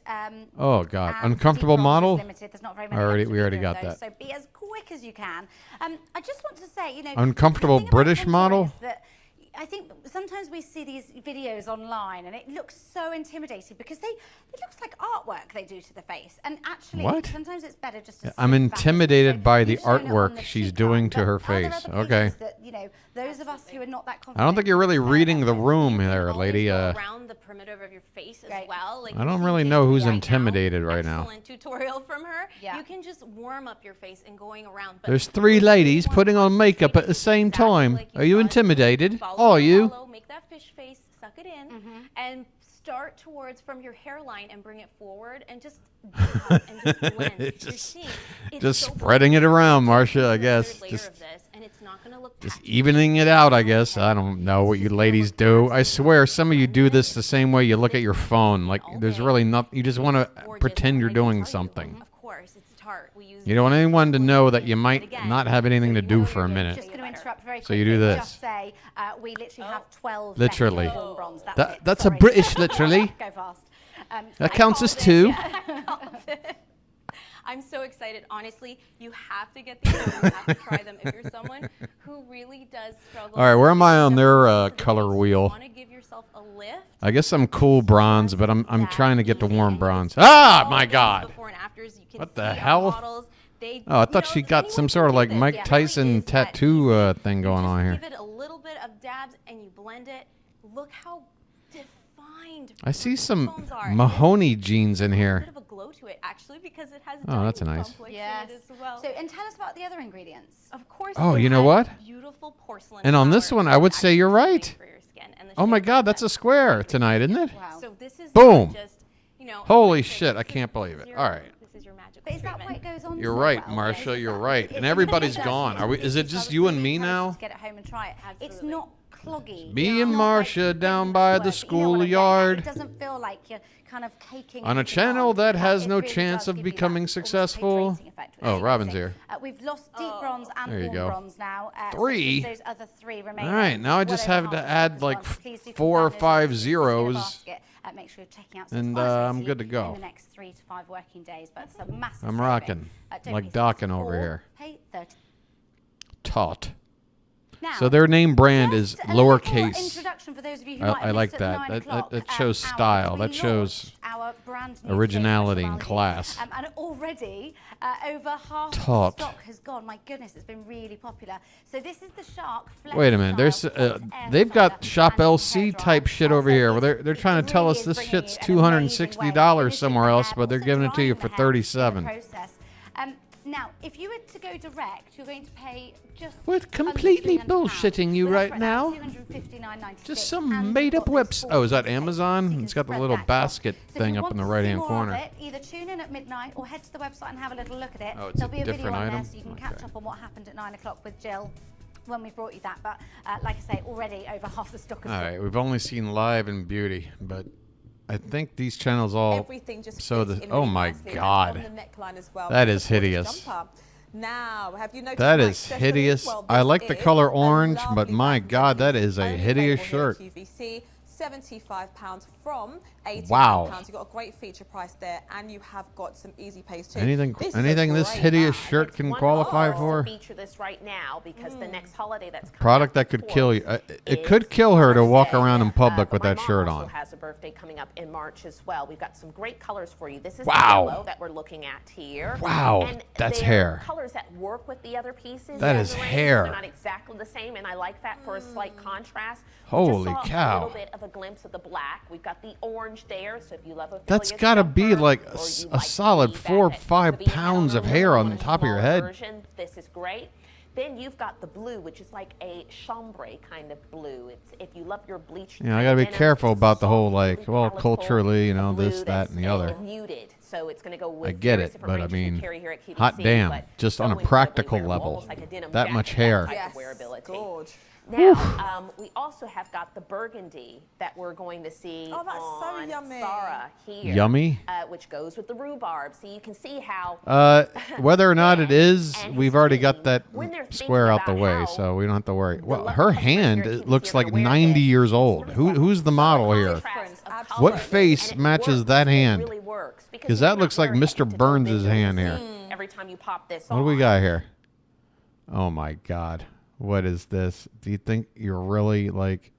Oh God, and uncomfortable deep bronze is model. Limited. There's not very many Already, left we of already either of got those, that. So be as quick as you can. I just want to say, you know, Uncomfortable the thing about British contouring model. is that I think sometimes we see these videos online and it looks so intimidating because it looks like artwork they do to the face, and actually What? sometimes it's better just to I'm sit back. intimidated by the You've shown it on artwork the she's cheek doing art, to her but are there face. other Okay. pieces that, you know, those of us who are not that confident. I don't think you're really reading the room there, lady. Around the perimeter of your face as well. Like I don't you really did know who's right now. intimidated right now. Excellent tutorial from her. You can just warm up your face and going around. But There's 3 ladies putting on makeup at the same time. Are you intimidated? Are you? Make that fish face, suck it in, and start towards from your hairline and bring it forward and just and just blend. You're seeing it's Just so spreading it around, Marcia, I guess. layer Just of this, and it's not going to look evening it out, I guess. I don't know what you ladies do. I swear, some of you do this the same way you look at your phone. Like, there's really nothing. You just want to pretend you're doing something. Of course, it's tart. We use You don't want anyone to know that you might not have anything to do for a minute. Just going to interrupt very So you quickly do and this. Just say we literally have 12 Literally. left in warm bronze. That's a British literally. Go fast. That counts as 2. I'm so excited. Honestly, you have to get these. You have to try them if you're someone who really does struggle. All right, where am I on their color wheel? Want to give yourself a lift? I guess I'm cool bronze, but I'm trying to get to warm bronze. Ah, my God! Before and afters, you can What see the our hell? models. They, Oh, I thought she got some sort of like Mike Tyson tattoo thing going on here. give it a little bit of dabs and you blend it. Look how defined. I see some bones are. Mahoney jeans in A here. bit of a glow to it actually because it has Oh, that's diamond nice. complex Yes. in it as well. So, and tell us about the other ingredients. Of course. Oh, it you know has what? Beautiful porcelain. And on this flower one, I would say you're right. for your skin, and the Oh my shape God, that's a square tonight, isn't it? So this is Boom! not just, you know, Holy shit, I can't believe it. All right. This is your magical But is that why it goes on You're so right, well? Marsha. You're right. And everybody's gone. Are we? Is it just you and me now? Get it home and try it. It's not cloggy. Me and Marsha down by the schoolyard. It doesn't feel like you're kind of caking On a channel that has no chance of becoming successful. Oh, Robin's here. We've lost deep bronze and There you warm go. bronze now. 3? Those other 3 remain. All right, now I just have to add like 4 or 5 zeros. Make sure you're checking out And I'm good to go. in the next 3 to 5 working days. But it's a massive I'm rocking. Like docking over here. Pay 30. Taut. Now, So their name brand is a little lowercase. introduction for those of you who I might have like missed at that. 9 o'clock, That shows our style. That relaunch, shows our brand new originality station and for class. Aldi. And already over half Taut. the stock has gone. My goodness, it's been really popular. So this is the Shark Flex Wait a minute. There's style they've got ShopLC type shit over here. Well, they're trying to tell us this shit's $260 somewhere else, but they're giving it to you for $37. process. Now, if you were to go direct, you're going to pay just We're completely bullshitting you right now. Just some made-up whips. Oh, is that Amazon? It's got the little basket thing up in the right-hand corner. Either tune in at midnight or head to the website and have a little look at it. Oh, it's There'll a be a video different on item? there so you can catch up on what happened at 9 o'clock with Jill when we brought you that. But like I say, already over half the stock is All right, we've only seen Live and Beauty, but I think these channels all Everything just so fits the in oh really my nicely. And god, on the neckline as well, that with is the full hideous. jumper. Now, have you noticed That my is accessories? hideous. Well, I this like the is color a orange, but lovely my black god, that is a only hideous available here shirt. at QVC, £75 from £89. Wow. You've got a great feature price there, and you have got some easy pays too. Anything This is a this great hideous bag. shirt can qualify for? Feature this right now because the next holiday that's coming Product that could kill you. It could kill her to walk around in public with that shirt on. has a birthday coming up in March as well. We've got some great colors for you. This is Wow. the yellow that we're looking at here. Wow, and that's they're hair. Colors that work with the other pieces. That in is the range. hair. They're not exactly the same, and I like that for a slight contrast. Holy we just saw cow. A little bit of a glimpse of the black. We've got the orange there, so if you love a That's got to be like a solid 4 or 5 pounds of hair on the top of your head. version, this is great. Then you've got the blue, which is like a chambray kind of blue. It's if you love your bleached. Yeah, I got to be denim, careful it's about the whole soft, like, well, palatable culturally, you know, blue this, that, that's, and the other. Muted, so it's going to go with I get various it, different but I ranges we mean, carry here at QVC, hot damn, but just so on a incredibly practical wearable, level, almost like a denim that jacket, much hair. type of wearability. Gorge. Now, we also have got the burgundy that we're going to see Oh, that's so on yummy. Sarah here. Yummy? Which goes with the rhubarb. So you can see how... Whether or not it is, we've already got that when they're square out the way, so we don't have to worry. Well, her hand it looks like 90 years old. Who's the model here? What face matches that hand? Because that looks like Mr. Burns' hand here. Every time you pop this What do we got here? Oh my God. What is this? Do you think you're really like...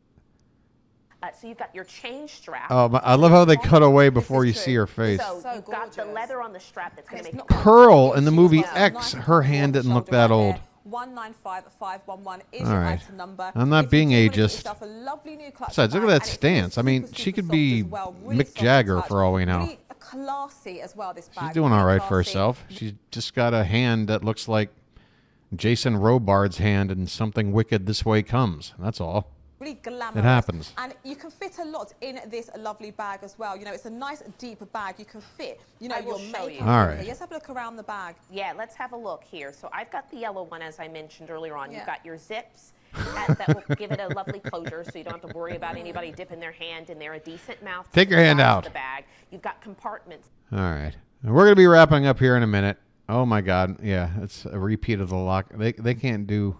so you've got your chain strap. Oh, I love how they cut away before you see her face. So you've got the leather on the strap that's going to make it Pearl in the movie X, her hand didn't look that old. 195511 is All your right. item number. I'm not If being you do wanna get ageist. yourself a lovely new clutch Besides, look at bag, that and it's stance. I mean, super, she super could soft be as well, really Mick soft to Jagger touch. for all we know. Really classy as well, this bag. She's doing all really right for classy. herself. She's just got a hand that looks like Jason Robard's hand and Something Wicked This Way Comes. That's all. Really glamorous. It happens. And you can fit a lot in this lovely bag as well. You know, it's a nice deep bag. You can fit, you know, I will your show makeup. you. All right. Let's have a look around the bag. Yeah, let's have a look here. So I've got the yellow one, as I mentioned earlier on. Yeah. You've got your zips that will give it a lovely closure, so you don't have to worry about anybody dipping their hand in there. A decent mouth. Take your hand out. The bag. You've got compartments. All right. And we're going to be wrapping up here in a minute. Oh, my God. Yeah, it's a repeat of the lock. They can't do...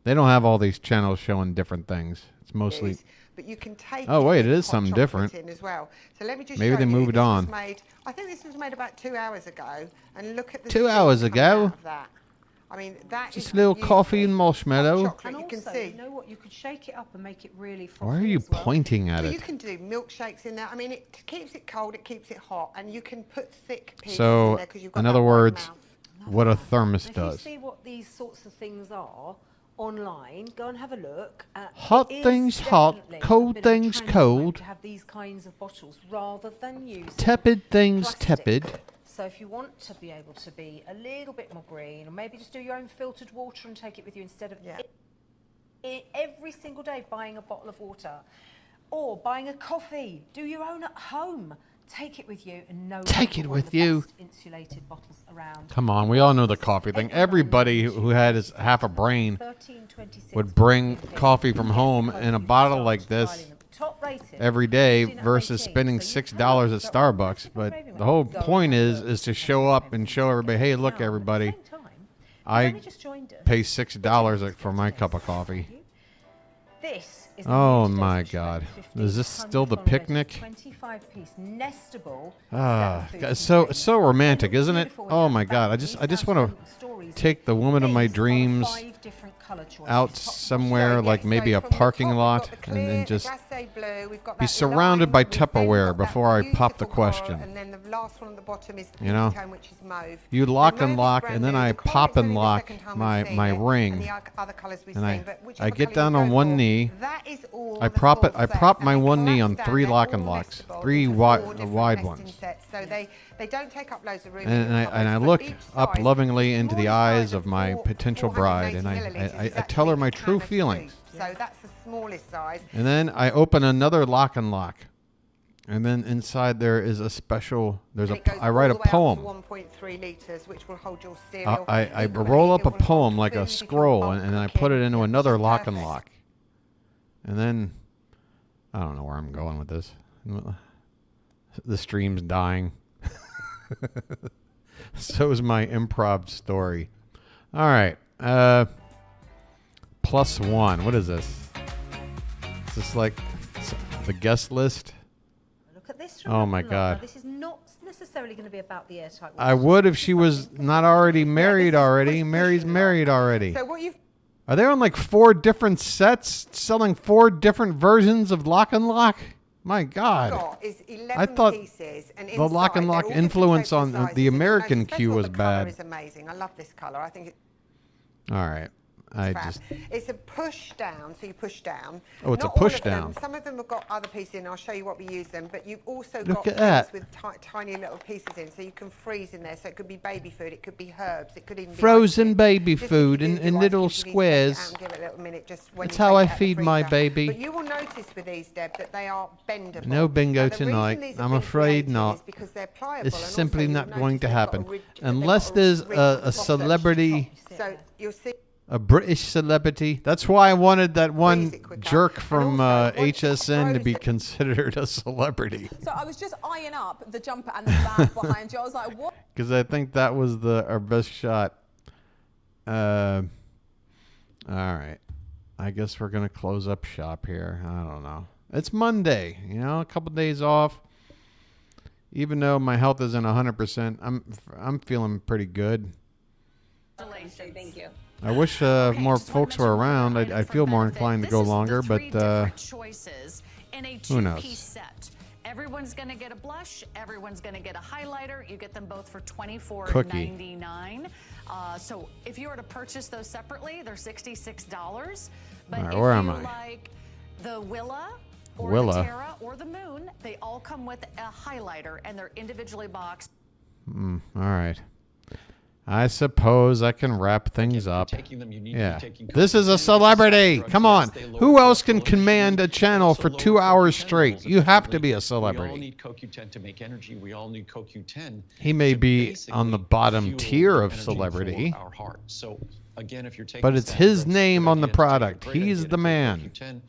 They don't have all these channels showing different things. It's mostly... But you can take Oh, wait, it is hot something chocolate different. in as well. So let me just Maybe show they you. moved This was on. Made, I think this was made about 2 hours ago. And look at the 2 hours steam coming ago? out of that. I mean, that Just is a little beautiful. coffee and marshmallow. Chocolate, you can see. You know what? You could shake it up and make it really frothy. Why are you as well. pointing at So it? you can do milkshakes in there. I mean, it keeps it cold, it keeps it hot, and you can put thick pieces in So, there because you've got in that other wide words, mouth. what a thermos If does. you see what these sorts of things are online, go and have a look. Hot It is things hot, definitely a cold bit of a things trend cold. to have these kinds of bottles rather than using Tepid things plastic. tepid. So if you want to be able to be a little bit more green, or maybe just do your own filtered water and take it with you instead of every single day buying a bottle of water, or buying a coffee, do your own at home. Take it with you and know Take it with you. best insulated bottles around. Come on, we all know the coffee thing. Everybody who had his half a brain would bring coffee from home in a bottle like this every day versus spending $6 at Starbucks. But the whole point is to show up and show everybody, hey, look, everybody, I pay $6 for my cup of coffee. This is Oh my God! Is this still the picnic? 25-piece nestable. Ah, it's so romantic, isn't it? Oh my God! I just want to take the woman of my dreams out somewhere, like maybe a parking lot, and then just be surrounded by Tupperware before I pop the question. And then the last one on the bottom is You know, which is mauve. you lock and lock, and then I pop and lock my ring, and I get down on one knee. I prop my one knee on 3 lock and locks, 3 wide ones. So they don't take up loads of room. And I look up lovingly into the eyes of my potential bride, and I tell her my true feelings. So that's the smallest size. And then I open another lock and lock, and then inside there is a special. I write a poem. 1.3 liters, which will hold your cereal. I roll up a poem like a scroll, and I put it into another lock and lock. And then I don't know where I'm going with this. The stream's dying. So is my improv story. All right. +1. What is this? Is this like the guest list? Look at this. Oh my God. This is not necessarily going to be about the airtight. I would if she was not already married already. Mary's married already. So what you've Are they on like 4 different sets selling 4 different versions of Lock and Lock? My God. is 11 I thought pieces, and the Lock and Lock influence on the American Q was The bad. colour is amazing. I love this colour. I think All right. it's a push down, so you push down. Oh, it's Not a push all of them. down. Some of them have got other pieces in. I'll show you what we use them. But you've also Look got at that. with tiny little pieces in, so you can freeze in there. So it could be baby food, it could be herbs, it could even be Frozen baby food in little squares. That's how I feed my baby. But you will notice with these, Deb, that they are bendable. No bingo Now, the reason tonight. these have I'm been afraid created not. is because they're pliable, It's and also simply you'll not notice going to they've got happen. a ridge- Unless there's a celebrity, So you'll see. a British celebrity. That's why I wanted that one jerk from HSN to be considered a celebrity. So I was just eyeing up the jumper and the bag behind you. I was like, what? Because I think that was our best shot. All right. I guess we're going to close up shop here. I don't know. It's Monday, a couple days off. Even though my health isn't 100%, I'm feeling pretty good. Thank you. I wish more folks were around. I'd feel more inclined to go longer, but who knows? Everyone's going to get a blush. Everyone's going to get a highlighter. You get them both for $24.99. So if you were to purchase those separately, they're $66. But All right, if where you am I? like the Willa or Willa. the Terra or the Moon, they all come with a highlighter, and they're individually boxed. All right. I suppose I can wrap things up. Yeah. This is a celebrity. Come on. Who else can command a channel for 2 hours straight? You have to be a We all celebrity. need CoQ10 to make energy. We all need CoQ10. He may be on the bottom tier of energy celebrity, for our heart. So again, if you're taking but it's statin his drugs, name great on the idea to take a product. great He's idea the to take man. CoQ10.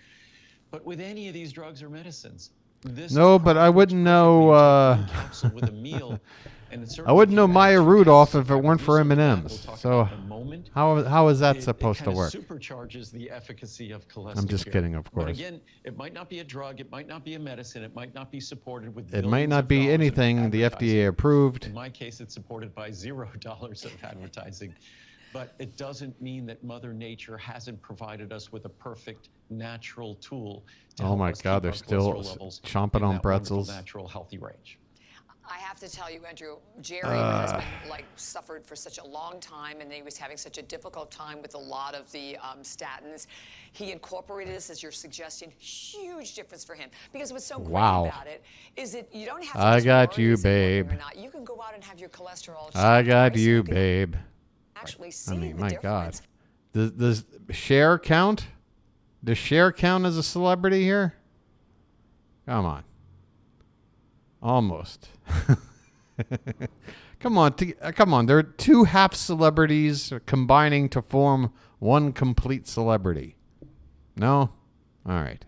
But with any of these drugs or medicines, this No, but I wouldn't know. capsule with a meal, and it I certainly wouldn't know can Maya manage Rudolph it. if it weren't for M&Ms. So how is that supposed to It work? supercharges the efficacy of cholesterol. I'm just kidding, of But course. again, it might not be a drug, it might not be a medicine, it might not be supported with It might billions not of be dollars of anything the FDA approved. In my case, it's supported by $0 of advertising. But it doesn't mean that Mother Nature hasn't provided us with a perfect natural tool to Oh help my us God, keep they're our still cholesterol levels chomping in on that wonderful, pretzels. natural, healthy range. I have to tell you, Andrew, Jerry, my husband, suffered for such a long time, and he was having such a difficult time with a lot of the statins. He incorporated this, as you're suggesting, huge difference for him. Because what's so great Wow. about it is that you don't have to I just got worry you, is it working babe. or not. You can go out and have your cholesterol I checked, got right? So you, can babe. actually see I mean, the my difference. God. Does Cher count? Does Cher count as a celebrity here? Come on. Almost. Come on, come on. There are two half celebrities combining to form one complete celebrity. No? All right.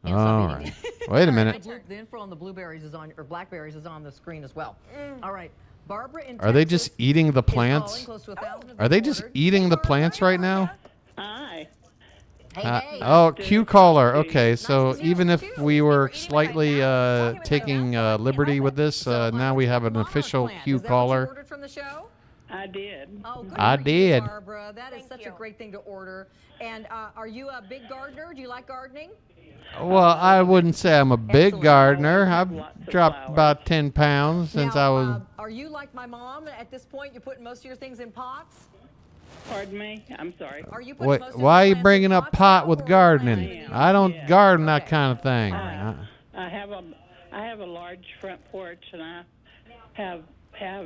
All right. Wait a minute. The info on the blueberries is on, or blackberries is on the screen as well. All right. Barbara in Are they Texas just eating the is plants? calling close to 1,000 of Are they them just ordered. eating the plants right now? Hi. Oh, Q caller. Okay, so even if we were slightly taking liberty with this, now we have an official Q caller. Ordered from the show? I did. Oh, good I for you, did. Barbara. That is such a great thing to order. And are you a big gardener? Do you like gardening? Well, I wouldn't say I'm a big gardener. I've dropped about 10 pounds since I was... Are you like my mom? At this point, you're putting most of your things in pots? Pardon me? I'm sorry. Are you Wait, why are you bringing up pot with gardening? I don't garden that kind of thing. I have a large front porch, and I have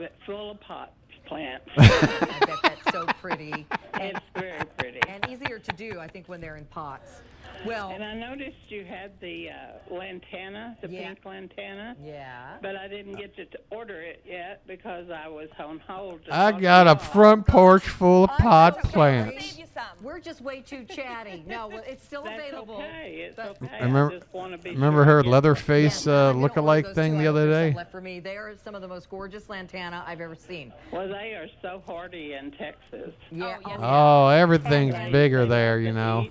it full of pot plants. I bet that's so pretty. It's very pretty. And easier to do, I think, when they're in pots. Well, and I noticed you had the lantana, the pink lantana. Yeah. But I didn't get to order it yet because I was on hold. I got a front porch full of pot plants. We're just way too chatty. No, well, it's still available. Okay. It's okay. Remember her Leatherface look-alike thing the other day? Left for me. They are some of the most gorgeous lantana I've ever seen. Well, they are so hardy in Texas. Yeah. Oh, everything's bigger there, you know.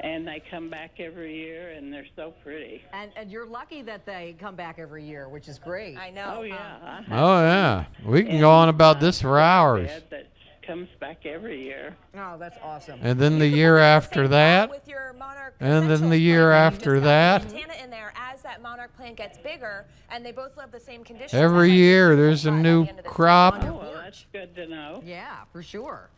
And they come back every year, and they're so pretty. And you're lucky that they come back every year, which is great. I know. Oh, yeah. Oh, yeah. We can go on about this for hours. That comes back every year. Oh, that's awesome. And then the year after that. And then the year after that. Lantana in there as that monarch plant gets bigger, and they both love the same conditions. Every year there's a new crop. Oh, well, that's good to know. Yeah, for sure.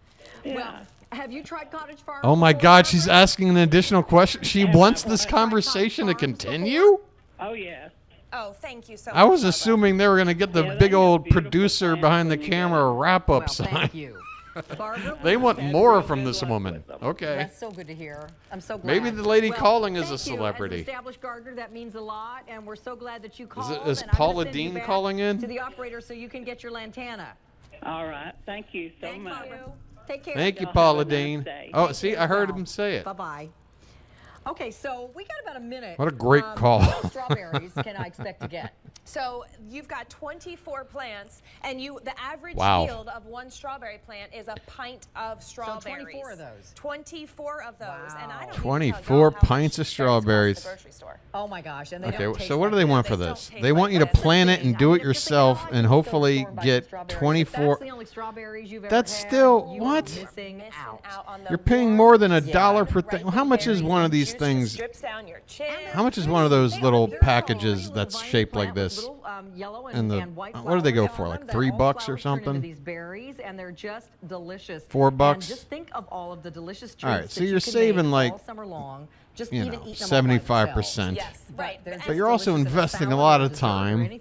Yeah. Well, have you tried cottage farm? Oh my God, she's asking an additional question. She wants this conversation to continue? Oh, yeah. Oh, thank you so much. I was assuming they were going to get the big old producer behind the camera wrap-up sign. Thank you. They want more from this woman. Okay. That's so good to hear. I'm so glad. Maybe the lady calling is a thank you. celebrity. As an established gardener, that means a lot, and we're so glad that you called. Is and I'm gonna Paula send you Dean back calling in? to the operator so you can get your lantana. All right. Thank you so much. Take care. Thank you, Paula Dean. Oh, see, I heard him say it. Bye-bye. Okay, so we got about a minute. What a great call. How many strawberries can I expect to get? So you've got 24 plants, and the average Wow. yield of one strawberry plant is a pint of strawberries. So 24 of those. 24 of those, and I don't 24 pints of strawberries. Oh my gosh! And they Okay, don't taste so what do like they that. want for this? They want you to plant it and do it yourself and hopefully get 24. That's the only strawberries you've ever That's had, still, you what? are missing out. You're paying more than $1 per thing. How much is one of these things? How much is one of those little packages that's shaped like this? Yellow And and white what do they go for? flowers Like on them, that all $3 or flowers turn into something? These berries, and they're just delicious. $4? And just think of all of the delicious treats All right, so that you're you can saving make like, all summer long. Just you even know, eat them all by themselves. 75%. Yes, right. But you're also investing a lot of time.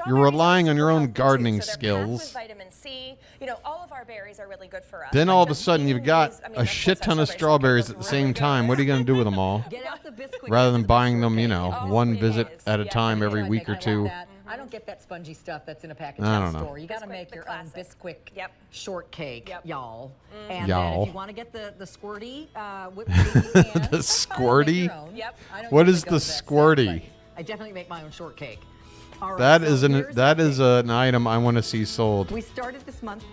You're relying on your own gardening skills. Vitamin C, all of our berries are really good for us. Then all of a sudden you've got a shit ton of strawberries at the same time. What are you going to do with them all? Rather than buying them, one visit at a time every week or two. I don't get that spongy stuff that's in a package I at don't the know. store. You got to make your own Bisquick shortcake, y'all. Mm-hmm. And then Y'all. if you want to get the squirty whipped cream, you can. The squirty? Yep. What is the squirty? I definitely make my own shortcake. All right, That so is here's an item I want to see sold. We started this month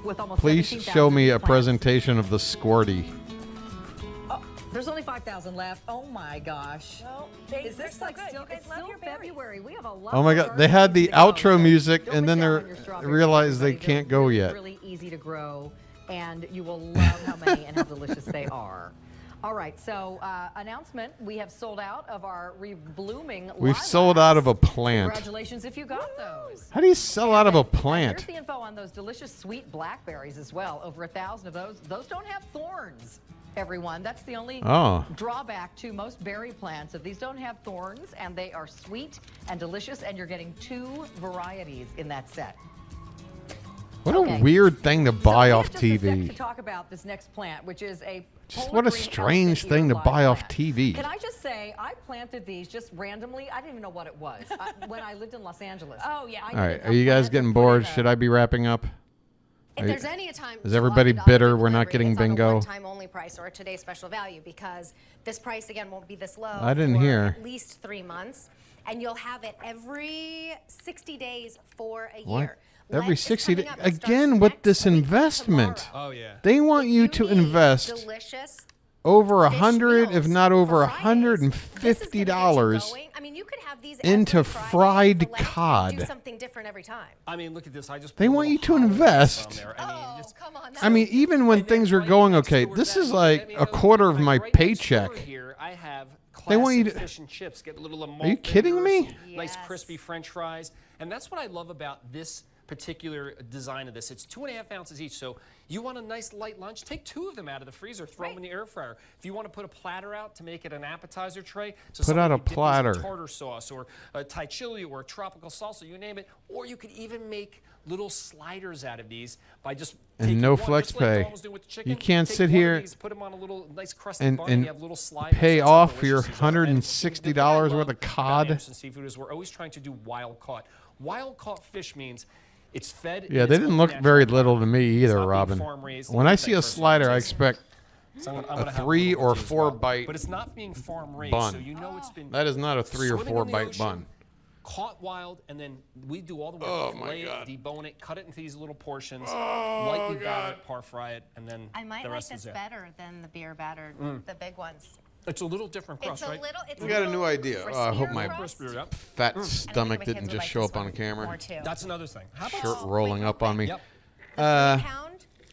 with almost Please 17,000 show me a plants. presentation of the squirty. Oh, there's only 5,000 left. Oh my gosh. Well, is this like still? It's still February. We have a lot. Oh my of God, they had the gardens to go. outro music Don't and then miss out they on your strawberries, realized they everybody. They're can't go yet. Really easy to grow, and you will love how many and how delicious they are. All right, so announcement: we have sold out of our reblooming. We've sold out of a plant. Congratulations if you got those. How do you sell out of a Here's plant? the info on those delicious sweet blackberries as well. Over 1,000 of those. Those don't have thorns, everyone. That's the only drawback to most berry plants. If these don't have thorns, and they are sweet and delicious, and you're getting 2 varieties in that set. What a weird thing to buy off To TV. talk about this next plant, which is a Just what a green strange elephant thing to ear buy live off plant. TV. Can I just say, I planted these just randomly. I didn't even know what it was when I lived in Los Angeles. Oh, yeah. All right, are you guys getting bored? Should I be wrapping up? If there's any time Is to everybody log it on bitter for we're not delivery, getting it's on a bingo? one-time only price or a today's special value, because this price again won't be this low. I didn't for hear. At least 3 months, and you'll have it every 60 days for a What? year. Every 60 days? Again, with this investment. Oh, yeah. They want you to invest delicious over 100, if not over $150 into fried cod. do something different every time. I mean, look at this. I just They want you to invest. I mean, even when things are going okay, this is like a quarter of my paycheck. Here, I have They want you classic to. fish and chips. Get a little Are you kidding me? Nice crispy French fries, and that's what I love about this particular design of this. It's 2.5 ounces each, so you want a nice light lunch, take 2 of them out of the freezer, throw them in the air fryer. If you want to put a platter out to make it an appetizer tray, so Put out a somebody dip these in platter. tartar sauce or a Thai chili or a tropical salsa, you name it, or you could even make little sliders out of these by just And taking no one, flex just like pay. Donald's doing with the chicken. You can't Take sit one of here these, put them on a little nice crusty and, bun, you have little sliders. pay That's how off your delicious these are. And $160 worth of about cod. Anderson Seafood is we're always trying to do wild caught. Wild caught fish means it's fed. Yeah, in they its didn't own look natural very little to me either, not being Robin. farm-raised When I like see a that slider, I person. expect So I'm a gonna have 3 one or with you as 4 well. bite But it's not being farm raised, bun. so you know it's been. That is not a 3 or swimming 4 in the bite ocean, bun. Caught wild, and then we do all the work. Oh, my fillet it, God. debone it, cut it into these little portions, Oh, lightly God. batter it, par fry it, and then I might the like rest this is it. better than the beer battered, the big ones. It's a little different crust, It's a right? little. It's We got a new little idea. I hope crispier my crust. fat stomach my didn't kids would just like show this up on one camera. more, too. That's another thing. How about Shirt rolling up on me. Yep.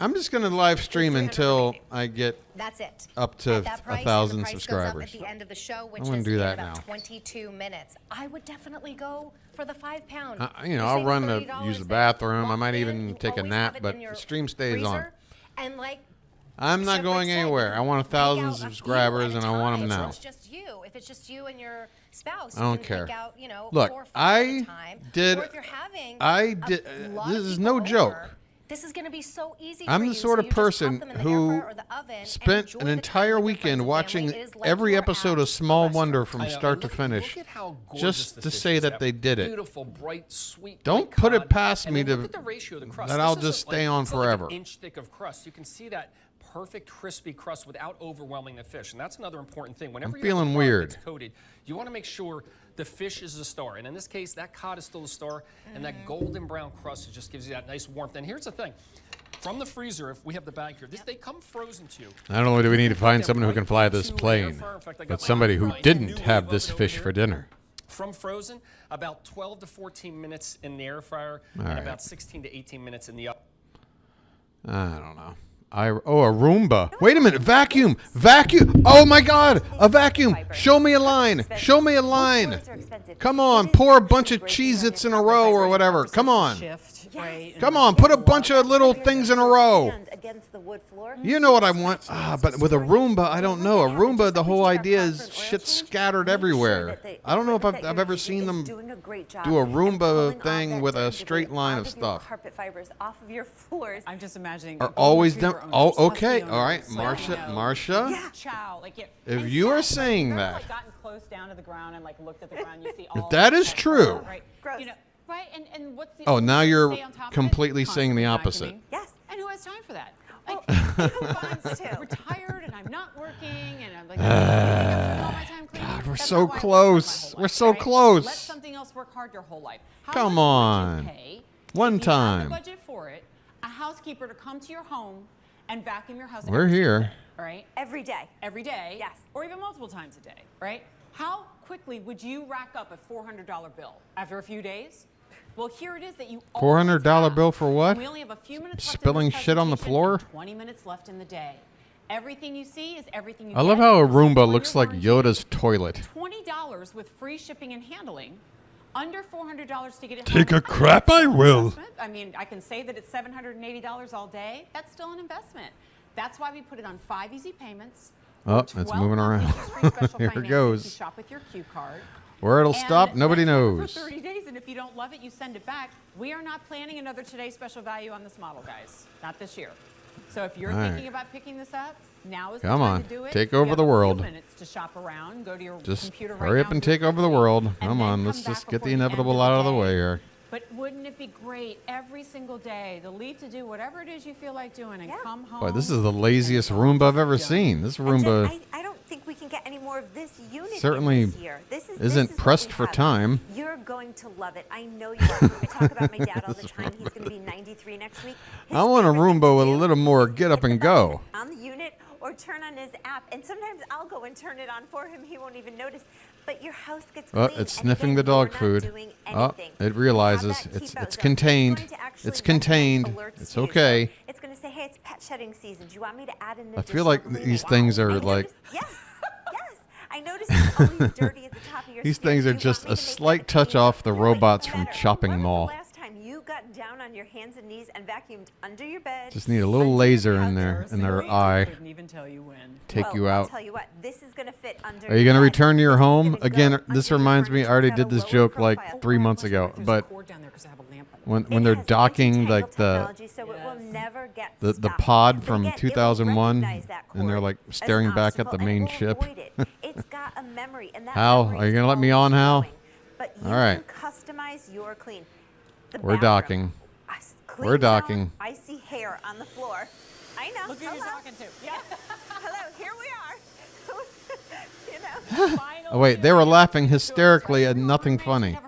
I'm just going to live stream until I get That's it. up to At that price, and 1,000 the price goes subscribers. up at the end of the show, which I'm gonna is do in that about now. 22 minutes. I would definitely go for the 5 pound. You know, I'll run to use the bathroom. I might even take a nap, but the stream stays on. And like, I'm not going anywhere. I want 1,000 subscribers, and I want them now. it's just you. If it's just you and your spouse, I don't you can care. pick out, you know, Look, 4 or 5 at a time. did. Or if you're having I did. a lot This of is people no joke. over, this is going to be so easy I'm for the you, sort so of you just person pop them in the air who fryer or the oven and spent enjoy an the entire weekend watching every episode of Small Wonder from start to finish, just to say that they did it. Beautiful, bright, sweet. Don't white put cod, it past and me then to look at the ratio of the crust. that This I'll isn't just stay like, on it's not like forever. an inch thick of crust. You can see that perfect crispy crust without overwhelming the fish, and that's another important thing. Whenever you have feeling a product weird. that's coated, you want to make sure the fish is the star, and in this case, that cod is still the star, and that golden brown crust just gives you that nice warmth. And here's the thing. From the freezer, if we have the bag here, they come frozen too. Not only do we need to find someone who can fly this plane, but somebody who didn't have this fish for dinner. From frozen, about 12 to 14 minutes in the air fryer, All and right. about 16 to 18 minutes in the oven. I don't know. A Roomba. Wait a minute. Vacuum. Vacuum. Oh my God. A vacuum. Show me a line. Show me a line. Come on. Pour a bunch of Cheez-Its in a row or whatever. Come on. Come on. Put a bunch of little things in a row. You know what I want. But with a Roomba, I don't know. A Roomba, the whole idea is shit scattered everywhere. I don't know if I've ever seen them do a Roomba thing with a straight line of stuff. Carpet fibers off of your floors. I'm just imagining. Are always done. Oh, okay. All right. Marcia. Chow. Like If you are saying that, like gotten close down to the ground and like looked at the ground, you see all. if that is true. Right. Gross. You know, right. And what's the? Oh, now you're stay on top of it? completely saying the Constantly opposite. vacuuming. Yes. And who has time for that? Like, who retired and I'm not working and I'm like, all my time cleaning. God, we're That's so not why I work close. my whole We're life, so right? close. Let something else work hard your whole life. How Come much on. would you pay One if you have the time. budget for it, a housekeeper to come to your home and vacuum your house? We're every here. single day, right? Every day. Every day. Yes. Or even multiple times a day, right? How quickly would you rack up a $400 bill after a few days? Well, here it is that you $400 bill for what? and we only have a few minutes left in Spilling this shit on the presentation floor? and 20 minutes left in the day. Everything you see is everything you I love get. how a Roomba looks like Yoda's toilet. $20 with free shipping and handling. Under $400 to get it Take home. a crap, I will. Investment. I mean, I can say that it's $780 all day. That's still an investment. That's why we put it on 5 easy payments. Oh, it's moving around. Here it You goes. shop with your Q card. Where it'll And stop, nobody let's have it knows. For 30 days, and if you don't love it, you send it back. We are not planning another Today Special Value on this model, guys. Not this year. So if you're All right. thinking about picking this up, now is Come the time on, to do it. take You over have the a few world. minutes to shop around. Go to your Just computer hurry right up now, and do it take over the quickly, world. and Come then on, come let's back just get before the end inevitable the out of the day. way here. But wouldn't it be great every single day to leave to do whatever it is you feel like doing and come home? Boy, this is the laziest Roomba I've ever seen. This Roomba I don't think we can get any more of this unit certainly in this year. This is isn't what pressed we for have. time. You're going to love it. I know you are. I talk about my dad all the time. He's going to be 93 next week. I want a Roomba with a little more get up and go. On the unit or turn on his app, and sometimes I'll go and turn it on for him. He won't even notice. But your house gets Oh, clean, it's and sniffing again, the dog you're not food. doing Oh, anything. it realizes Have that it's keep out zone. contained. It's going to actually It's contained. alerts It's to you. So okay. it's going to say, hey, it's pet shedding season. Do you want me to add an I feel additional like cleaning? these things are like Yes, yes. I noticed it's always dirty at the top of your these skin. things Do are you just want me a to make slight touch off the robots from Chopping Mall. last time you got down on your hands and knees and vacuumed under your bed? Just need a little laser in there in their eye. Couldn't even tell you when. Take Well, you I'll out. tell you what, this is going to fit under Are you going to return to your home? Again, this reminds me, I already did this joke like 3 months ago, but when they're docking like so it will never get the stopped. pod But from again, it will 2001, recognize that and they're cord like as staring an back at obstacle, the and it main will ship. avoid it. It's got a memory, and that Hal, memory are you is going to let me always on, Hal? growing. But you All right. can customize your clean. The We're bathroom, docking. clean We're zone, docking. I see hair on the floor. I know. Look who you're talking to. Yeah. Hello, here we are. you know. Oh, wait, they were laughing hysterically at nothing funny.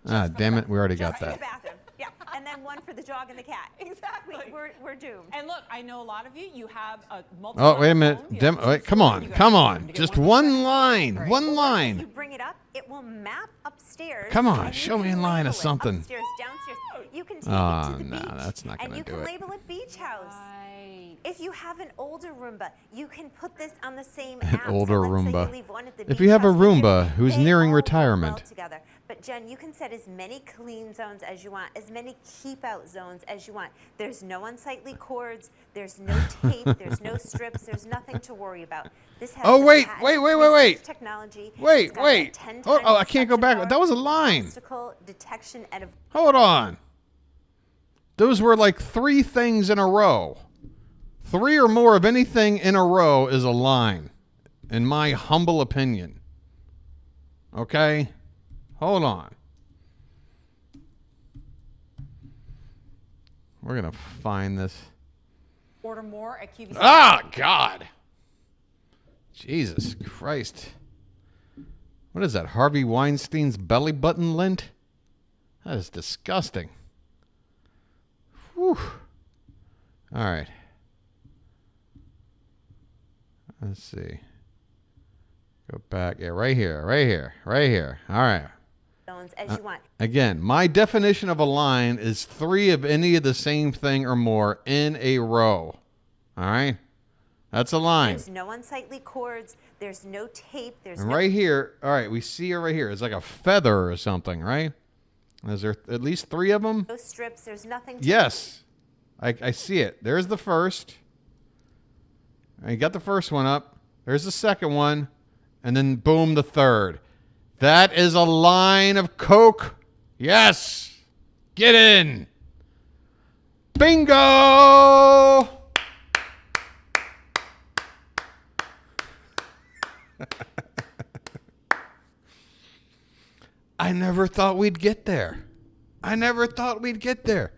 Ah, damn it, we already got Just for that. the bathroom. Yeah, and then one for the dog and the cat. Exactly. We're doomed. And look, I know a lot of you have a multiple. Oh, wait a minute. Wait, come on, come on. Just one line, one You line. bring it up, it will map upstairs. Come on, and you show me can a line of label it something. Upstairs, downstairs. You can take Oh, it to the no, beach. that's not and gonna you do can it. label it beach house. If you have an older Roomba, you can put this on the same An app. So older let's say you Roomba. leave one at the If beach you have a house, you can- Roomba who's they nearing all work retirement, well together. But Jen, you can set as many clean zones as you want, as many keep out zones as you want. There's no unsightly cords, there's no tape, there's no strips, there's nothing to worry about. This has Oh, the wait, patented wait. research technology. Wait, It's got wait. 10 Oh, times I can't go back. That was a line. obstacle detection and Hold on. Those were like 3 things in a row. 3 or more of anything in a row is a line, in my humble opinion. Okay? Hold on. We're going to find this. Order more at QVC. Ah, God. Jesus Christ. What is that, Harvey Weinstein's belly button lint? That is disgusting. Whew. All right. Let's see. Go back. Yeah, right here, right here, right here. All right. zones as you want. Again, my definition of a line is 3 of any of the same thing or more in a row. All right? That's a line. There's no unsightly cords. There's no tape. There's And no right here, all right, we see it right here. It's like a feather or something, right? Is there at least 3 of them? no strips. There's nothing. To Yes. I see it. There's the first. You got the first one up. There's the second one. And then boom, the third. That is a line of Coke. Yes. Get in. Bingo. I never thought we'd get there. I never thought we'd get there.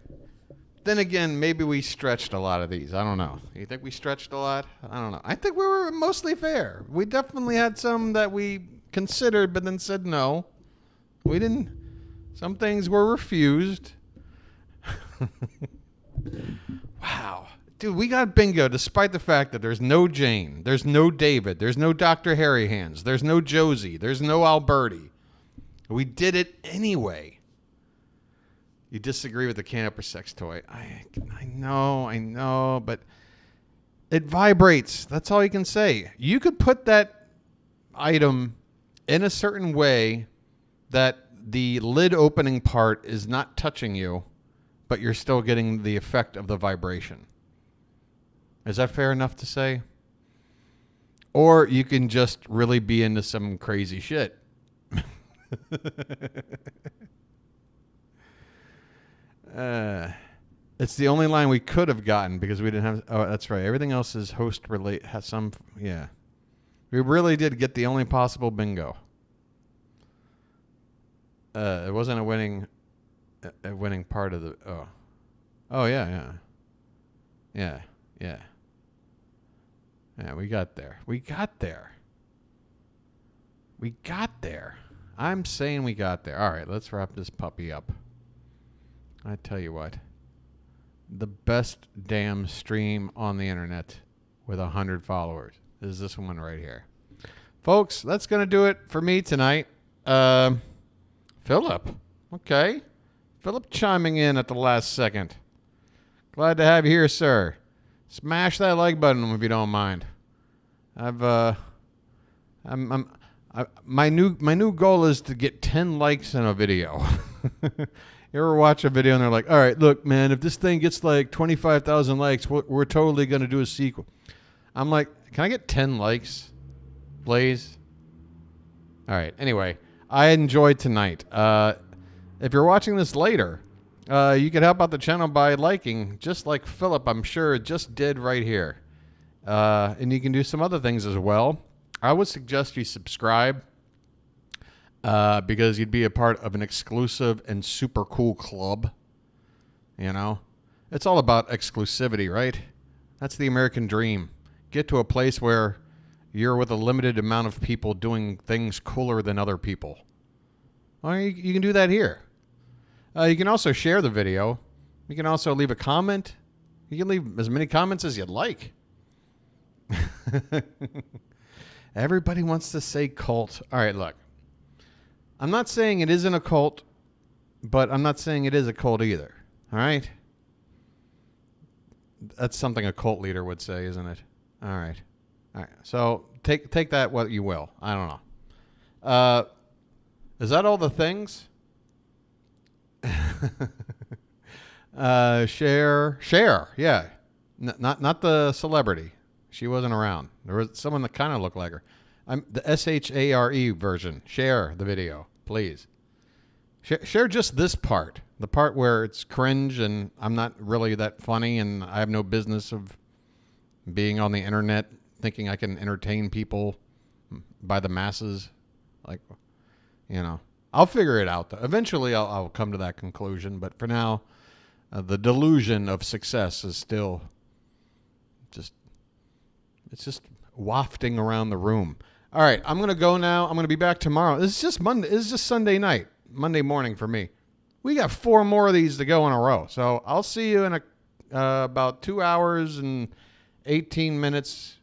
Then again, maybe we stretched a lot of these. I don't know. You think we stretched a lot? I don't know. I think we were mostly fair. We definitely had some that we considered but then said no. We didn't. Some things were refused. Wow. Dude, we got bingo despite the fact that there's no Jane, there's no David, there's no Dr. Harry Hands, there's no Josie, there's no Alberti. We did it anyway. You disagree with the can-upper sex toy. I know, but it vibrates. That's all you can say. You could put that item in a certain way that the lid opening part is not touching you, but you're still getting the effect of the vibration. Is that fair enough to say? Or you can just really be into some crazy shit. It's the only line we could have gotten because we didn't have. Oh, that's right. Everything else is host relate. Has some. Yeah, we really did get the only possible bingo. It wasn't a winning part of the. Oh yeah. We got there. I'm saying we got there. All right, let's wrap this puppy up. I tell you what. The best damn stream on the internet with 100 followers is this one right here. Folks, that's going to do it for me tonight. Philip. Okay. Philip chiming in at the last second. Glad to have you here, sir. Smash that like button if you don't mind. My new goal is to get 10 likes in a video. You ever watch a video and they're like, all right, look, man, if this thing gets like 25,000 likes, we're totally going to do a sequel. I'm like, can I get 10 likes, please? All right. Anyway, I enjoyed tonight. If you're watching this later, you can help out the channel by liking, just like Philip, I'm sure, just did right here. And you can do some other things as well. I would suggest you subscribe. Because you'd be a part of an exclusive and super cool club. You know? It's all about exclusivity, right? That's the American dream. Get to a place where you're with a limited amount of people doing things cooler than other people. Well, you can do that here. You can also share the video. You can also leave a comment. You can leave as many comments as you'd like. Everybody wants to say cult. All right, look. I'm not saying it isn't a cult, but I'm not saying it is a cult either. All right? That's something a cult leader would say, isn't it? All right. All right. So take that what you will. I don't know. Is that all the things? Share. Yeah. Not the celebrity. She wasn't around. There was someone that kind of looked like her. I'm the SHARE version. Share the video, please. Share just this part. The part where it's cringe and I'm not really that funny and I have no business of being on the internet thinking I can entertain people by the masses. Like, you know. I'll figure it out, though. Eventually, I'll come to that conclusion. But for now, the delusion of success is still it's just wafting around the room. All right, I'm going to go now. I'm going to be back tomorrow. This is just Monday. This is just Sunday night, Monday morning for me. We got 4 more of these to go in a row. So I'll see you in about 2 hours and 18 minutes,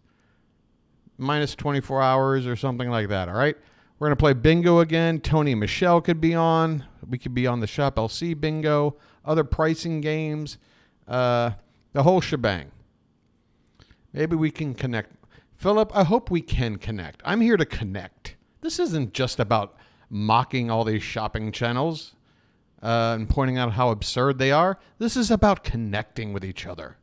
minus 24 hours or something like that. All right. We're going to play bingo again. Tony and Michelle could be on. We could be on the ShopLC bingo, other pricing games, the whole shebang. Maybe we can connect. Philip, I hope we can connect. I'm here to connect. This isn't just about mocking all these shopping channels and pointing out how absurd they are. This is about connecting with each other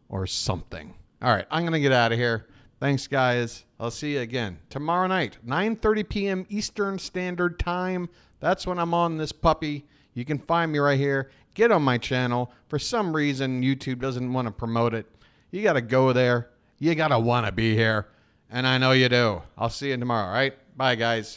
or something. All right, I'm going to get out of here. Thanks, guys. I'll see you again tomorrow night, 9:30 p.m. Eastern Standard Time. That's when I'm on this puppy. You can find me right here. Get on my channel. For some reason, YouTube doesn't want to promote it. You got to go there. You got to want to be here. And I know you do. I'll see you tomorrow, all right? Bye, guys.